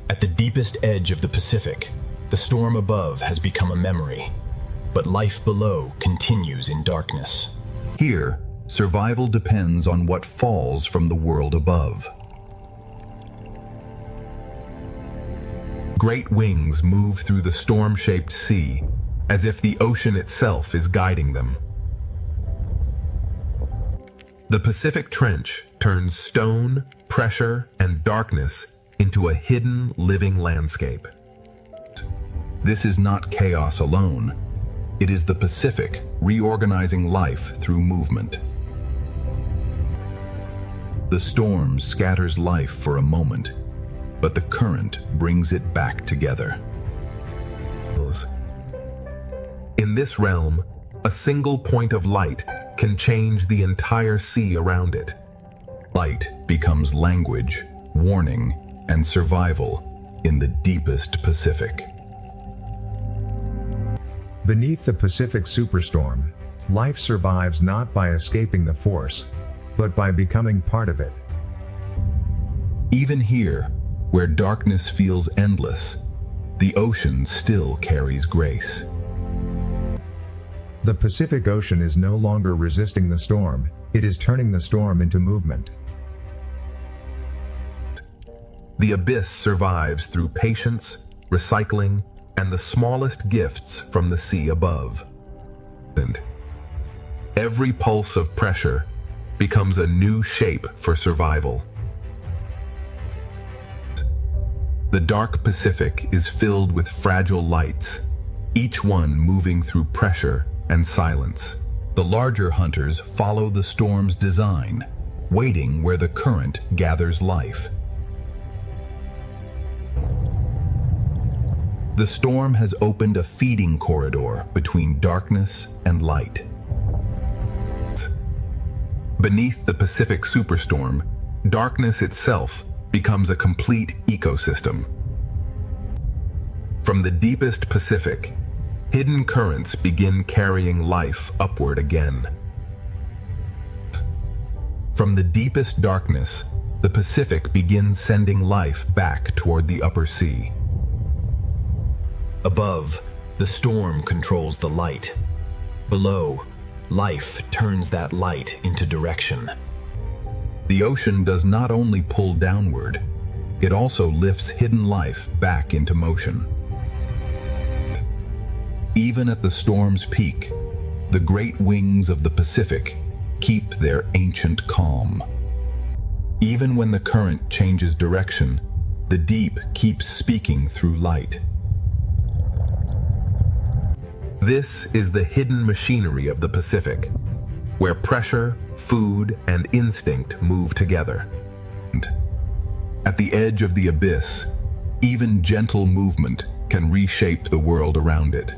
At the deepest edge of the Pacific, the storm above has become a memory, but life below continues in darkness. Here, survival depends on what falls from the world above. Great wings move through the storm-shaped sea, as if the ocean itself is guiding them. The Pacific Trench turns stone, pressure, and darkness into a hidden, living landscape. This is not chaos alone. It is the Pacific reorganizing life through movement. The storm scatters life for a moment, but the current brings it back together. In this realm, a single point of light can change the entire sea around it. Light becomes language, warning, and survival in the deepest Pacific. Beneath the Pacific superstorm, life survives not by escaping the force, but by becoming part of it. Even here, where darkness feels endless, the ocean still carries grace. The Pacific Ocean is no longer resisting the storm, it is turning the storm into movement. The abyss survives through patience, recycling, and the smallest gifts from the sea above. And every pulse of pressure becomes a new shape for survival. The dark Pacific is filled with fragile lights, each one moving through pressure and silence. The larger hunters follow the storm's design, waiting where the current gathers life. The storm has opened a feeding corridor between darkness and light. Beneath the Pacific superstorm, darkness itself becomes a complete ecosystem. From the deepest Pacific, hidden currents begin carrying life upward again. From the deepest darkness, the Pacific begins sending life back toward the upper sea. Above, the storm controls the light. Below, life turns that light into direction. The ocean does not only pull downward, it also lifts hidden life back into motion. Even at the storm's peak, the great wings of the Pacific keep their ancient calm. Even when the current changes direction, the deep keeps speaking through light. This is the hidden machinery of the Pacific, where pressure, food, and instinct move together. At the edge of the abyss, even gentle movement can reshape the world around it.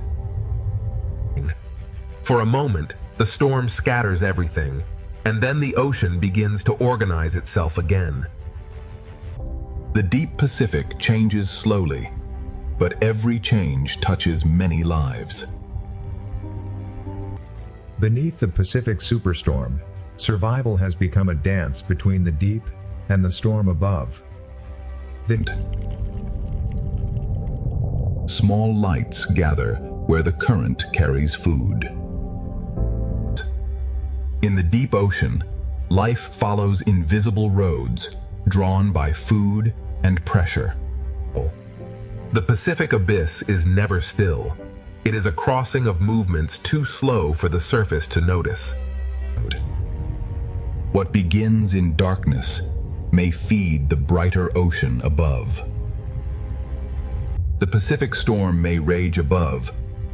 For a moment, the storm scatters everything, and then the ocean begins to organize itself again. The deep Pacific changes slowly, but every change touches many lives. Beneath the Pacific superstorm, survival has become a dance between the deep and the storm above. Small lights gather where the current carries food. In the deep ocean, life follows invisible roads drawn by food and pressure. The Pacific abyss is never still. It is a crossing of movements too slow for the surface to notice. What begins in darkness may feed the brighter ocean above. The Pacific storm may rage above,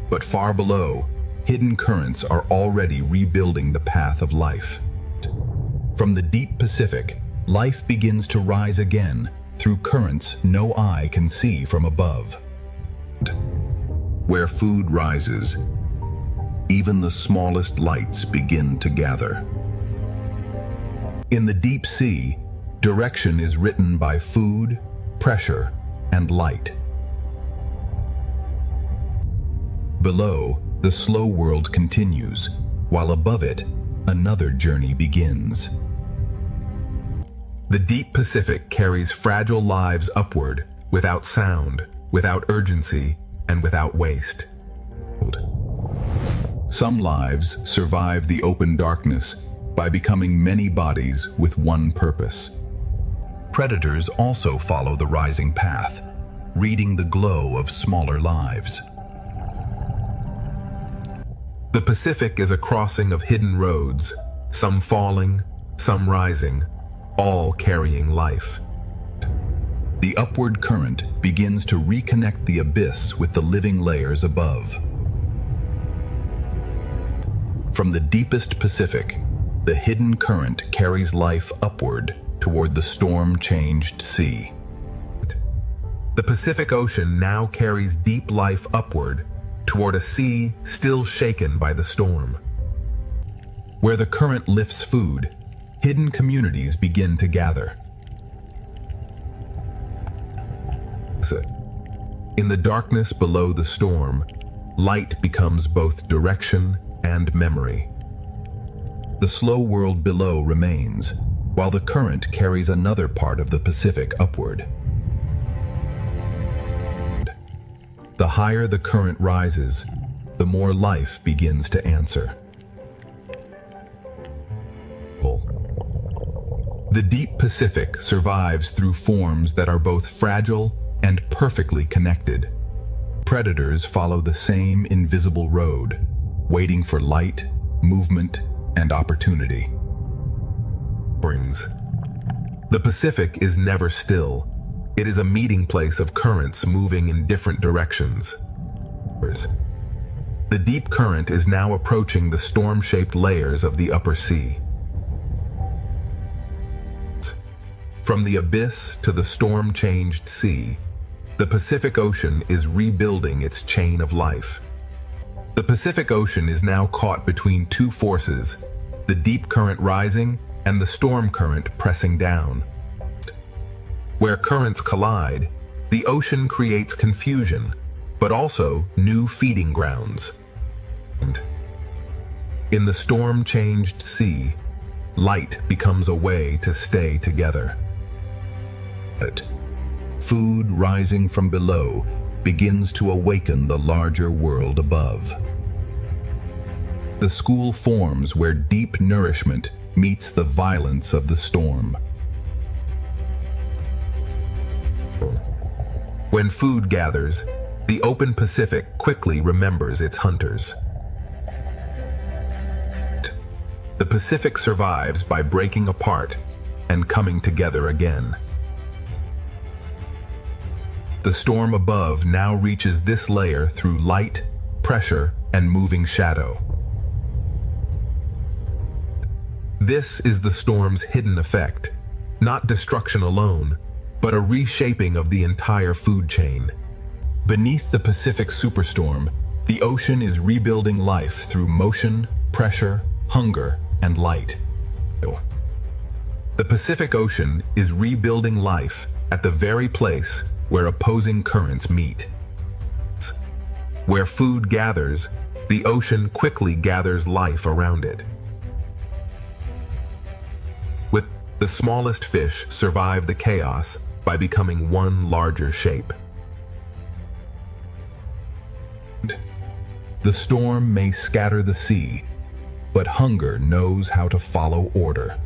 but far below, hidden currents are already rebuilding the path of life. From the deep Pacific, life begins to rise again through currents no eye can see from above. Where food rises, even the smallest lights begin to gather. In the deep sea, direction is written by food, pressure, and light. Below, the slow world continues, while above it, another journey begins. The deep Pacific carries fragile lives upward, without sound, without urgency, and without waste. Some lives survive the open darkness by becoming many bodies with one purpose. Predators also follow the rising path, reading the glow of smaller lives. The Pacific is a crossing of hidden roads, some falling, some rising, all carrying life. The upward current begins to reconnect the abyss with the living layers above. From the deepest Pacific, the hidden current carries life upward toward the storm-changed sea. The Pacific Ocean now carries deep life upward toward a sea still shaken by the storm. Where the current lifts food, hidden communities begin to gather. In the darkness below the storm, light becomes both direction and memory. The slow world below remains, while the current carries another part of the Pacific upward. The higher the current rises, the more life begins to answer. The deep Pacific survives through forms that are both fragile and perfectly connected. Predators follow the same invisible road, waiting for light, movement, and opportunity. The Pacific is never still. It is a meeting place of currents moving in different directions. The deep current is now approaching the storm-shaped layers of the upper sea. From the abyss to the storm-changed sea, the Pacific Ocean is rebuilding its chain of life. The Pacific Ocean is now caught between two forces, the deep current rising and the storm current pressing down. Where currents collide, the ocean creates confusion, but also new feeding grounds. In the storm-changed sea, light becomes a way to stay together. Food rising from below begins to awaken the larger world above. The school forms where deep nourishment meets the violence of the storm. When food gathers, the open Pacific quickly remembers its hunters. The Pacific survives by breaking apart and coming together again. The storm above now reaches this layer through light, pressure, and moving shadow. This is the storm's hidden effect, not destruction alone, but a reshaping of the entire food chain. Beneath the Pacific superstorm, the ocean is rebuilding life through motion, pressure, hunger, and light. The Pacific Ocean is rebuilding life at the very place where opposing currents meet. Where food gathers, the ocean quickly gathers life around it. With the smallest fish survive the chaos by becoming one larger shape. The storm may scatter the sea, but hunger knows how to follow order.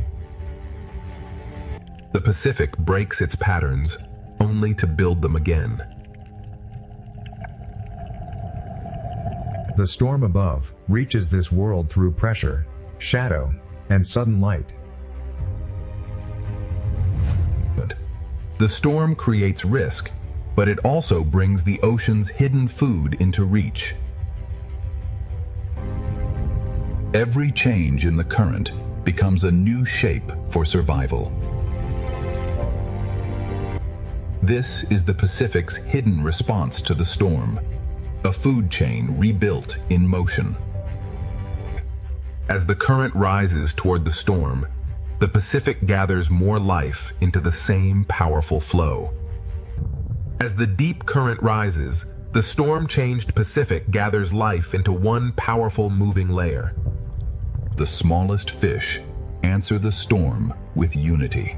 The Pacific breaks its patterns only to build them again. The storm above reaches this world through pressure, shadow, and sudden light. The storm creates risk, but it also brings the ocean's hidden food into reach. Every change in the current becomes a new shape for survival. This is the Pacific's hidden response to the storm, a food chain rebuilt in motion. As the current rises toward the storm, the Pacific gathers more life into the same powerful flow. As the deep current rises, the storm-changed Pacific gathers life into one powerful moving layer. The smallest fish answer the storm with unity.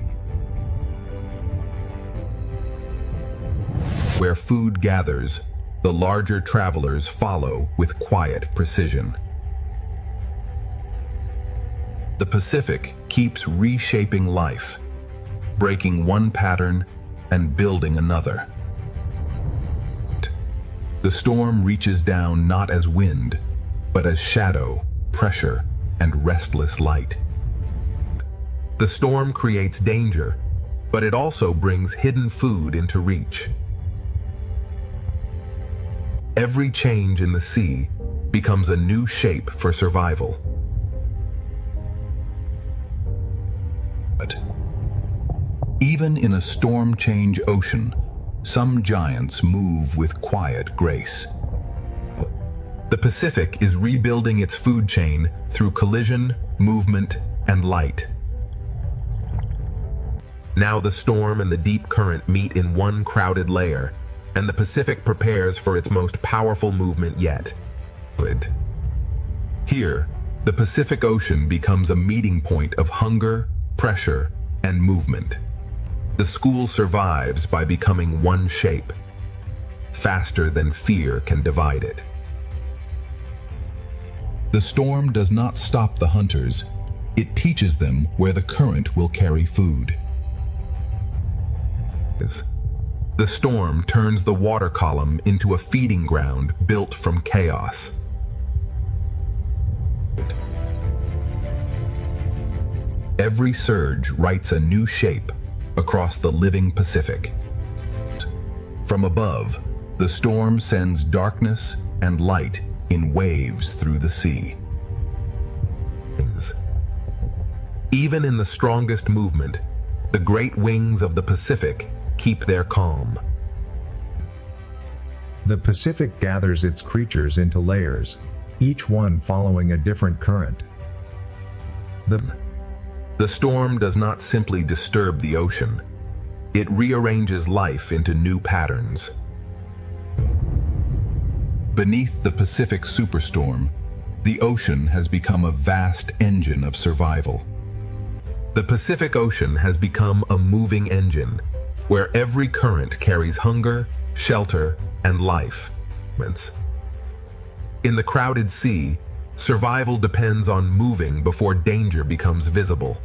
Where food gathers, the larger travelers follow with quiet precision. The Pacific keeps reshaping life, breaking one pattern and building another. The storm reaches down not as wind, but as shadow, pressure, and restless light. The storm creates danger, but it also brings hidden food into reach. Every change in the sea becomes a new shape for survival. But even in a storm-change ocean, some giants move with quiet grace. The Pacific is rebuilding its food chain through collision, movement, and light. Now the storm and the deep current meet in one crowded layer, and the Pacific prepares for its most powerful movement yet. Here, the Pacific Ocean becomes a meeting point of hunger, pressure, and movement. The school survives by becoming one shape, faster than fear can divide it. The storm does not stop the hunters. It teaches them where the current will carry food. The storm turns the water column into a feeding ground built from chaos. Every surge writes a new shape across the living Pacific. From above, the storm sends darkness and light in waves through the sea. Even in the strongest movement, The great wings of the Pacific keep their calm. The Pacific gathers its creatures into layers, each one following a different current. The storm does not simply disturb the ocean. It rearranges life into new patterns. Beneath the Pacific superstorm, the ocean has become a vast engine of survival. The Pacific Ocean has become a moving engine, where every current carries hunger, shelter, and life. In the crowded sea, survival depends on moving before danger becomes visible.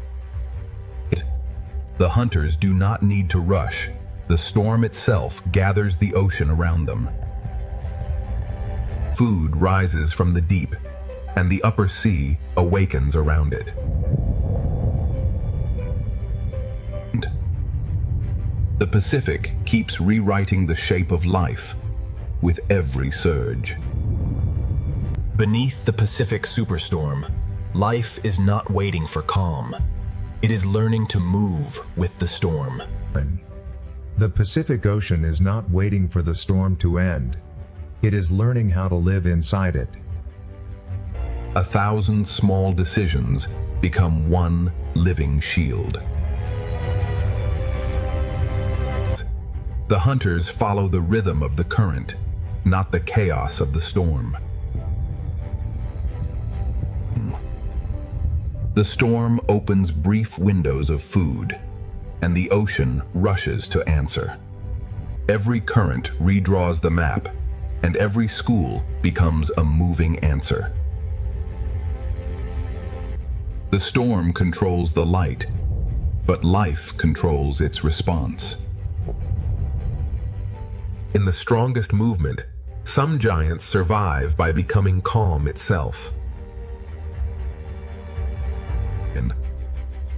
The hunters do not need to rush. The storm itself gathers the ocean around them. Food rises from the deep, and the upper sea awakens around it. The Pacific keeps rewriting the shape of life with every surge. Beneath the Pacific superstorm, life is not waiting for calm. It is learning to move with the storm. The Pacific Ocean is not waiting for the storm to end. It is learning how to live inside it. 1,000 small decisions become one living shield. The hunters follow the rhythm of the current, not the chaos of the storm. The storm opens brief windows of food, and the ocean rushes to answer. Every current redraws the map, and every school becomes a moving answer. The storm controls the light, but life controls its response. In the strongest movement, some giants survive by becoming calm itself.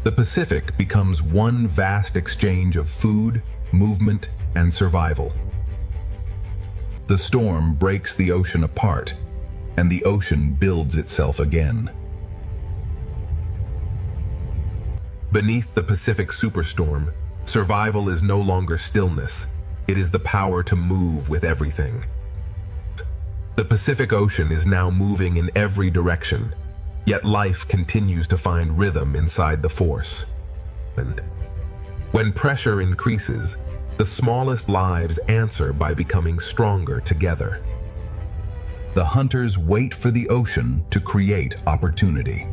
The Pacific becomes one vast exchange of food, movement, and survival. The storm breaks the ocean apart, and the ocean builds itself again. Beneath the Pacific superstorm, survival is no longer stillness. It is the power to move with everything. The Pacific Ocean is now moving in every direction, yet life continues to find rhythm inside the force. And when pressure increases, the smallest lives answer by becoming stronger together. The hunters wait for the ocean to create opportunity.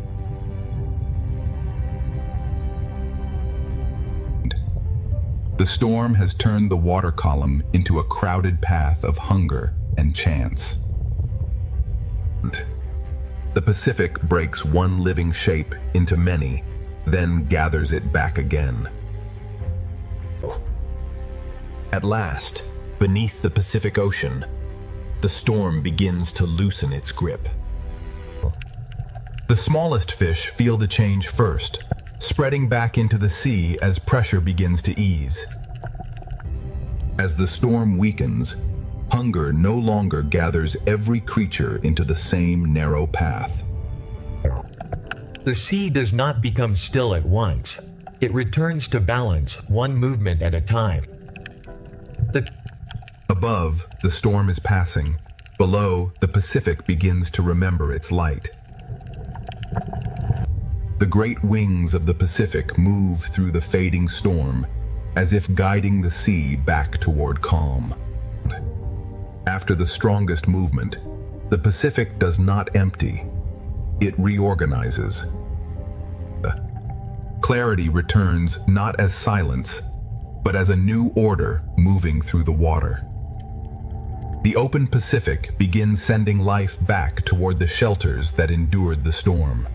The storm has turned the water column into a crowded path of hunger and chance. The Pacific breaks one living shape into many, then gathers it back again. At last, beneath the Pacific Ocean, the storm begins to loosen its grip. The smallest fish feel the change first, spreading back into the sea as pressure begins to ease. As the storm weakens, hunger no longer gathers every creature into the same narrow path. The sea does not become still at once. It returns to balance, one movement at a time. Above, the storm is passing. Below, the Pacific begins to remember its light. The great wings of the Pacific move through the fading storm, as if guiding the sea back toward calm. After the strongest movement, the Pacific does not empty. It reorganizes. Clarity returns not as silence, but as a new order moving through the water. The open Pacific begins sending life back toward the shelters that endured the storm.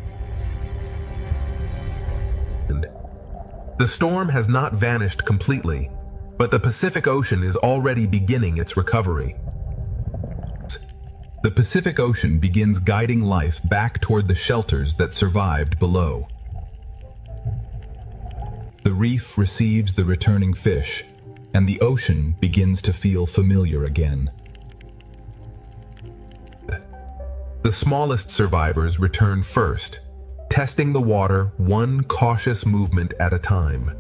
The storm has not vanished completely, but the Pacific Ocean is already beginning its recovery. The Pacific Ocean begins guiding life back toward the shelters that survived below. The reef receives the returning fish, and the ocean begins to feel familiar again. The smallest survivors return first, testing the water one cautious movement at a time.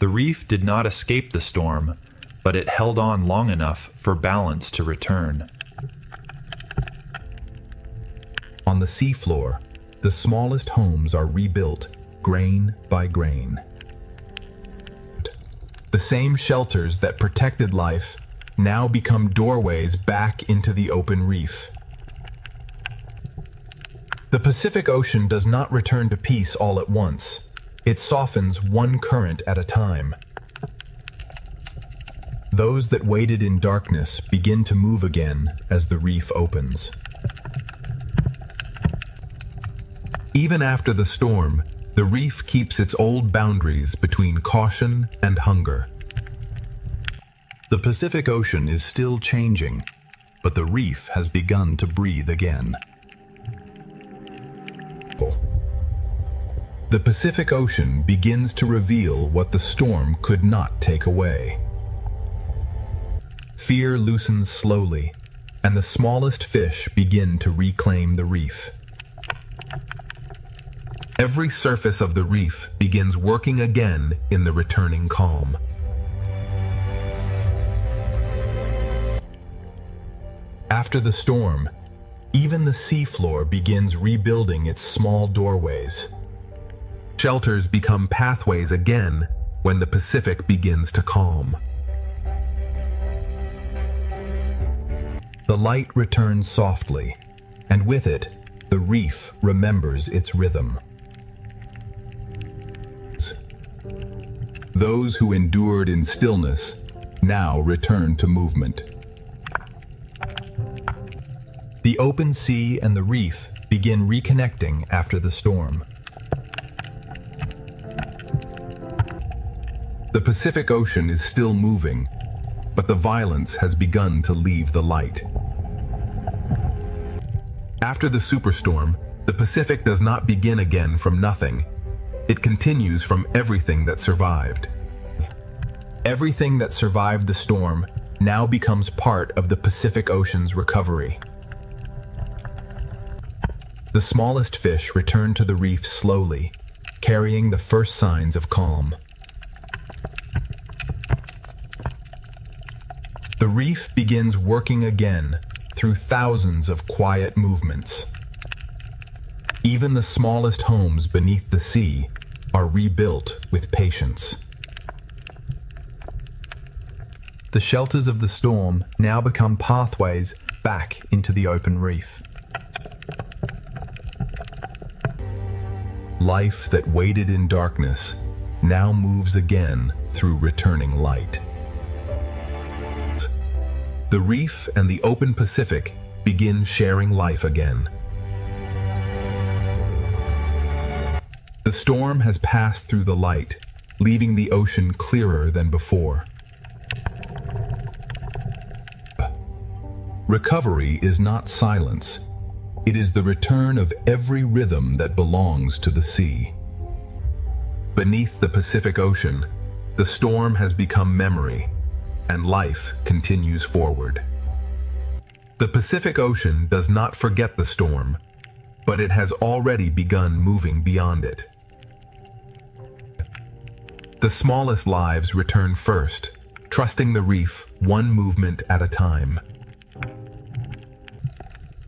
The reef did not escape the storm, but it held on long enough for balance to return. On the seafloor, the smallest homes are rebuilt, grain by grain. The same shelters that protected life now become doorways back into the open reef. The Pacific Ocean does not return to peace all at once. It softens one current at a time. Those that waited in darkness begin to move again as the reef opens. Even after the storm, the reef keeps its old boundaries between caution and hunger. The Pacific Ocean is still changing, but the reef has begun to breathe again. The Pacific Ocean begins to reveal what the storm could not take away. Fear loosens slowly, and the smallest fish begin to reclaim the reef. Every surface of the reef begins working again in the returning calm. After the storm, even the seafloor begins rebuilding its small doorways. Shelters become pathways again when the Pacific begins to calm. The light returns softly, and with it, the reef remembers its rhythm. Those who endured in stillness now return to movement. The open sea and the reef begin reconnecting after the storm. The Pacific Ocean is still moving, but the violence has begun to leave the light. After the superstorm, the Pacific does not begin again from nothing. It continues from everything that survived. Everything that survived the storm now becomes part of the Pacific Ocean's recovery. The smallest fish return to the reef slowly, carrying the first signs of calm. The reef begins working again through thousands of quiet movements. Even the smallest homes beneath the sea are rebuilt with patience. The shelters of the storm now become pathways back into the open reef. Life that waited in darkness now moves again through returning light. The reef and the open Pacific begin sharing life again. The storm has passed through the light, leaving the ocean clearer than before. Recovery is not silence. It is the return of every rhythm that belongs to the sea. Beneath the Pacific Ocean, the storm has become memory, and life continues forward. The Pacific Ocean does not forget the storm, but it has already begun moving beyond it. The smallest lives return first, trusting the reef one movement at a time.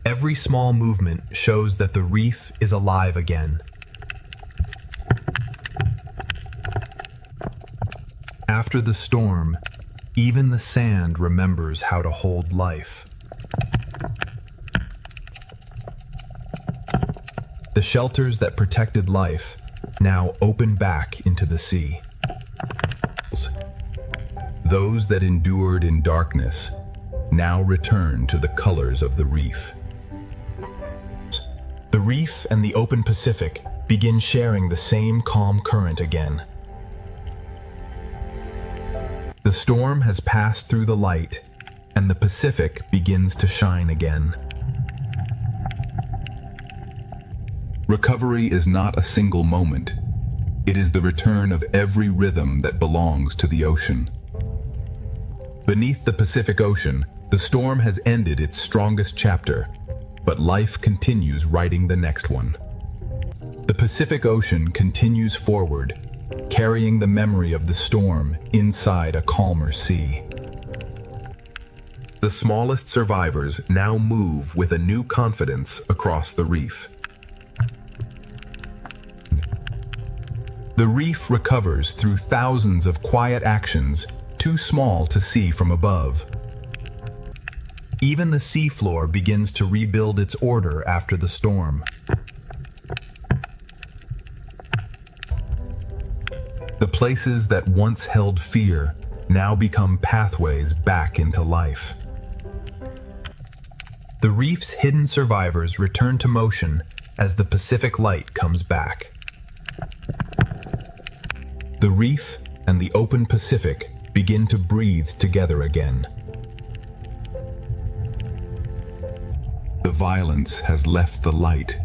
Every small movement shows that the reef is alive again. After the storm, even the sand remembers how to hold life. The shelters that protected life now open back into the sea. Those that endured in darkness now return to the colors of the reef. The reef and the open Pacific begin sharing the same calm current again. The storm has passed through the light, and the Pacific begins to shine again. Recovery is not a single moment. It is the return of every rhythm that belongs to the ocean. Beneath the Pacific Ocean, the storm has ended its strongest chapter, but life continues writing the next one. The Pacific Ocean continues forward, carrying the memory of the storm inside a calmer sea. The smallest survivors now move with a new confidence across the reef. The reef recovers through thousands of quiet actions too small to see from above. Even the seafloor begins to rebuild its order after the storm. The places that once held fear now become pathways back into life. The reef's hidden survivors return to motion as the Pacific light comes back. The reef and the open Pacific begin to breathe together again. The violence has left the light,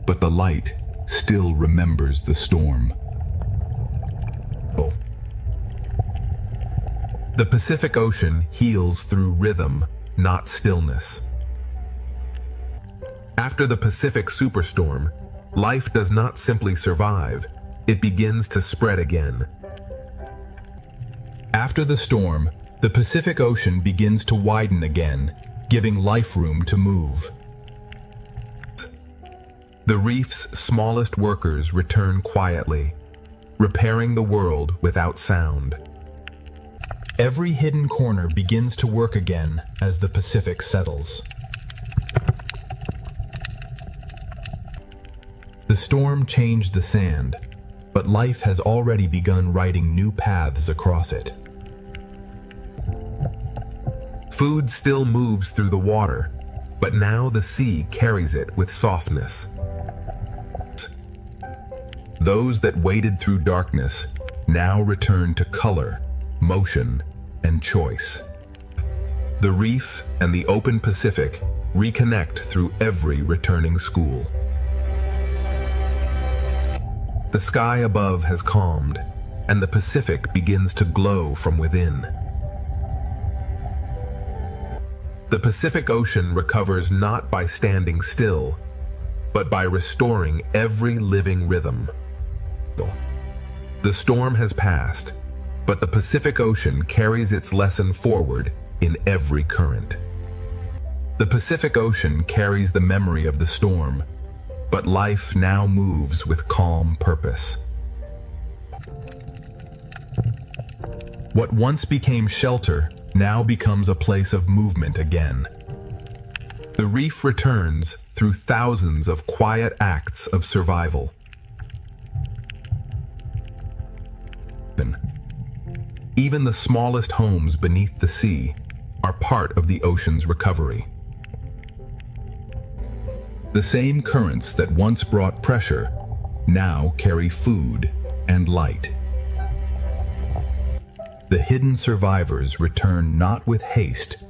but the light still remembers the storm. The Pacific Ocean heals through rhythm, not stillness. After the Pacific superstorm, life does not simply survive, it begins to spread again. After the storm, the Pacific Ocean begins to widen again, giving life room to move. The reef's smallest workers return quietly, repairing the world without sound. Every hidden corner begins to work again as the Pacific settles. The storm changed the sand, but life has already begun writing new paths across it. Food still moves through the water, but now the sea carries it with softness. Those that waded through darkness now return to color, motion, and choice. The reef and the open Pacific reconnect through every returning school. The sky above has calmed, and the Pacific begins to glow from within. The Pacific Ocean recovers not by standing still, but by restoring every living rhythm. The storm has passed, but the Pacific Ocean carries its lesson forward in every current. The Pacific Ocean carries the memory of the storm, but life now moves with calm purpose. What once became shelter now becomes a place of movement again. The reef returns through thousands of quiet acts of survival. Even the smallest homes beneath the sea are part of the ocean's recovery. The same currents that once brought pressure now carry food and light. The hidden survivors return not with haste,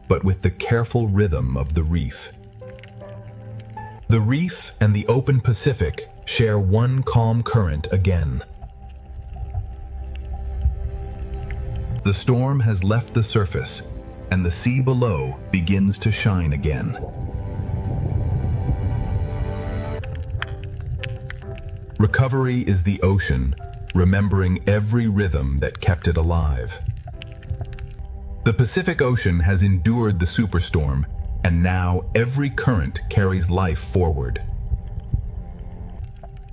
but with the careful rhythm of the reef. The reef and the open Pacific share one calm current again. The storm has left the surface, and the sea below begins to shine again. Recovery is the ocean, remembering every rhythm that kept it alive. The Pacific Ocean has endured the superstorm, and now every current carries life forward.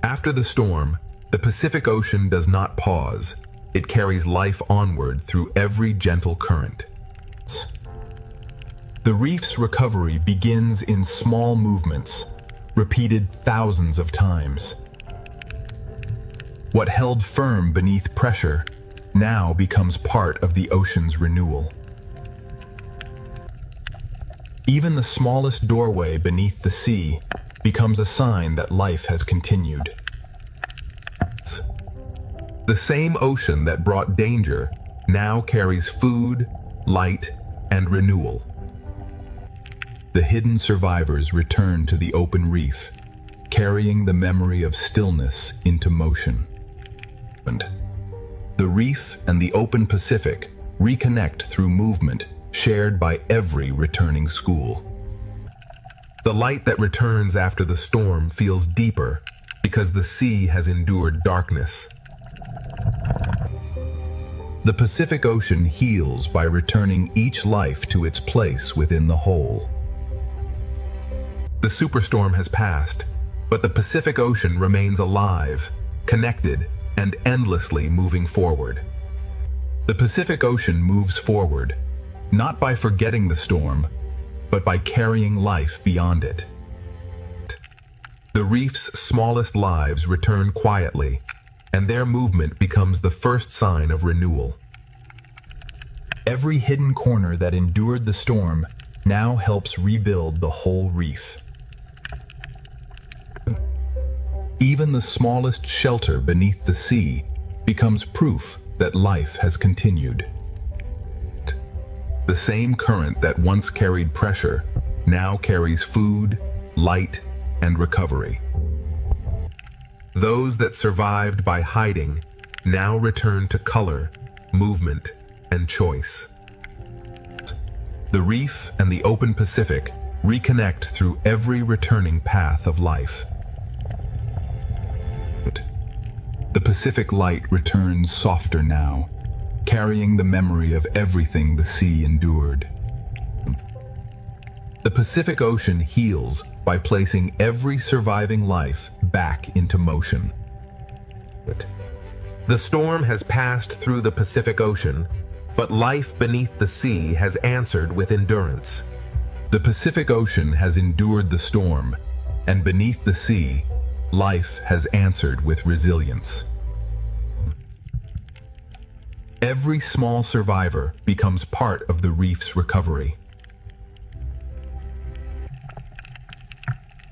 After the storm, the Pacific Ocean does not pause. It carries life onward through every gentle current. The reef's recovery begins in small movements, repeated thousands of times. What held firm beneath pressure now becomes part of the ocean's renewal. Even the smallest doorway beneath the sea becomes a sign that life has continued. The same ocean that brought danger now carries food, light, and renewal. The hidden survivors return to the open reef, carrying the memory of stillness into motion. The reef and the open Pacific reconnect through movement shared by every returning school. The light that returns after the storm feels deeper because the sea has endured darkness. The Pacific Ocean heals by returning each life to its place within the whole. The superstorm has passed, but the Pacific Ocean remains alive, connected, and endlessly moving forward. The Pacific Ocean moves forward, not by forgetting the storm, but by carrying life beyond it. The reef's smallest lives return quietly, and their movement becomes the first sign of renewal. Every hidden corner that endured the storm now helps rebuild the whole reef. Even the smallest shelter beneath the sea becomes proof that life has continued. The same current that once carried pressure now carries food, light, and recovery. Those that survived by hiding now return to color, movement, and choice. The reef and the open Pacific reconnect through every returning path of life. The Pacific light returns softer now, carrying the memory of everything the sea endured. The Pacific Ocean heals by placing every surviving life back into motion. The storm has passed through the Pacific Ocean, but life beneath the sea has answered with endurance. The Pacific Ocean has endured the storm, and beneath the sea, life has answered with resilience. Every small survivor becomes part of the reef's recovery.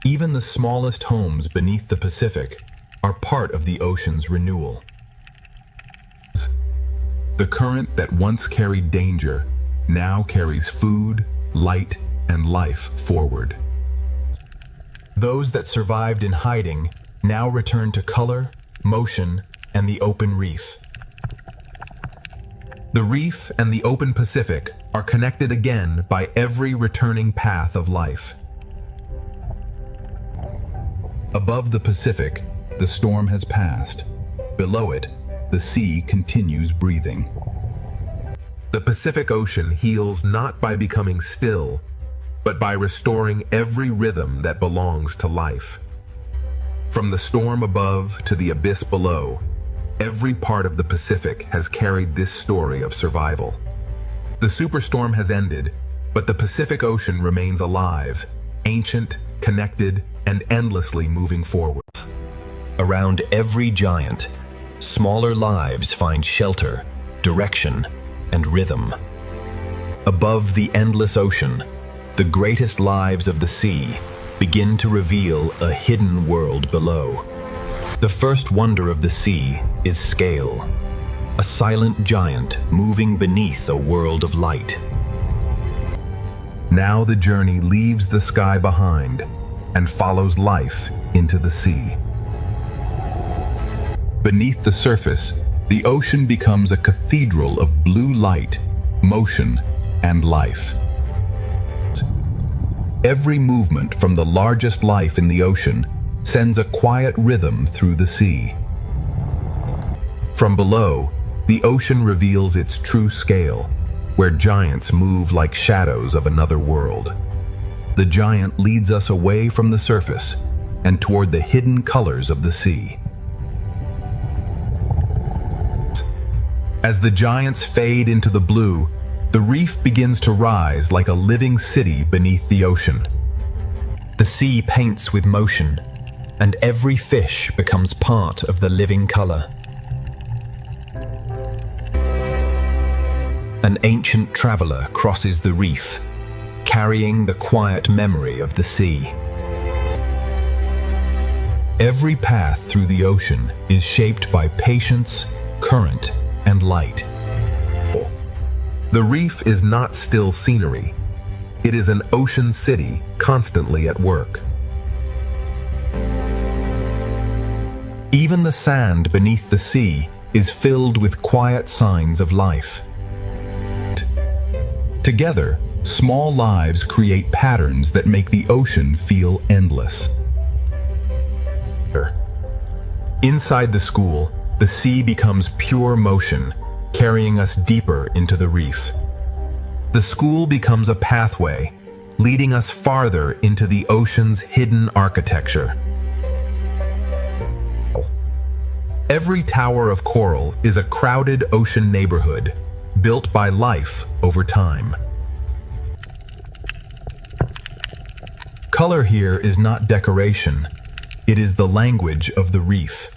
Even the smallest homes beneath the Pacific are part of the ocean's renewal. The current that once carried danger now carries food, light, and life forward. Those that survived in hiding now return to color, motion, and the open reef. The reef and the open Pacific are connected again by every returning path of life. Above the Pacific, the storm has passed. Below it, the sea continues breathing. The Pacific Ocean heals not by becoming still, but by restoring every rhythm that belongs to life. From the storm above to the abyss below, every part of the Pacific has carried this story of survival. The superstorm has ended, but the Pacific Ocean remains alive, ancient, connected, and endlessly moving forward. Around every giant, smaller lives find shelter, direction, and rhythm. Above the endless ocean, the greatest lives of the sea begin to reveal a hidden world below. The first wonder of the sea is scale, a silent giant moving beneath a world of light. Now the journey leaves the sky behind and follows life into the sea. Beneath the surface, the ocean becomes a cathedral of blue light, motion, and life. Every movement from the largest life in the ocean sends a quiet rhythm through the sea. From below, the ocean reveals its true scale, where giants move like shadows of another world. The giant leads us away from the surface and toward the hidden colors of the sea. As the giants fade into the blue, the reef begins to rise like a living city beneath the ocean. The sea paints with motion, and every fish becomes part of the living color. An ancient traveler crosses the reef, carrying the quiet memory of the sea. Every path through the ocean is shaped by patience, current, and light. The reef is not still scenery. It is an ocean city constantly at work. Even the sand beneath the sea is filled with quiet signs of life. Together, small lives create patterns that make the ocean feel endless. Inside the school, the sea becomes pure motion, carrying us deeper into the reef. The school becomes a pathway, leading us farther into the ocean's hidden architecture. Every tower of coral is a crowded ocean neighborhood, built by life over time. Color here is not decoration, it is the language of the reef.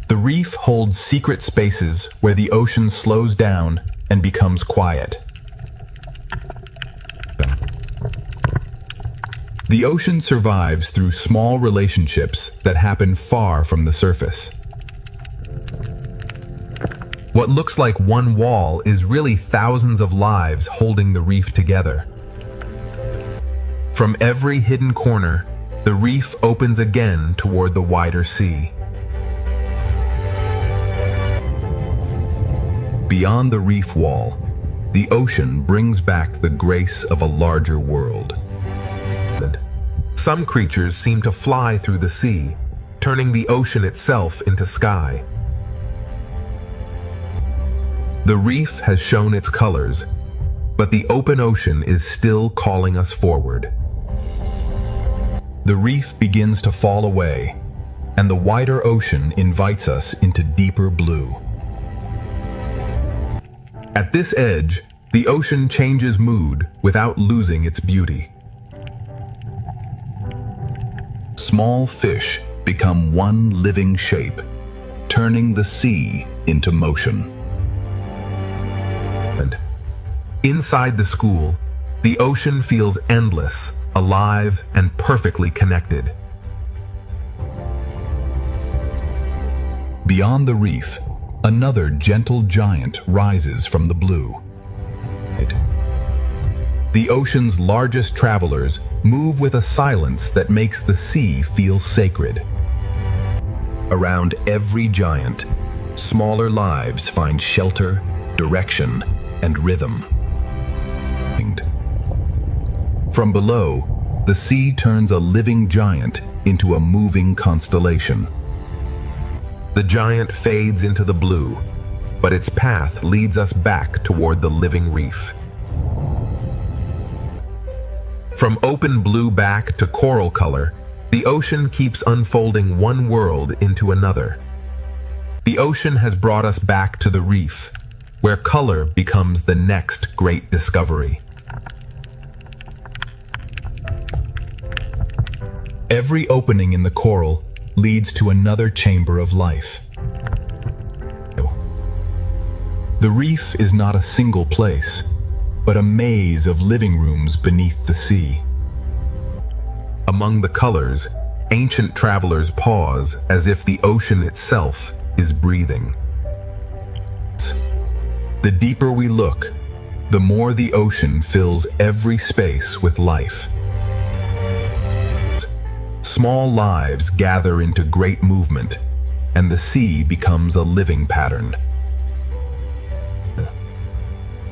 The reef holds secret spaces where the ocean slows down and becomes quiet. The ocean survives through small relationships that happen far from the surface. What looks like one wall is really thousands of lives holding the reef together. From every hidden corner, the reef opens again toward the wider sea. Beyond the reef wall, the ocean brings back the grace of a larger world. Some creatures seem to fly through the sea, turning the ocean itself into sky. The reef has shown its colors, but the open ocean is still calling us forward. The reef begins to fall away, and the wider ocean invites us into deeper blue. At this edge, the ocean changes mood without losing its beauty. Small fish become one living shape, turning the sea into motion. And inside the school, the ocean feels endless, alive, and perfectly connected. Beyond the reef, another gentle giant rises from the blue. The ocean's largest travelers move with a silence that makes the sea feel sacred. Around every giant, smaller lives find shelter, direction, and rhythm. From below, the sea turns a living giant into a moving constellation. The giant fades into the blue, but its path leads us back toward the living reef. From open blue back to coral color, the ocean keeps unfolding one world into another. The ocean has brought us back to the reef, where color becomes the next great discovery. Every opening in the coral leads to another chamber of life. The reef is not a single place, but a maze of living rooms beneath the sea. Among the colors, ancient travelers pause as if the ocean itself is breathing. The deeper we look, the more the ocean fills every space with life. Small lives gather into great movement, and the sea becomes a living pattern.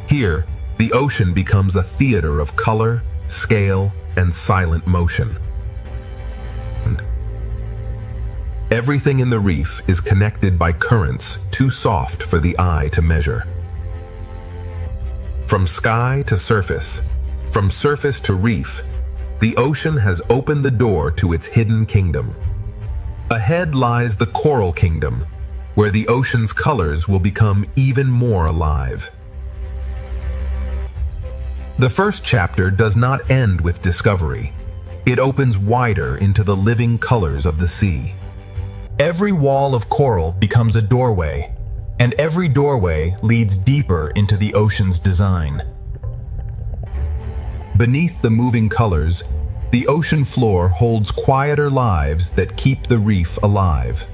Here, the ocean becomes a theater of color, scale, and silent motion. Everything in the reef is connected by currents too soft for the eye to measure. From sky to surface, from surface to reef, the ocean has opened the door to its hidden kingdom. Ahead lies the coral kingdom, where the ocean's colors will become even more alive. The first chapter does not end with discovery. It opens wider into the living colors of the sea. Every wall of coral becomes a doorway, and every doorway leads deeper into the ocean's design. Beneath the moving colors, the ocean floor holds quieter lives that keep the reef alive.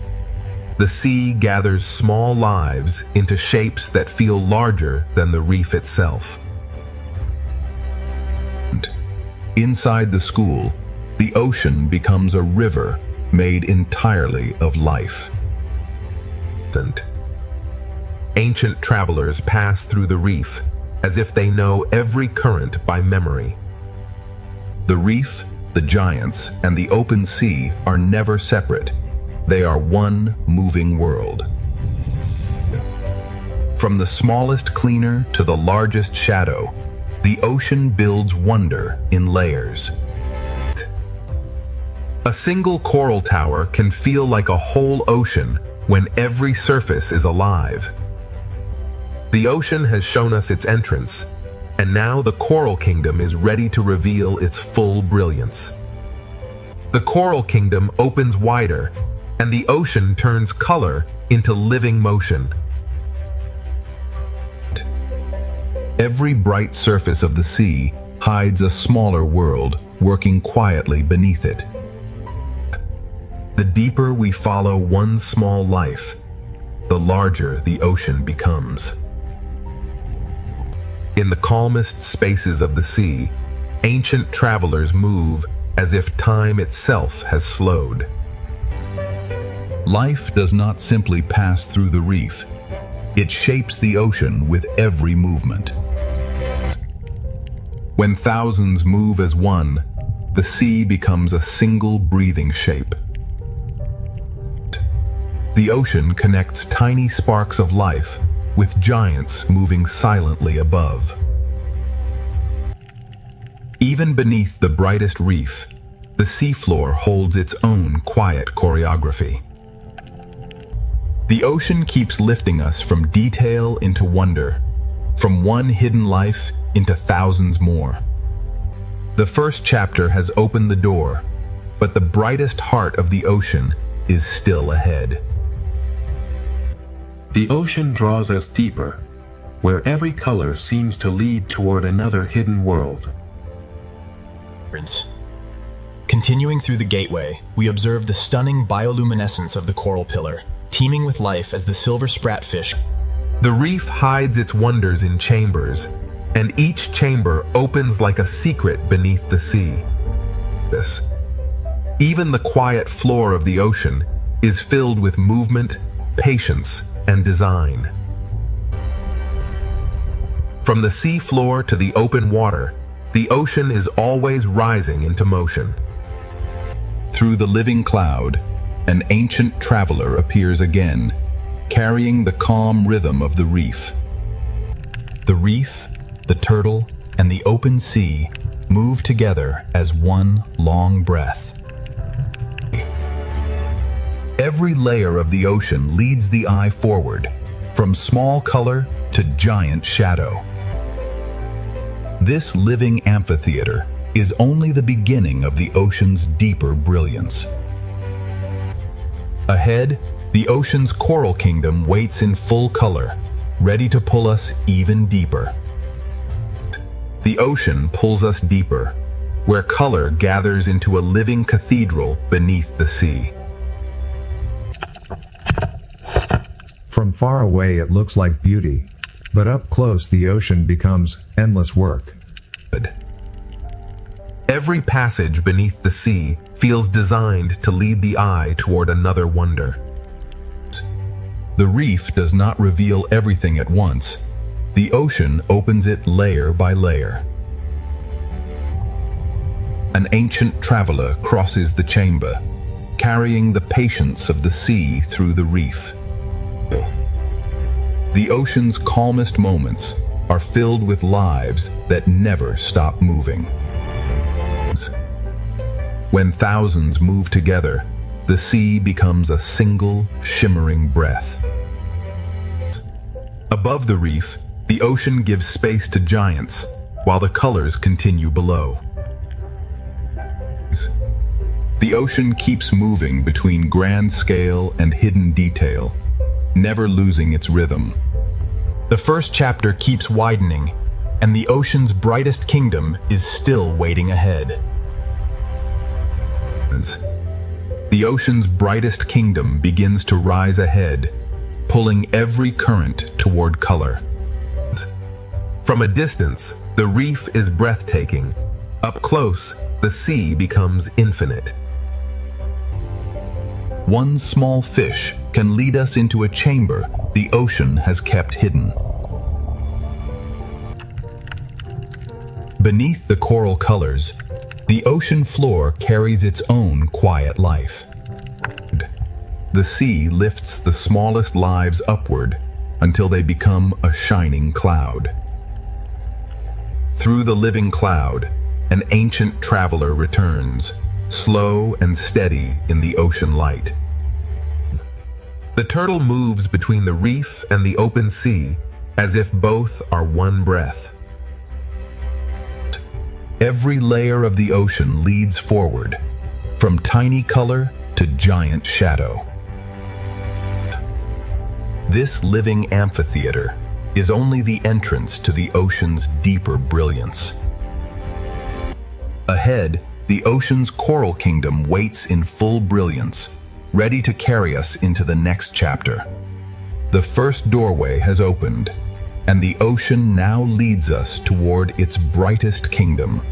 The sea gathers small lives into shapes that feel larger than the reef itself. Inside the school, the ocean becomes a river made entirely of life. Ancient travelers pass through the reef as if they know every current by memory. The reef, the giants, and the open sea are never separate. They are one moving world. From the smallest cleaner to the largest shadow, the ocean builds wonder in layers. A single coral tower can feel like a whole ocean when every surface is alive. The ocean has shown us its entrance, and now the Coral Kingdom is ready to reveal its full brilliance. The Coral Kingdom opens wider, and the ocean turns color into living motion. Every bright surface of the sea hides a smaller world working quietly beneath it. The deeper we follow one small life, the larger the ocean becomes. In the calmest spaces of the sea, ancient travelers move as if time itself has slowed. Life does not simply pass through the reef. It shapes the ocean with every movement. When thousands move as one, the sea becomes a single breathing shape. The ocean connects tiny sparks of life with giants moving silently above. Even beneath the brightest reef, the seafloor holds its own quiet choreography. The ocean keeps lifting us from detail into wonder, from one hidden life into thousands more. The first chapter has opened the door, but the brightest heart of the ocean is still ahead. The ocean draws us deeper, where every color seems to lead toward another hidden world. Continuing through the gateway, we observe the stunning bioluminescence of the coral pillar, teeming with life as the silver spratfish. The reef hides its wonders in chambers, and each chamber opens like a secret beneath the sea. Even the quiet floor of the ocean is filled with movement, patience, and design. From the sea floor to the open water, the ocean is always rising into motion. Through the living cloud, an ancient traveler appears again, carrying the calm rhythm of the reef. The reef, the turtle, and the open sea move together as one long breath. Every layer of the ocean leads the eye forward, from small color to giant shadow. This living amphitheater is only the beginning of the ocean's deeper brilliance. Ahead, the ocean's coral kingdom waits in full color, ready to pull us even deeper. The ocean pulls us deeper, where color gathers into a living cathedral beneath the sea. From far away it looks like beauty, but up close the ocean becomes endless work. Every passage beneath the sea feels designed to lead the eye toward another wonder. The reef does not reveal everything at once. The ocean opens it layer by layer. An ancient traveler crosses the chamber, carrying the patience of the sea through the reef. The ocean's calmest moments are filled with lives that never stop moving. When thousands move together, the sea becomes a single, shimmering breath. Above the reef, the ocean gives space to giants, while the colors continue below. The ocean keeps moving between grand scale and hidden detail, never losing its rhythm. The first chapter keeps widening, and the ocean's brightest kingdom is still waiting ahead. The ocean's brightest kingdom begins to rise ahead, pulling every current toward color. From a distance, the reef is breathtaking. Up close, the sea becomes infinite. One small fish can lead us into a chamber the ocean has kept hidden. Beneath the coral colors, the ocean floor carries its own quiet life. The sea lifts the smallest lives upward, until they become a shining cloud. Through the living cloud, an ancient traveler returns, slow and steady in the ocean light. The turtle moves between the reef and the open sea as if both are one breath. Every layer of the ocean leads forward, from tiny color to giant shadow. This living amphitheater is only the entrance to the ocean's deeper brilliance. Ahead, the ocean's coral kingdom waits in full brilliance, ready to carry us into the next chapter. The first doorway has opened, and the ocean now leads us toward its brightest kingdom.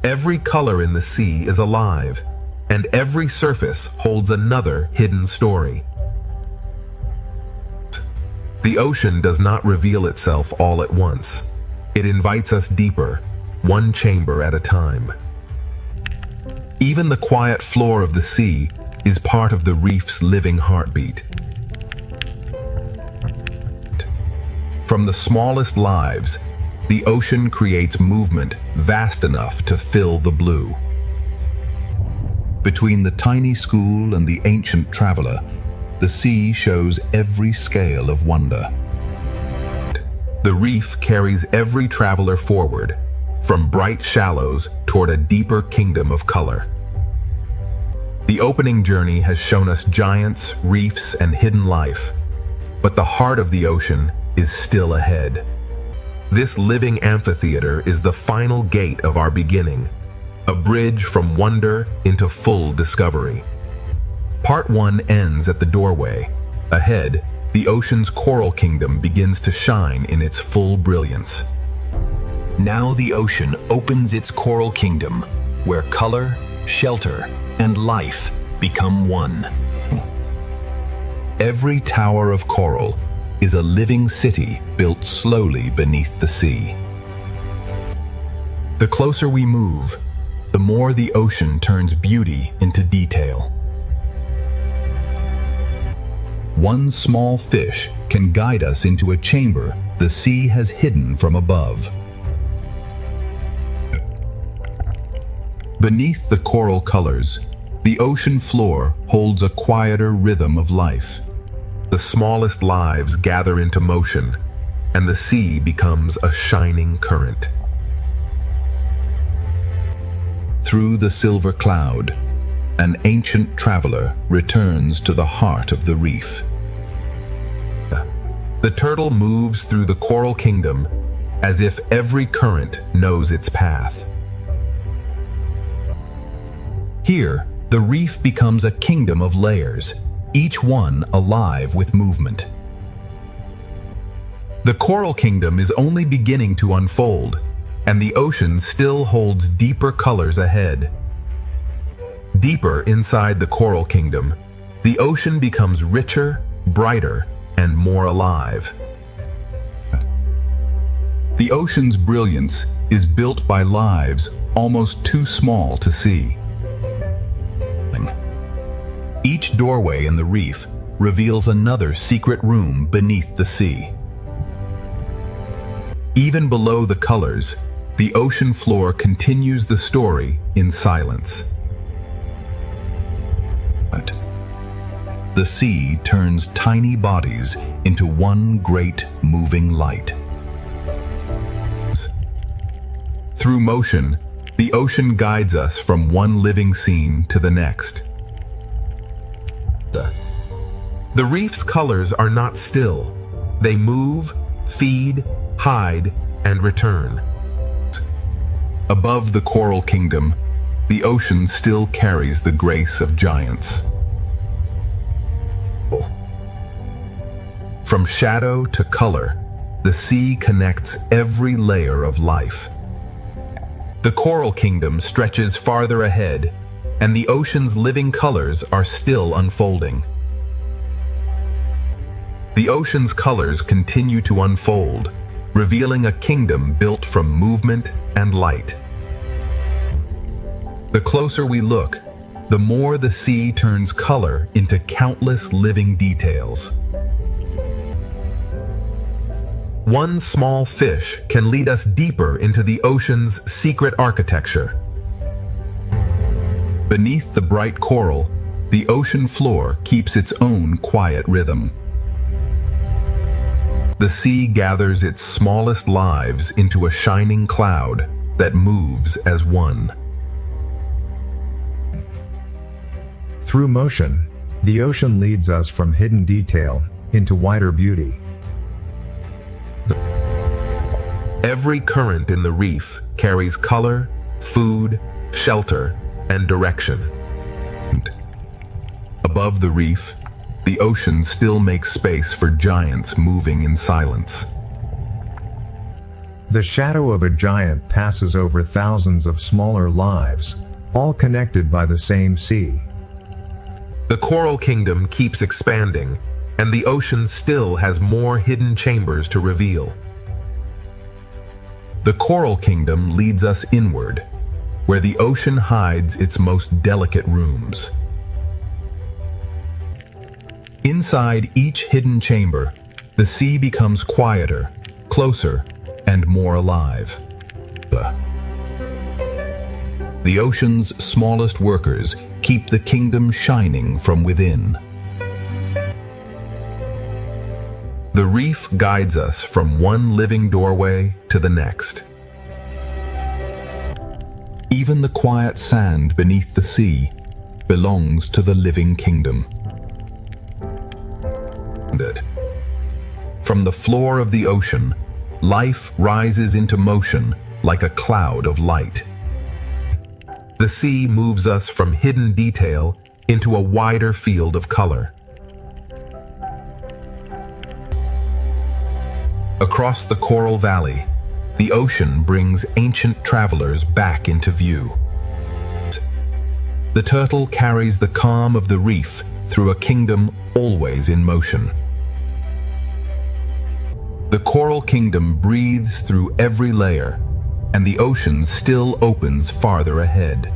Every color in the sea is alive, and every surface holds another hidden story. The ocean does not reveal itself all at once. It invites us deeper, one chamber at a time. Even the quiet floor of the sea is part of the reef's living heartbeat. From the smallest lives, the ocean creates movement vast enough to fill the blue. Between the tiny school and the ancient traveler, the sea shows every scale of wonder. The reef carries every traveler forward, from bright shallows toward a deeper kingdom of color. The opening journey has shown us giants, reefs, and hidden life, but the heart of the ocean is still ahead. This living amphitheater is the final gate of our beginning, a bridge from wonder into full discovery. Part 1 ends at the doorway. Ahead, the ocean's coral kingdom begins to shine in its full brilliance. Now the ocean opens its coral kingdom, where color, shelter, and life become one. Every tower of coral is a living city built slowly beneath the sea. The closer we move, the more the ocean turns beauty into detail. One small fish can guide us into a chamber the sea has hidden from above. Beneath the coral colors, the ocean floor holds a quieter rhythm of life. The smallest lives gather into motion, and the sea becomes a shining current. Through the silver cloud, an ancient traveler returns to the heart of the reef. The turtle moves through the coral kingdom as if every current knows its path. Here, the reef becomes a kingdom of layers, each one alive with movement. The coral kingdom is only beginning to unfold, and the ocean still holds deeper colors ahead. Deeper inside the coral kingdom, the ocean becomes richer, brighter, and more alive. The ocean's brilliance is built by lives almost too small to see. Each doorway in the reef reveals another secret room beneath the sea. Even below the colors, the ocean floor continues the story in silence. The sea turns tiny bodies into one great moving light. Through motion, the ocean guides us from one living scene to the next. The reef's colors are not still. They move, feed, hide, and return. Above the coral kingdom, the ocean still carries the grace of giants. From shadow to color, the sea connects every layer of life. The coral kingdom stretches farther ahead, and the ocean's living colors are still unfolding. The ocean's colors continue to unfold, revealing a kingdom built from movement and light. The closer we look, the more the sea turns color into countless living details. one small fish can lead us deeper into the ocean's secret architecture. Beneath the bright coral, the ocean floor keeps its own quiet rhythm. The sea gathers its smallest lives into a shining cloud that moves as one. Through motion, the ocean leads us from hidden detail into wider beauty. Every current in the reef carries color, food, shelter, and direction. Above the reef, the ocean still makes space for giants moving in silence. The shadow of a giant passes over thousands of smaller lives, all connected by the same sea. The coral kingdom keeps expanding, and the ocean still has more hidden chambers to reveal. The coral kingdom leads us inward, where the ocean hides its most delicate rooms. Inside each hidden chamber, the sea becomes quieter, closer, and more alive. The ocean's smallest workers keep the kingdom shining from within. The reef guides us from one living doorway to the next. Even the quiet sand beneath the sea belongs to the living kingdom. From the floor of the ocean, life rises into motion like a cloud of light. The sea moves us from hidden detail into a wider field of color. Across the Coral Valley, the ocean brings ancient travelers back into view. The turtle carries the calm of the reef through a kingdom always in motion. The coral kingdom breathes through every layer, and the ocean still opens farther ahead.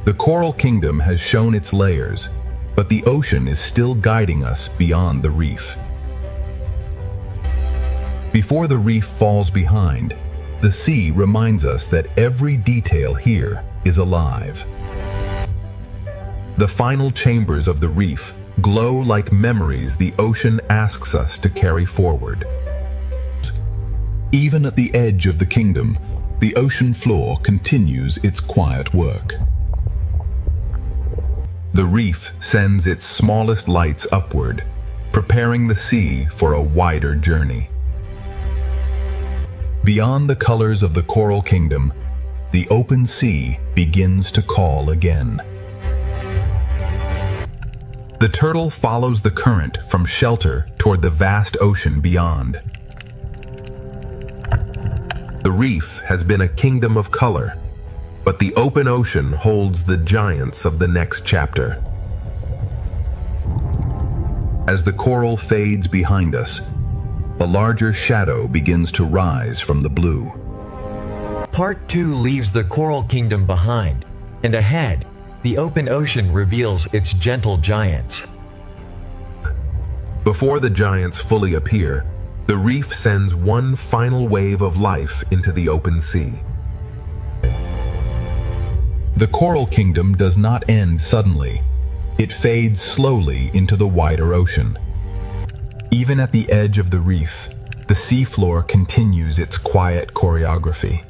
The coral kingdom has shown its layers, but the ocean is still guiding us beyond the reef. Before the reef falls behind, the sea reminds us that every detail here is alive. The final chambers of the reef glow like memories the ocean asks us to carry forward. Even at the edge of the kingdom, the ocean floor continues its quiet work. The reef sends its smallest lights upward, preparing the sea for a wider journey. Beyond the colors of the coral kingdom, the open sea begins to call again. The turtle follows the current from shelter toward the vast ocean beyond. The reef has been a kingdom of color, but the open ocean holds the giants of the next chapter. As the coral fades behind us, a larger shadow begins to rise from the blue. Part 2 leaves the coral kingdom behind, and ahead, the open ocean reveals its gentle giants. Before the giants fully appear, the reef sends one final wave of life into the open sea. The coral kingdom does not end suddenly. It fades slowly into the wider ocean. Even at the edge of the reef, the seafloor continues its quiet choreography.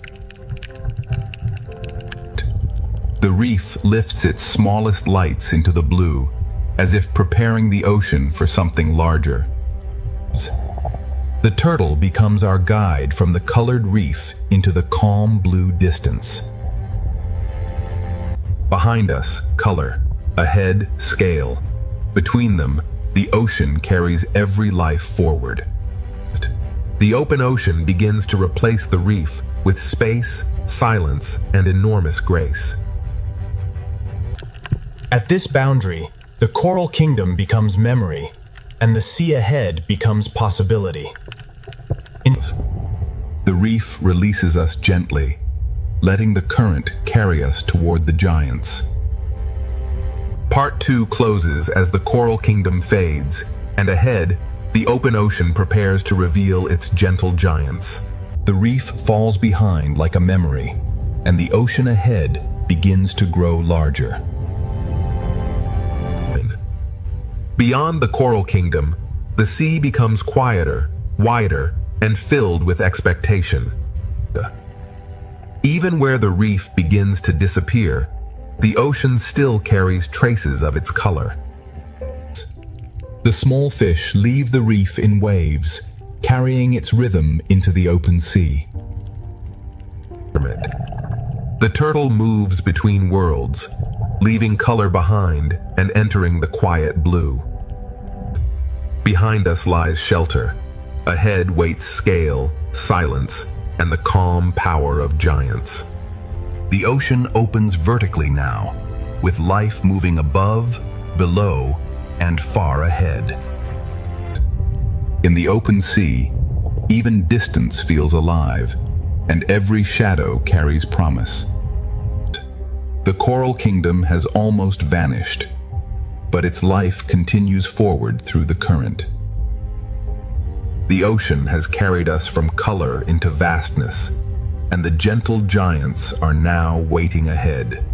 The reef lifts its smallest lights into the blue, as if preparing the ocean for something larger. The turtle becomes our guide from the colored reef into the calm blue distance. Behind us, color. Ahead, scale. Between them, the ocean carries every life forward. The open ocean begins to replace the reef with space, silence, and enormous grace. At this boundary, the coral kingdom becomes memory, and the sea ahead becomes possibility. The reef releases us gently, letting the current carry us toward the giants. Part 2 closes as the coral kingdom fades, and ahead, The open ocean prepares to reveal its gentle giants. The reef falls behind like a memory, and the ocean ahead begins to grow larger. Beyond the coral kingdom, the sea becomes quieter, wider, and filled with expectation. Even where the reef begins to disappear, the ocean still carries traces of its color. The small fish leave the reef in waves, carrying its rhythm into the open sea. The turtle moves between worlds, leaving color behind and entering the quiet blue. Behind us lies shelter. Ahead waits scale, silence, and the calm power of giants. The ocean opens vertically now, with life moving above, below, and far ahead. In the open sea, even distance feels alive, and every shadow carries promise. The coral kingdom has almost vanished, but its life continues forward through the current. The ocean has carried us from color into vastness, and the gentle giants are now waiting ahead.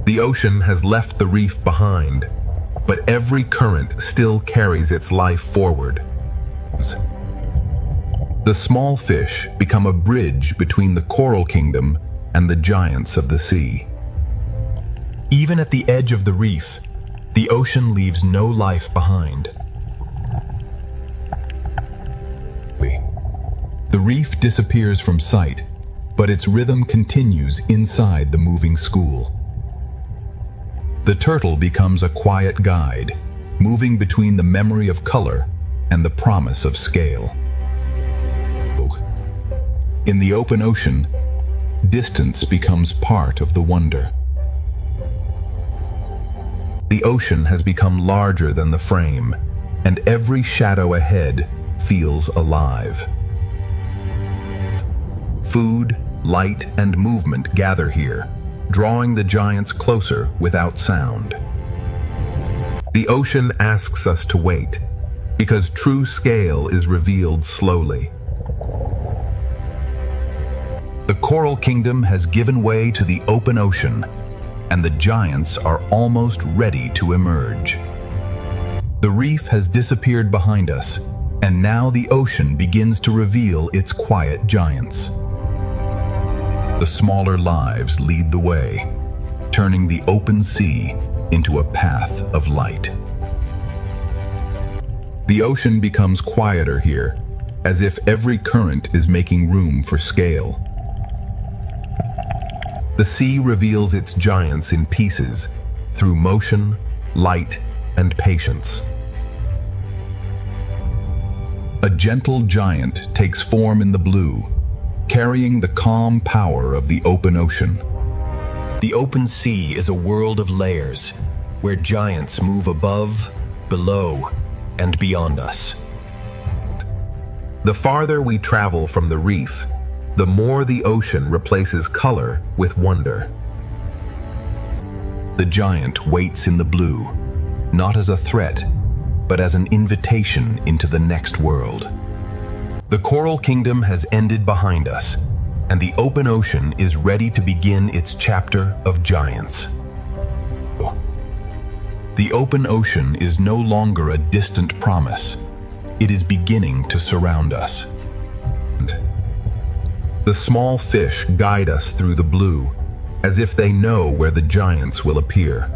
The ocean has left the reef behind, but every current still carries its life forward. The small fish become a bridge between the coral kingdom and the giants of the sea. Even at the edge of the reef, the ocean leaves no life behind. The reef disappears from sight, but its rhythm continues inside the moving school. The turtle becomes a quiet guide, moving between the memory of color and the promise of scale. In the open ocean, distance becomes part of the wonder. The ocean has become larger than the frame, and every shadow ahead feels alive. Food, light, and movement gather here, drawing the giants closer without sound. The ocean asks us to wait, because true scale is revealed slowly. The coral kingdom has given way to the open ocean, and the giants are almost ready to emerge. The reef has disappeared behind us, and now the ocean begins to reveal its quiet giants. The smaller lives lead the way, turning the open sea into a path of light. The ocean becomes quieter here, as if every current is making room for scale. The sea reveals its giants in pieces through motion, light, and patience. A gentle giant takes form in the blue, carrying the calm power of the open ocean. The open sea is a world of layers, where giants move above, below, and beyond us. The farther we travel from the reef, the more the ocean replaces color with wonder. The giant waits in the blue, not as a threat, but as an invitation into the next world. The coral kingdom has ended behind us, and the open ocean is ready to begin its chapter of giants. The open ocean is no longer a distant promise. It is beginning to surround us. The small fish guide us through the blue, as if they know where the giants will appear.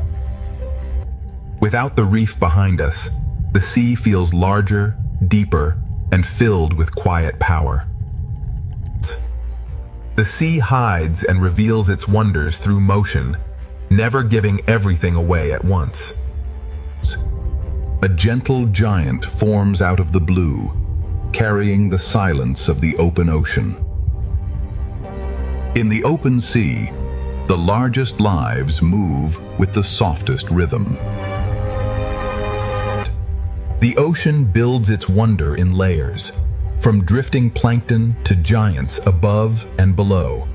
Without the reef behind us, the sea feels larger, deeper, and filled with quiet power. The sea hides and reveals its wonders through motion, never giving everything away at once. A gentle giant forms out of the blue, carrying the silence of the open ocean. In the open sea, the largest lives move with the softest rhythm. The ocean builds its wonder in layers, from drifting plankton to giants above and below.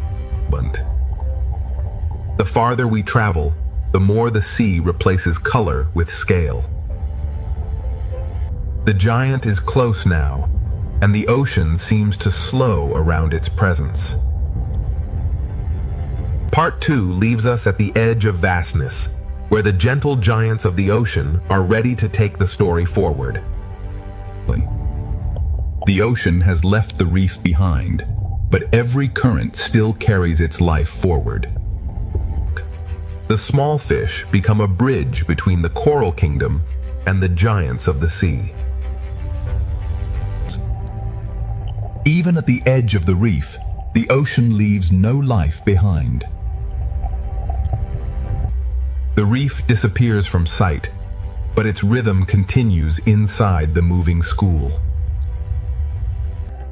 The farther we travel, the more the sea replaces color with scale. The giant is close now, and the ocean seems to slow around its presence. Part 2 leaves us at the edge of vastness, where the gentle giants of the ocean are ready to take the story forward. The ocean has left the reef behind, but every current still carries its life forward. The small fish become a bridge between the coral kingdom and the giants of the sea. Even at the edge of the reef, the ocean leaves no life behind. The reef disappears from sight, but its rhythm continues inside the moving school.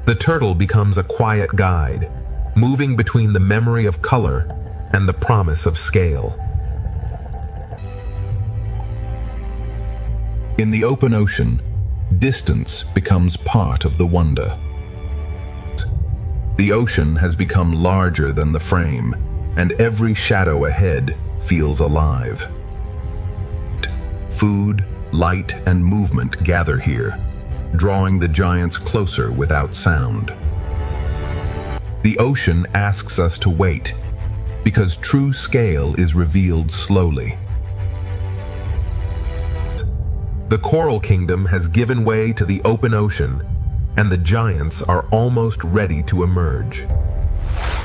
The turtle becomes a quiet guide, moving between the memory of color and the promise of scale. In the open ocean, distance becomes part of the wonder. The ocean has become larger than the frame, and every shadow ahead feels alive. Food, light, and movement gather here, drawing the giants closer without sound. The ocean asks us to wait, because true scale is revealed slowly. The coral kingdom has given way to the open ocean, and the giants are almost ready to emerge.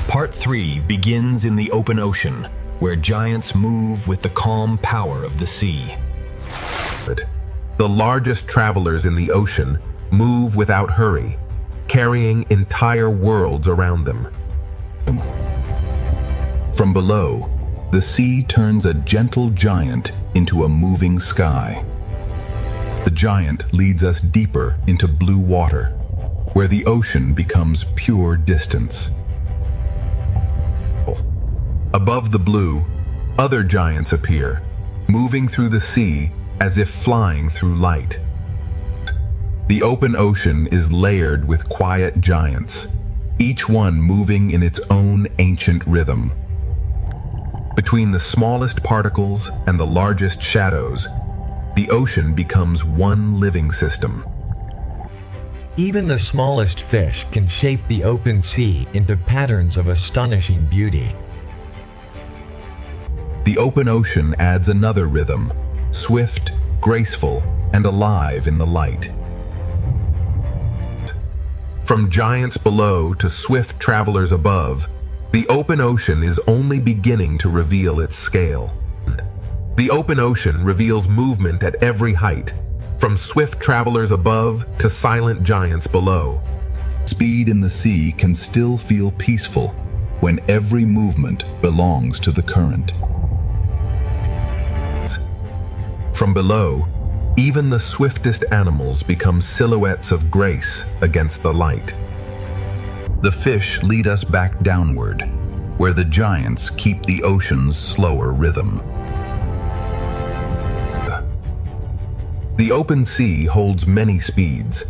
Part 3 begins in the open ocean, where giants move with the calm power of the sea. The largest travelers in the ocean move without hurry, carrying entire worlds around them. From below, the sea turns a gentle giant into a moving sky. The giant leads us deeper into blue water, where the ocean becomes pure distance. Above the blue, other giants appear, moving through the sea as if flying through light. The open ocean is layered with quiet giants, each one moving in its own ancient rhythm. Between the smallest particles and the largest shadows, the ocean becomes one living system. Even the smallest fish can shape the open sea into patterns of astonishing beauty. The open ocean adds another rhythm, swift, graceful, and alive in the light. From giants below to swift travelers above, the open ocean is only beginning to reveal its scale. The open ocean reveals movement at every height, from swift travelers above to silent giants below. Speed in the sea can still feel peaceful when every movement belongs to the current. From below, even the swiftest animals become silhouettes of grace against the light. The fish lead us back downward, where the giants keep the ocean's slower rhythm. The open sea holds many speeds,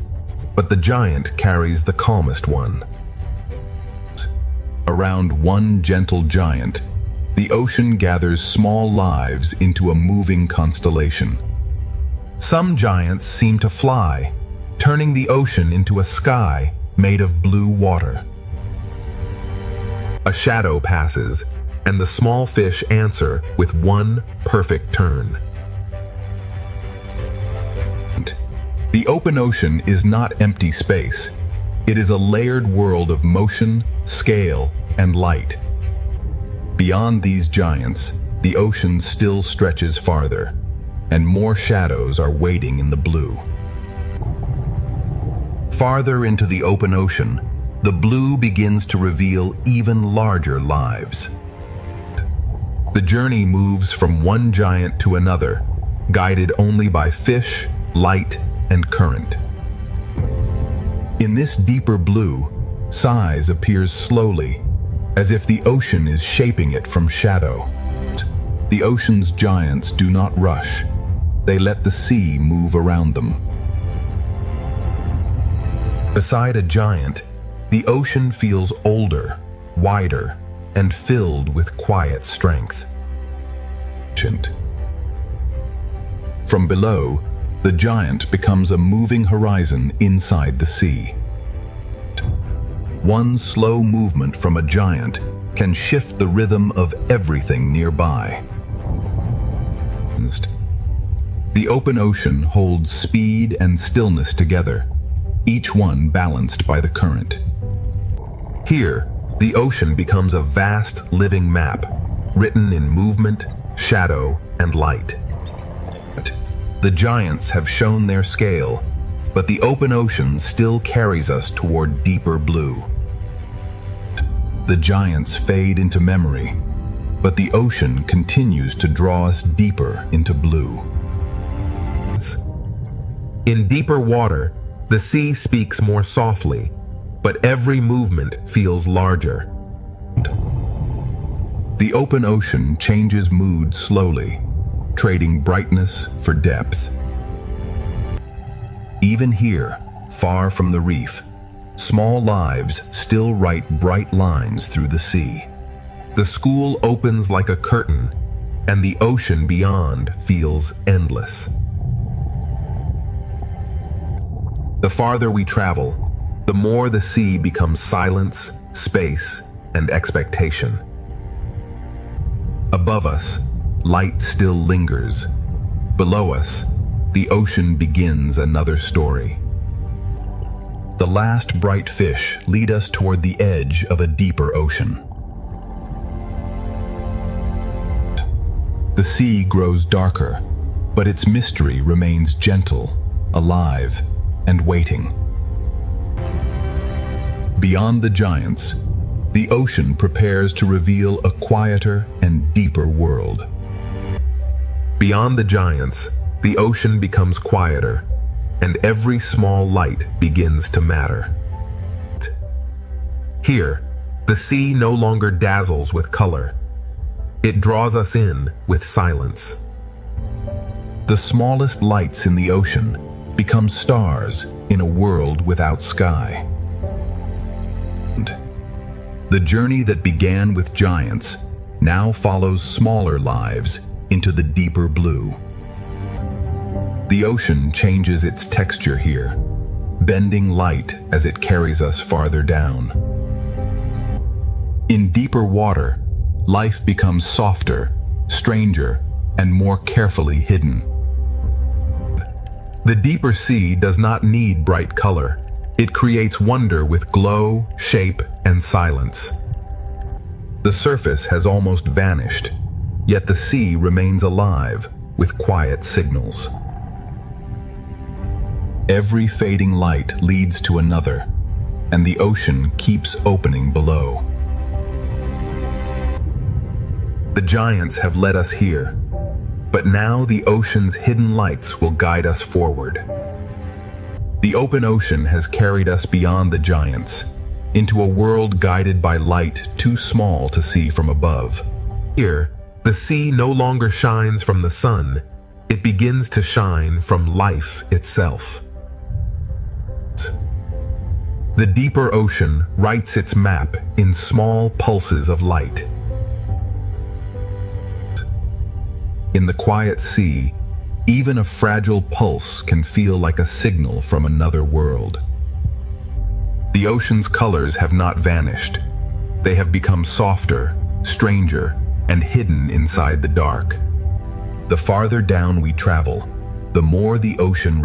but the giant carries the calmest one. Around one gentle giant, the ocean gathers small lives into a moving constellation. Some giants seem to fly, turning the ocean into a sky made of blue water. A shadow passes, and the small fish answer with one perfect turn. The open ocean is not empty space. It is a layered world of motion, scale, and light. Beyond these giants, the ocean still stretches farther, and more shadows are waiting in the blue. Farther into the open ocean, the blue begins to reveal even larger lives. The journey moves from one giant to another, guided only by fish, light, and current. In this deeper blue, size appears slowly, as if the ocean is shaping it from shadow. The ocean's giants do not rush. They let the sea move around them. Beside a giant, the ocean feels older, wider, and filled with quiet strength. From below, the giant becomes a moving horizon inside the sea. One slow movement from a giant can shift the rhythm of everything nearby. The open ocean holds speed and stillness together, each one balanced by the current. Here, the ocean becomes a vast living map, written in movement, shadow, and light. The giants have shown their scale, but the open ocean still carries us toward deeper blue. The giants fade into memory, but the ocean continues to draw us deeper into blue. In deeper water, the sea speaks more softly, but every movement feels larger. The open ocean changes mood slowly, trading brightness for depth. Even here, far from the reef, small lives still write bright lines through the sea. The school opens like a curtain, and the ocean beyond feels endless. The farther we travel, the more the sea becomes silence, space, and expectation. Above us, light still lingers. Below us, the ocean begins another story. The last bright fish lead us toward the edge of a deeper ocean. The sea grows darker, but its mystery remains gentle, alive, and waiting. Beyond the giants, the ocean prepares to reveal a quieter and deeper world. Beyond the giants, the ocean becomes quieter, and every small light begins to matter. Here, the sea no longer dazzles with color. It draws us in with silence. The smallest lights in the ocean become stars in a world without sky. The journey that began with giants now follows smaller lives into the deeper blue. The ocean changes its texture here, bending light as it carries us farther down. In deeper water, life becomes softer, stranger, and more carefully hidden. The deeper sea does not need bright color. It creates wonder with glow, shape, and silence. The surface has almost vanished, yet the sea remains alive with quiet signals. Every fading light leads to another, and the ocean keeps opening below. The giants have led us here, but now the ocean's hidden lights will guide us forward. The open ocean has carried us beyond the giants, into a world guided by light too small to see from above. Here, the sea no longer shines from the sun, it begins to shine from life itself. The deeper ocean writes its map in small pulses of light. In the quiet sea, even a fragile pulse can feel like a signal from another world. The ocean's colors have not vanished. They have become softer, stranger, and hidden inside the dark. The farther down we travel, the more the ocean